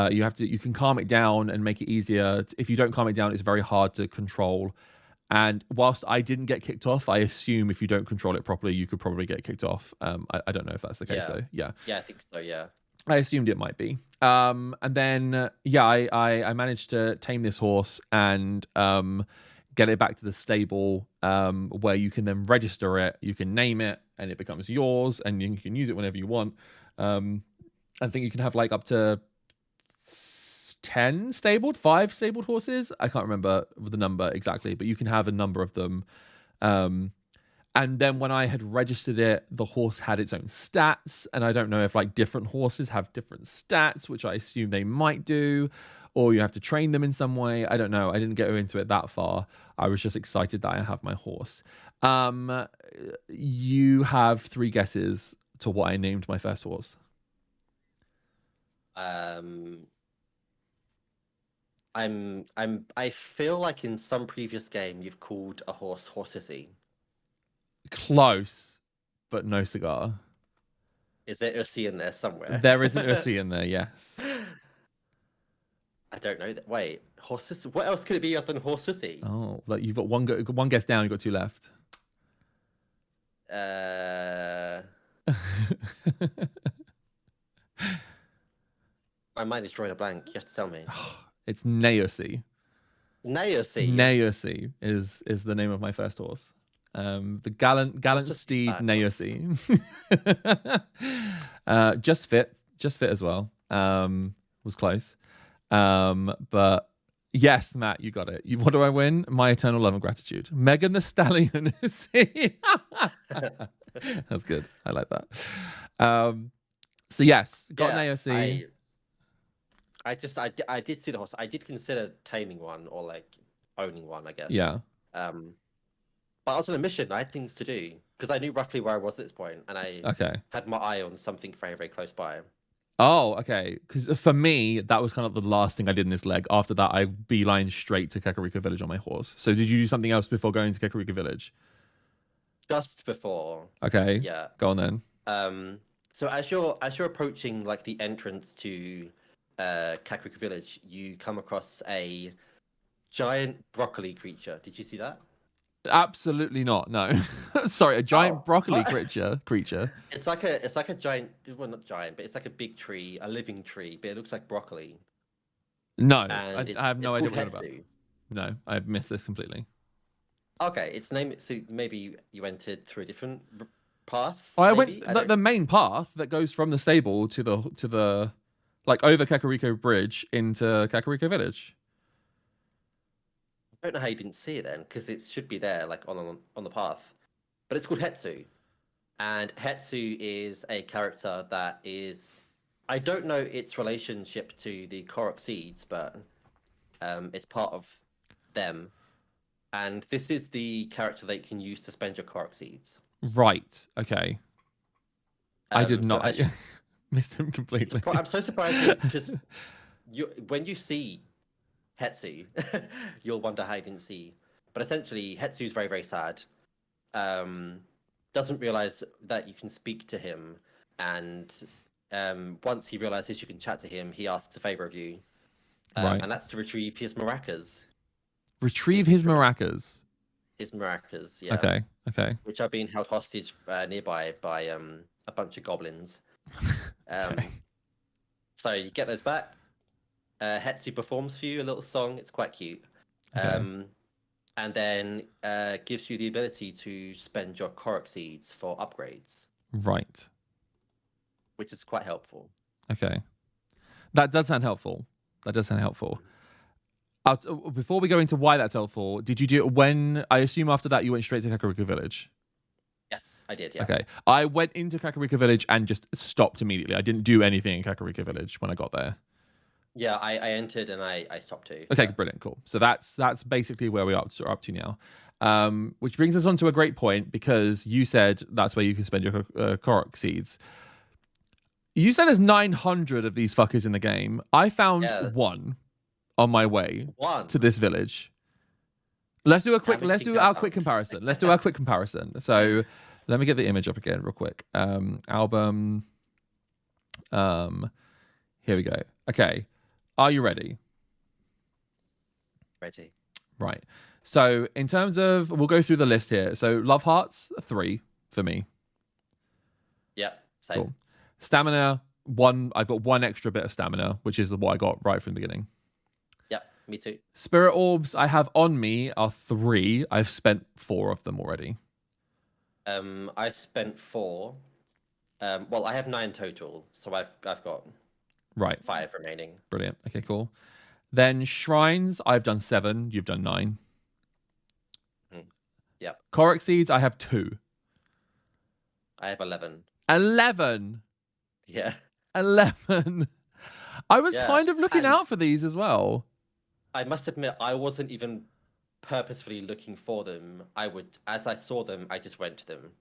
you can calm it down and make it easier. If you don't calm it down, it's very hard to control. And whilst I didn't get kicked off, I assume if you don't control it properly, you could probably get kicked off. I don't know if that's the case though. Yeah, I think so. Yeah, I assumed it might be. And then I managed to tame this horse and get it back to the stable, where you can then register it, you can name it, and it becomes yours, and you can use it whenever you want. I think you can have like up to 5 stabled horses. I can't remember the number exactly, but you can have a number of them. And then when I had registered it, the horse had its own stats, and I don't know if like different horses have different stats, which I assume they might do, or you have to train them in some way. I don't know. I didn't get into it that far. I was just excited that I have my horse. You have 3 guesses to what I named my first horse. I feel like in some previous game you've called a horse Horsey. Close, but no cigar. Is there Ursi in there somewhere? There is an Ursi in there, yes. I don't know that. Wait, horses? What else could it be other than Horsey? Oh, like you've got one guess down. You've got 2 left. My mind is drawing a blank. You have to tell me. It's Naosi. Naosi is the name of my first horse. The gallant steed Naosi. Just fit as well. Was close. But yes, Matt, you got it. What do I win? My eternal love and gratitude. Megan the Stallion. That's good. I like that. So yes, got an AOC. I did see the horse. I did consider taming one or like owning one, I guess. Yeah. But I was on a mission. I had things to do because I knew roughly where I was at this point, and I had my eye on something very, very close by. Oh, okay. Because for me, that was kind of the last thing I did in this leg. After that, I beeline straight to Kakariko Village on my horse. So did you do something else before going to Kakariko Village? Just before. Okay. Yeah. Go on then. So as you're approaching like the entrance to Kakariko Village, you come across a giant broccoli creature. Did you see that? Absolutely not. No. Sorry, a giant broccoli creature. It's like a giant. Well, not giant, but it's like a big tree, a living tree, but it looks like broccoli. No, I have no idea what you're about. No, I've missed this completely. Okay, its name. So maybe you entered through a different path. I went the main path that goes from the stable to the like over Kakariko Bridge into Kakariko Village. I don't know how you didn't see it then, because it should be there, like on the path. But it's called Hetsu, and Hetsu is a character that is, I don't know its relationship to the Korok seeds, but it's part of them. And this is the character that you can use to spend your Korok seeds. Right. Okay. I did not. I missed him completely. I'm so surprised because when you see Hetsu, you'll wonder how you didn't see. But essentially, Hetsu's very, very sad. Doesn't realize that you can speak to him, and once he realizes you can chat to him, he asks a favor of you, right. And that's to retrieve his maracas. Retrieve his maracas. His maracas, yeah. Okay. Which are being held hostage nearby by a bunch of goblins. Okay. So you get those back. Hetsu performs for you a little song. It's quite cute. Okay. And then gives you the ability to spend your Korok seeds for upgrades. Right. Which is quite helpful. Okay. That does sound helpful. Before we go into why that's helpful, did you do it when, I assume after that you went straight to Kakariko Village? Yes, I did. Yeah. Okay. I went into Kakariko Village and just stopped immediately. I didn't do anything in Kakariko Village when I got there. Yeah, I entered and I stopped too. Okay, Yeah. brilliant, cool. So that's basically where we are up to now. Which brings us on to a great point because you said that's where you can spend your Korok seeds. You said there's 900 of these fuckers in the game. I found Yeah. one on my way One. to this village. Let's do Damage our quick bounced. comparison. Let's do our quick comparison. So let me get the image up again real quick. Album. Here we go. Okay. Are you ready? Ready. Right. So in terms of, we'll go through the list here. So Love Hearts, 3 for me. Yeah. Same. Cool. Stamina, 1. I've got 1 extra bit of stamina, which is what I got right from the beginning. Yeah. Me too. Spirit Orbs I have on me are 3. I've spent 4 of them already. I spent 4. Well, I have 9 total, so I've got Right. 5 remaining. Brilliant. Okay, cool. Then Shrines, I've done 7. You've done 9. Yep. Korok Seeds, I have 2. I have 11. 11. Yeah. 11. I was kind of looking and out for these as well. I must admit, I wasn't even purposefully looking for them. As I saw them, I just went to them.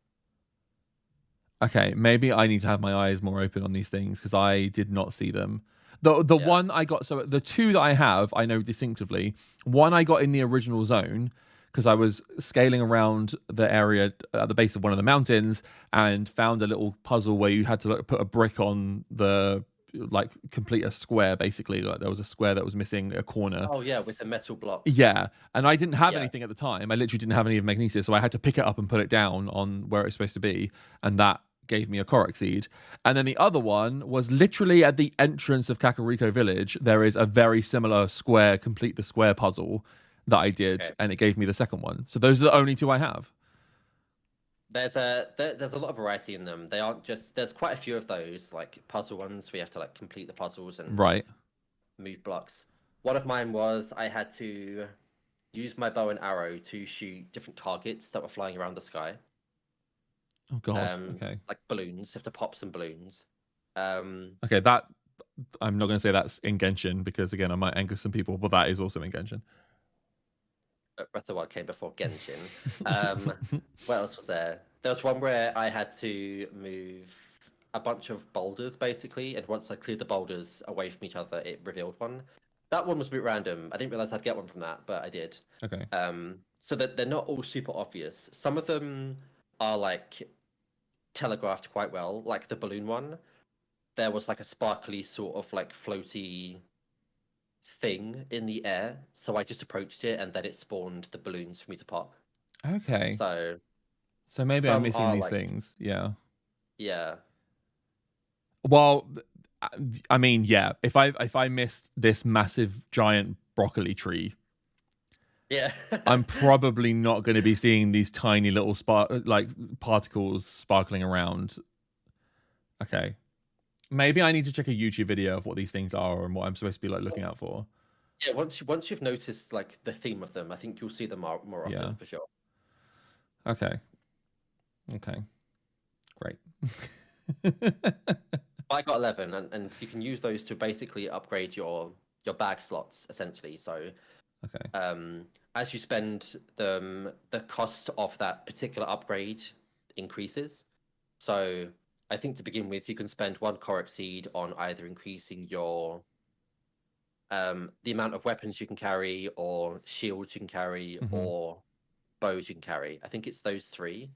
Okay, maybe I need to have my eyes more open on these things because I did not see them. The one I got, so the 2 that I have, I know distinctively. 1 I got in the original zone because I was scaling around the area at the base of one of the mountains and found a little puzzle where you had to put a brick on the, like, complete a square, basically. Like there was a square that was missing a corner. Oh yeah, with the metal block. Yeah, and I didn't have anything at the time. I literally didn't have any of Magnesia, so I had to pick it up and put it down on where it's supposed to be, and that gave me a Korok seed. And then the other one was literally at the entrance of Kakariko Village. There is a very similar square, complete the square puzzle that I did, and it gave me the second one. So those are the only 2 I have. There's a lot of variety in them. They aren't just, there's quite a few of those like puzzle ones where you have to like complete the puzzles and move blocks. One of mine was I had to use my bow and arrow to shoot different targets that were flying around the sky. Oh god. Okay. Like balloons. You have to pop some balloons. Okay, that I'm not going to say that's in Genshin because again I might anger some people, but that is also in Genshin. Breath of the Wild came before Genshin. What else was there? There was one where I had to move a bunch of boulders, basically, and once I cleared the boulders away from each other, it revealed one. That one was a bit random. I didn't realize I'd get one from that, but I did. Okay. So that they're not all super obvious. Some of them are like telegraphed quite well, like the balloon one. There was like a sparkly sort of like floaty thing in the air, so I just approached it and then it spawned the balloons for me to pop. Okay. So maybe I'm missing these things. Yeah. Well, I mean, yeah. If I missed this massive giant broccoli tree, I'm probably not going to be seeing these tiny little particles sparkling around. Okay. Maybe I need to check a YouTube video of what these things are and what I'm supposed to be like looking out for. Yeah, once you've noticed like the theme of them, I think you'll see them more often for sure. Okay. Great. I got 11, and you can use those to basically upgrade your bag slots essentially. So, as you spend them, the cost of that particular upgrade increases. So, I think to begin with, you can spend 1 Korok seed on either increasing your the amount of weapons you can carry, or shields you can carry, or bows you can carry. I think it's those 3.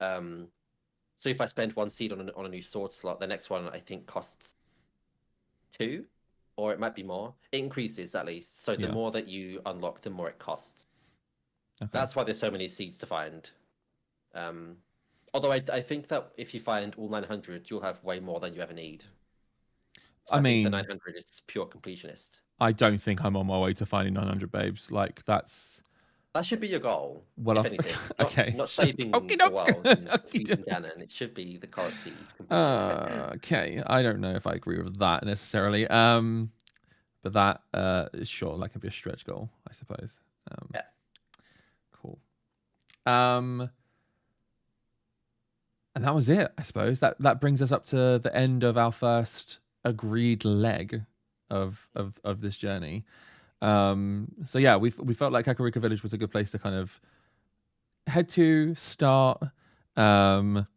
So if I spend 1 seed on a new sword slot, the next one I think costs 2, or it might be more. It increases at least. So the more that you unlock, the more it costs. Okay. That's why there's so many seeds to find. Although I think that if you find all 900, you'll have way more than you ever need. So I mean, think the 900 is pure completionist. I don't think I'm on my way to finding 900 babes. Like that should be your goal. Well, if anything. Not saving the world and defeating Ganon. It should be the Korok seeds. Okay, I don't know if I agree with that necessarily. But that sure, that can be a stretch goal, I suppose. Cool. And that was it, I suppose. That brings us up to the end of our first agreed leg of this journey. So yeah, we felt like Kakariko Village was a good place to kind of head to start. And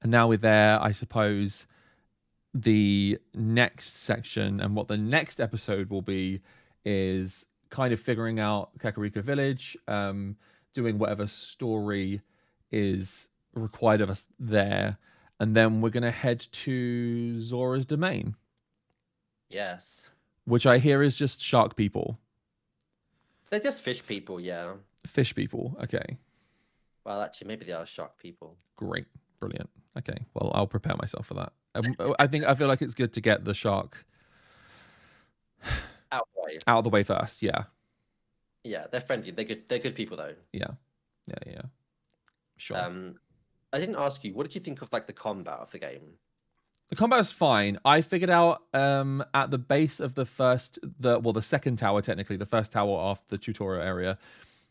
now we're there, I suppose the next section and what the next episode will be is kind of figuring out Kakariko Village, doing whatever story is required of us there, and then we're gonna head to Zora's domain. Yes. Which I hear is just shark people. They're just fish people, yeah. Fish people, okay. Well, actually, maybe they are shark people. Great, brilliant. Okay, well, I'll prepare myself for that. I feel like it's good to get the shark out of the way first. Yeah. Yeah, they're friendly. They're good. They're good people, though. Yeah. Sure. I didn't ask you. What did you think of like the combat of the game? The combat is fine. I figured out at the base of the second tower, technically, the first tower after the tutorial area,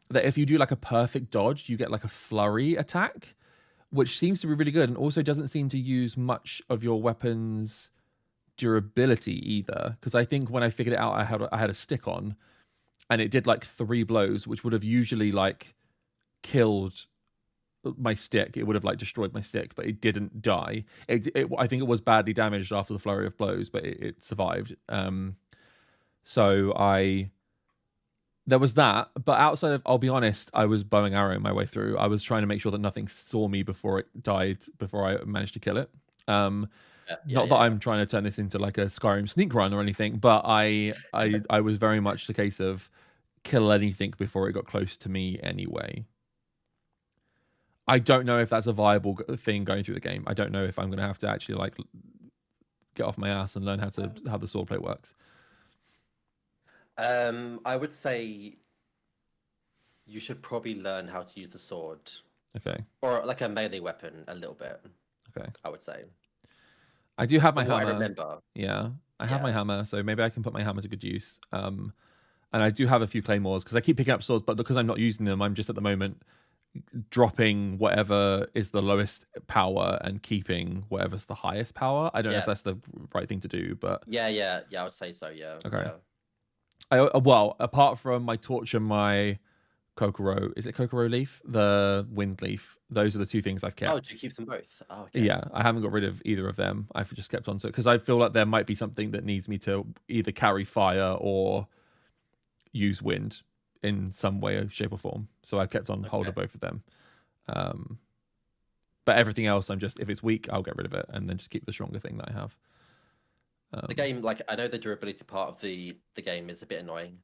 that if you do like a perfect dodge, you get like a flurry attack, which seems to be really good and also doesn't seem to use much of your weapon's durability either. Because I think when I figured it out, I had a stick on and it did like 3 blows, which would have usually like killed my stick. It would have like destroyed my stick, but it didn't die. I think it was badly damaged after the flurry of blows, but it survived. There was that, but outside of, I'll be honest, I was bow and arrowing my way through. I was trying to make sure that nothing saw me before it died, before I managed to kill it. Not that I'm trying to turn this into like a Skyrim sneak run or anything, but I was very much the case of kill anything before it got close to me anyway. I don't know if that's a viable thing going through the game. I don't know if I'm going to have to actually like get off my ass and learn how the swordplay works. I would say you should probably learn how to use the sword. Okay. Or like a melee weapon a little bit. Okay. I would say. I do have my hammer. I remember. Yeah. I have my hammer, so maybe I can put my hammer to good use. And I do have a few claymores because I keep picking up swords, but because I'm not using them, I'm just at the moment dropping whatever is the lowest power and keeping whatever's the highest power. I don't know if that's the right thing to do, but yeah, I would say so. Yeah. Okay. Yeah. Well, apart from my torch and my Kokoro, is it Kokoro leaf? The wind leaf. Those are the 2 things I've kept. Oh, do you keep them both? Oh, okay. Yeah, I haven't got rid of either of them. I've just kept on to it because I feel like there might be something that needs me to either carry fire or use wind in some way, shape, or form. So I've kept on hold of both of them. But everything else, I'm just, if it's weak, I'll get rid of it and then just keep the stronger thing that I have. The game, like, I know the durability part of the game is a bit annoying.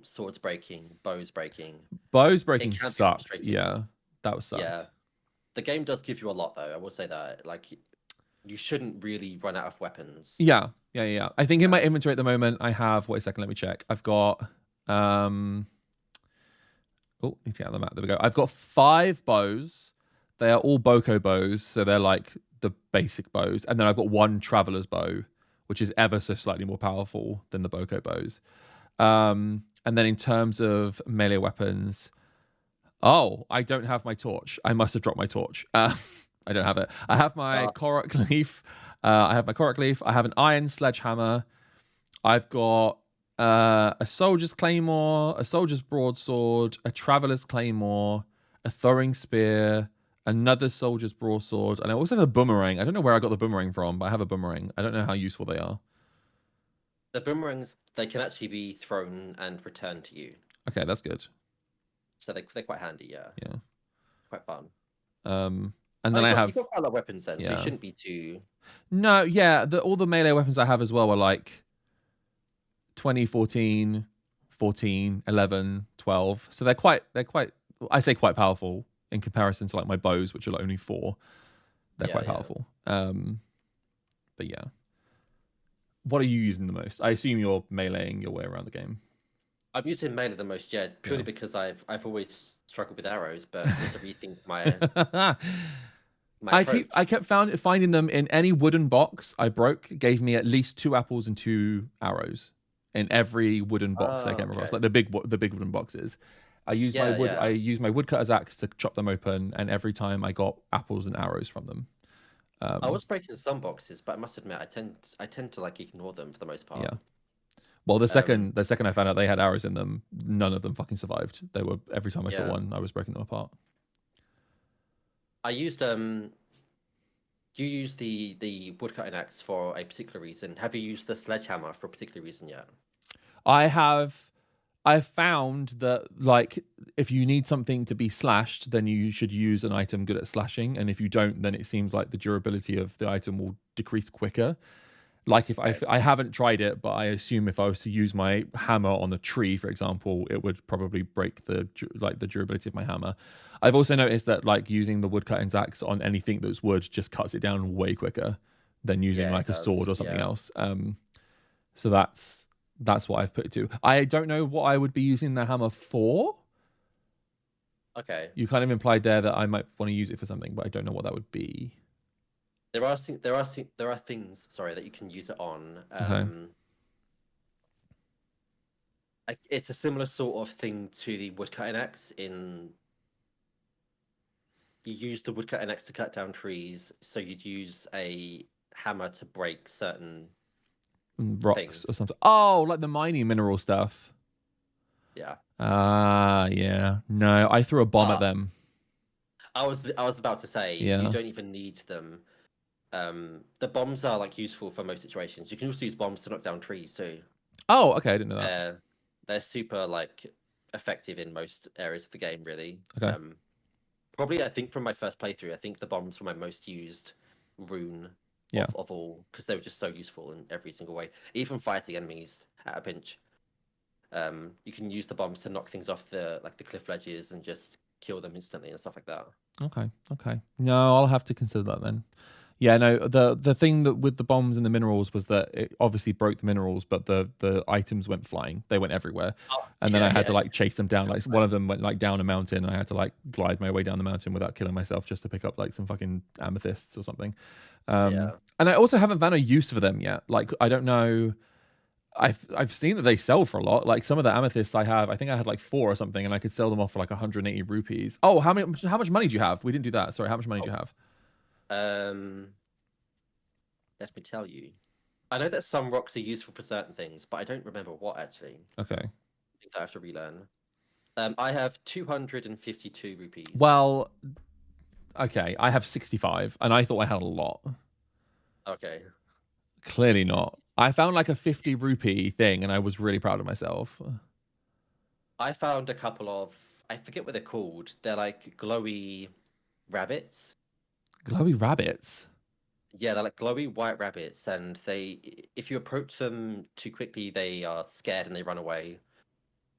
Swords breaking, bows breaking. Bows breaking sucked. Yeah, that was sucked. Yeah. The game does give you a lot, though. I will say that. Like, you shouldn't really run out of weapons. Yeah. I think in my inventory at the moment, I have, wait a second, let me check. I've got, need to get on the map. There we go. I've got 5 bows. They are all Boko bows, so they're like the basic bows. And then I've got 1 traveler's bow, which is ever so slightly more powerful than the Boko bows. And then in terms of melee weapons, I don't have my torch. I must have dropped my torch. I don't have it. I have my Korok leaf. I have an iron sledgehammer. I've got a soldier's claymore, a soldier's broadsword, a traveler's claymore, a throwing spear, another soldier's broadsword, and I also have a boomerang. I don't know where I got the boomerang from, but I have a boomerang. I don't know how useful they are. The boomerangs, they can actually be thrown and returned to you. Okay, that's good. So they're quite handy, yeah. Yeah. Quite fun. And then you've got quite a lot of weapons then, so you shouldn't be too... No, yeah, all the melee weapons I have as well are like 20, 14, 14, 11, 12. So they're quite, I say quite powerful in comparison to like my bows, which are like only 4. They're quite powerful. But yeah. What are you using the most? I assume you're meleeing your way around the game. I'm using melee the most, purely because I've always struggled with arrows, but I need to rethink my I kept finding them in any wooden box I broke. Gave me at least 2 apples and 2 arrows in every wooden box I came across, like the big wooden boxes. Yeah, I yeah. use my woodcutter's axe to chop them open, and every time I got apples and arrows from them. I Um, was breaking some boxes, but I must admit, I tend to like ignore them for the most part. yeah. Well, Um, the second I found out they had arrows in them, none of them fucking survived. They were every time I saw yeah. one, I was breaking them apart. I used You use the woodcutting axe for a particular reason. Have you used the sledgehammer for a particular reason yet? I have I've found that like if you need something to be slashed, then you should use an item good at slashing, and if you don't, then it seems like the durability of the item will decrease quicker. Like if Okay. I haven't tried it, but I assume if I was to use my hammer on a tree, for example, it would probably break the durability of my hammer. I've also noticed that like using the woodcutting axe on anything that's wood just cuts it down way quicker than using Yeah, it like a sword does. or something Yeah. else. So that's what I've put it to. I don't know what I would be using the hammer for. Okay. You kind of implied there that I might want to use it for something, but I don't know what that would be. There are things, sorry, that you can use it on. Okay. It's a similar sort of thing to the woodcutting axe. In You use the woodcutting axe to cut down trees, so you'd use a hammer to break certain Rocks or things. something. Oh, like the mining mineral stuff. Yeah. Ah, yeah. No, I threw a bomb at But them. I was about to say you Yeah. don't even need them. The bombs are like useful for most situations. You can also use bombs to knock down trees too. Oh, okay. I didn't know that. They're super like effective in most areas of the game, really. Okay. Probably I think from my first playthrough, I think the bombs were my most used rune Yeah. of all because they were just so useful in every single way. Even fighting enemies at a pinch, you can use the bombs to knock things off the cliff ledges and just kill them instantly and stuff like that. Okay. Okay. No, I'll have to consider that then. Yeah, no, the thing that with the bombs and the minerals was that it obviously broke the minerals, but the items went flying. They went everywhere. Oh, And then I yeah, had to yeah, like chase them down. yeah. Like one of them went like down a mountain. And I had to like glide my way down the mountain without killing myself just to pick up like some fucking amethysts or something. Yeah. And I also haven't found a use for them yet. Like I don't know. I've seen that they sell for a lot. Like some of the amethysts I have, I think I had like four or something, and I could sell them off for like 180 rupees. Oh, how much money do you have? We didn't do that. Sorry, how much money do you have? Um, Let me tell you. I know that some rocks are useful for certain things, but I don't remember what actually. Okay. I think I have to relearn. I have 252 rupees. Well, okay, I have 65, and I thought I had a lot. Okay. Clearly not. I found like a 50 rupee thing, and I was really proud of myself. I found a couple of, I forget what they're called. They're like glowy rabbits. Glowy rabbits. Yeah, they're like glowy white rabbits, and if you approach them too quickly, they are scared and they run away.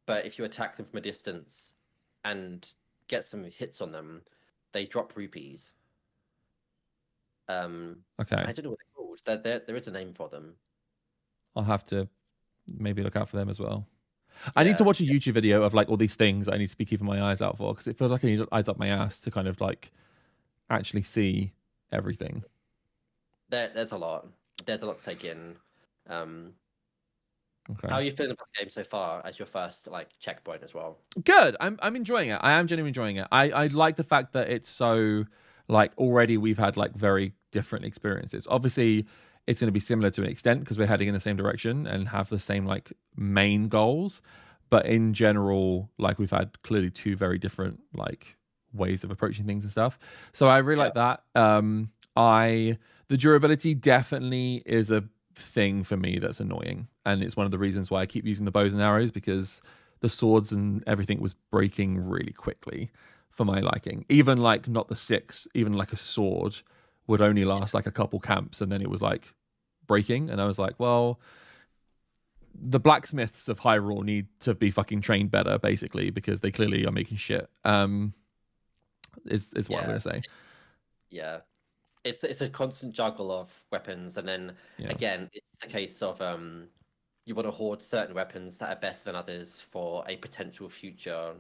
But if you attack them from a distance and get some hits on them, they drop rupees. Okay, I don't know what they're called. There is a name for them. I'll have to maybe look out for them as well. I need to Yeah, watch a YouTube video of like all these things I need to be keeping my eyes out for because it feels like I need eyes up my ass to kind of like actually see everything. there's a lot. There's a lot to take in. Um, how Okay. are you feeling about the game so far as your first like checkpoint as well? Good. I'm enjoying it. I am genuinely enjoying it. I like the fact that it's so like already we've had like very different experiences. Obviously, it's going to be similar to an extent because we're heading in the same direction and have the same like main goals. But in general, like we've had clearly two very different like ways of approaching things and stuff. So I really Yeah, like that. I the durability definitely is a thing for me that's annoying, and it's one of the reasons why I keep using the bows and arrows because the swords and everything was breaking really quickly for my liking. Even like not the sticks, even like a sword would only yeah, last like a couple camps and then it was like breaking. And I was like, well, the blacksmiths of Hyrule need to be fucking trained better, basically, because they clearly are making shit. Is what I'm yeah, gonna say. yeah. It's a constant juggle of weapons, and then Yeah, again, it's the case of you want to hoard certain weapons that are better than others for a potential future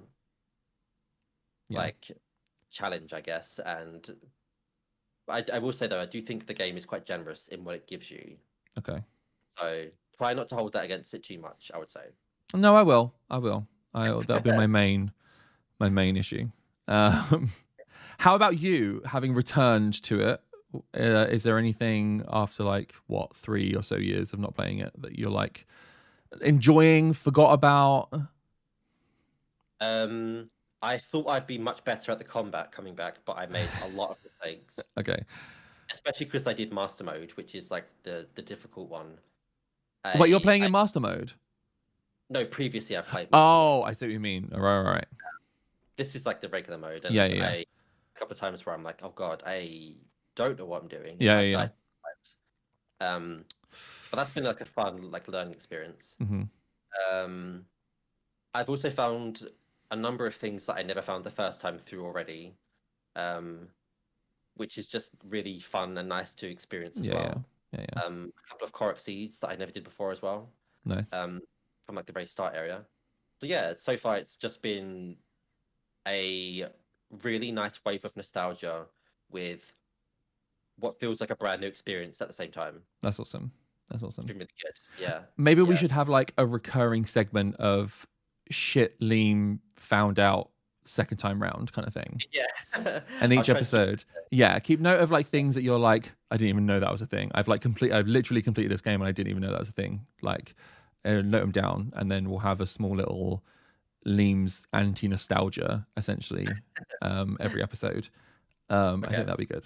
yeah. like challenge, I guess. And I will say though, I do think the game is quite generous in what it gives you. Okay. So try not to hold that against it too much, I would say. No, I will. I will. That'll be my main. my main issue. How about you, having returned to it? Is there anything after like 3 or so years of not playing it that you're like enjoying, forgot about? I thought I'd be much better at the combat coming back, but I made a lot of mistakes. Okay. Especially because I did master mode, which is like the difficult one. But you're playing in master mode? No, previously I've played master mode. I see what you mean. Right. This is like the regular mode. And Yeah. a couple of times where I'm like, oh god, I don't know what I'm doing. Yeah. But that's been like a fun like learning experience. Mm-hmm. I've also found a number of things that I never found the first time through already, which is just really fun and nice to experience as well. Yeah. A couple of Korok seeds that I never did before as well. Nice. From like the very start area. So yeah, so far it's just been a really nice wave of nostalgia with what feels like a brand new experience at the same time. That's awesome. It's been really good. Yeah. Maybe we should have like a recurring segment of shit Leem found out second time round kind of thing. Yeah. And each episode, keep note of like things that you're like, I didn't even know that was a thing. I've literally completed this game and I didn't even know that was a thing. Like, note them down, and then we'll have a small little Leem's anti-nostalgia essentially every episode. I think that'd be good.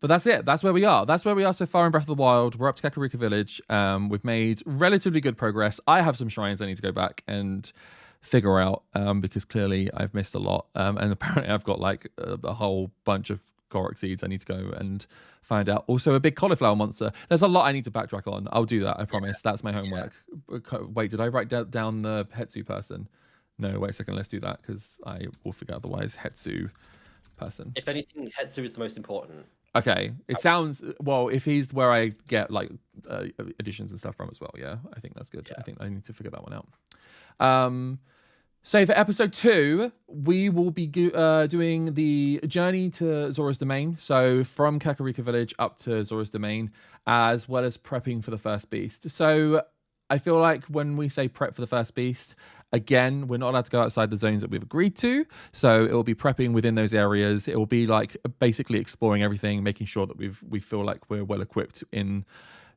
But that's it. That's where we are. That's where we are so far in Breath of the Wild. We're up to Kakariko Village. We've made relatively good progress. I have some shrines I need to go back and figure out because clearly I've missed a lot. And apparently I've got like a whole bunch of Korok seeds I need to go and find out. Also a big cauliflower monster. There's a lot I need to backtrack on. I'll do that. I promise. That's my homework. Wait, did I write down the Hetsu person? No, wait a second. Let's do that because I will figure out otherwise. Hetsu person. If anything, Hetsu is the most important. Okay, it sounds well. If he's where I get like additions and stuff from as well, I think that's good. I think I need to figure that one out. So for episode 2, we will be doing the journey to Zora's Domain. So from Kakariko Village up to Zora's Domain, as well as prepping for the first beast. So I feel like when we say prep for the first beast, again, we're not allowed to go outside the zones that we've agreed to. So it will be prepping within those areas. It will be like basically exploring everything, making sure that we feel like we're well equipped in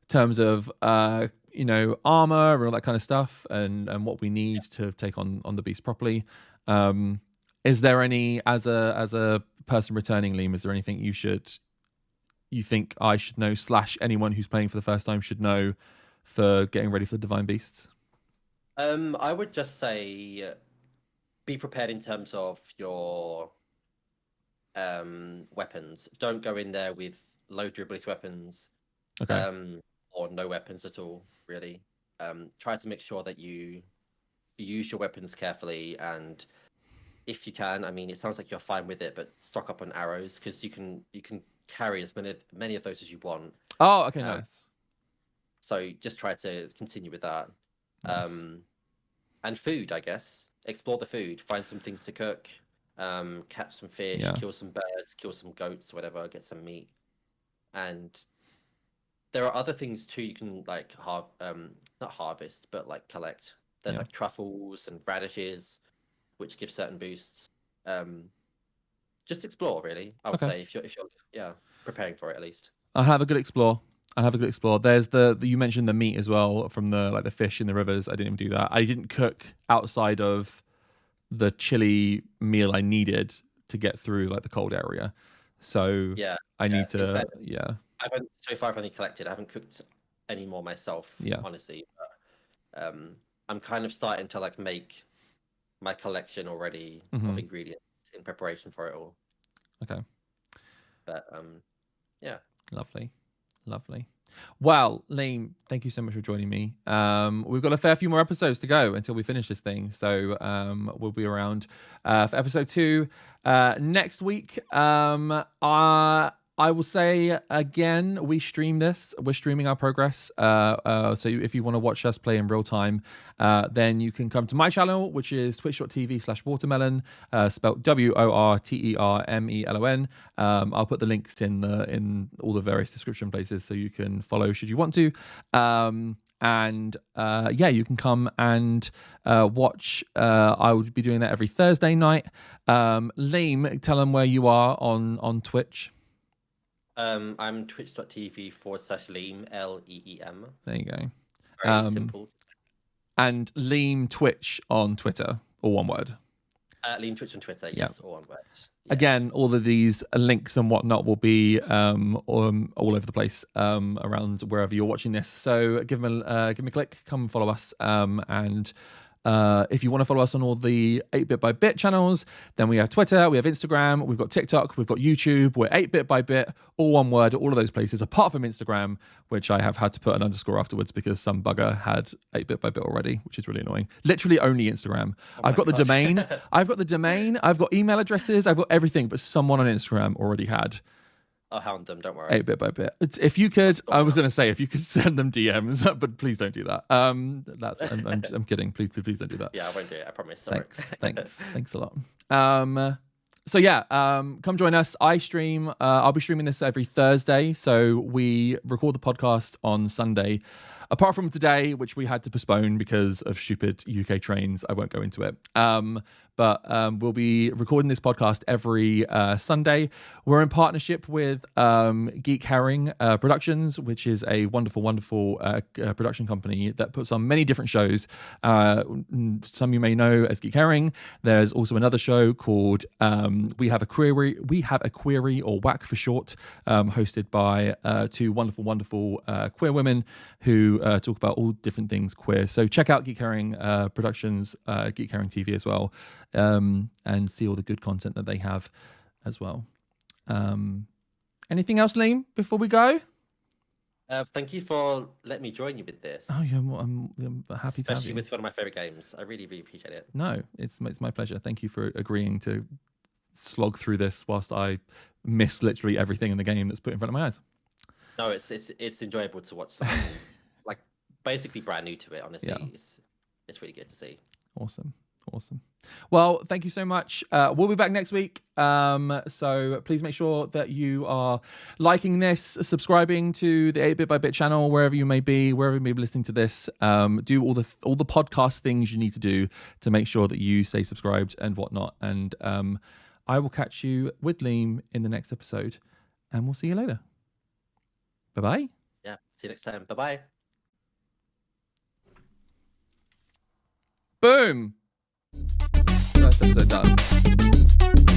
terms of armor and all that kind of stuff, and what we need to take on the beast properly. Is there any, as a person returning, Leem, is there anything you think I should know / anyone who's playing for the first time should know for getting ready for the Divine Beasts? I would just say be prepared in terms of your weapons. Don't go in there with low durability weapons. Okay. Or no weapons at all, really. Try to make sure that you use your weapons carefully, and if you can, I mean, it sounds like you're fine with it, but stock up on arrows because you can carry as many of those as you want. Oh, okay, nice. So just try to continue with that. Nice. And food, I guess. Explore the food. Find some things to cook. Catch some fish. Kill some birds. Kill some goats. Whatever. Get some meat. And there are other things too. You can like not harvest, but like collect. There's like truffles and radishes, which give certain boosts. Just explore, really. I would say if you're preparing for it at least. I'll have a good explore. There's you mentioned the meat as well from the fish in the rivers. I didn't even do that. I didn't cook outside of the chili meal I needed to get through like the cold area. So I need to. I've only collected. I haven't cooked any more myself. Honestly. But, I'm kind of starting to like make my collection already of ingredients in preparation for it all. Okay. But Lovely. Well, Leem, thank you so much for joining me. We've got a fair few more episodes to go until we finish this thing. So we'll be around for episode 2 next week. I will say again, we stream this. We're streaming our progress. So if you want to watch us play in real time, then you can come to my channel, which is twitch.tv/watermelon, spelled WORTERMELON. I'll put the links in all the various description places so you can follow should you want to. And you can come and watch. I will be doing that every Thursday night. Leem, tell them where you are on Twitch. I'm twitch.tv/Leem, Leem. There you go. Very simple. And Leem Twitch on Twitter, all one word. Leem Twitch on Twitter, yes, all one word. Yeah. Again, all of these links and whatnot will be all over the place around wherever you're watching this. So give me a click, come and follow us. And if you want to follow us on all the 8-Bit by Bit channels, then we have Twitter, we have Instagram, we've got TikTok, we've got YouTube, we're 8-Bit by Bit, all one word, all of those places, apart from Instagram, which I have had to put an underscore afterwards because some bugger had 8-Bit by Bit already, which is really annoying. Literally only Instagram. I've got the domain, I've got email addresses, I've got everything, but someone on Instagram already had. I'll hound them, don't worry. 8-Bit by Bit. If you could, I was going to say, if you could send them DMs, but please don't do that. I'm kidding. Please don't do that. Yeah, I won't do it. I promise. Thanks a lot. Come join us. I stream. I'll be streaming this every Thursday. So we record the podcast on Sunday. Apart from today, which we had to postpone because of stupid UK trains, I won't go into it. But we'll be recording this podcast every Sunday. We're in partnership with Geek Herring Productions, which is a wonderful, wonderful production company that puts on many different shows. Some you may know as Geek Herring. There's also another show called We Have a Query, or WAC for short, hosted by two wonderful, wonderful queer women who talk about all different things queer. So check out Geek Herring Productions, Geek Herring TV as well. And see all the good content that they have as well. Anything else, Leem, before we go? Thank you for letting me join you with this. Oh, yeah, I'm happy to have you. Especially with one of my favorite games. I really, really appreciate it. No, it's my pleasure. Thank you for agreeing to slog through this whilst I miss literally everything in the game that's put in front of my eyes. No, it's enjoyable to watch something like basically brand new to it, honestly. Yeah. It's really good to see. Awesome. Well, thank you so much. We'll be back next week. So please make sure that you are liking this, subscribing to the 8-Bit by Bit channel, wherever you may be listening to this. Do all the podcast things you need to do to make sure that you stay subscribed and whatnot. And I will catch you with Leem in the next episode, and we'll see you later. Bye-bye. Yeah, see you next time. Bye-bye. Boom. First episode done.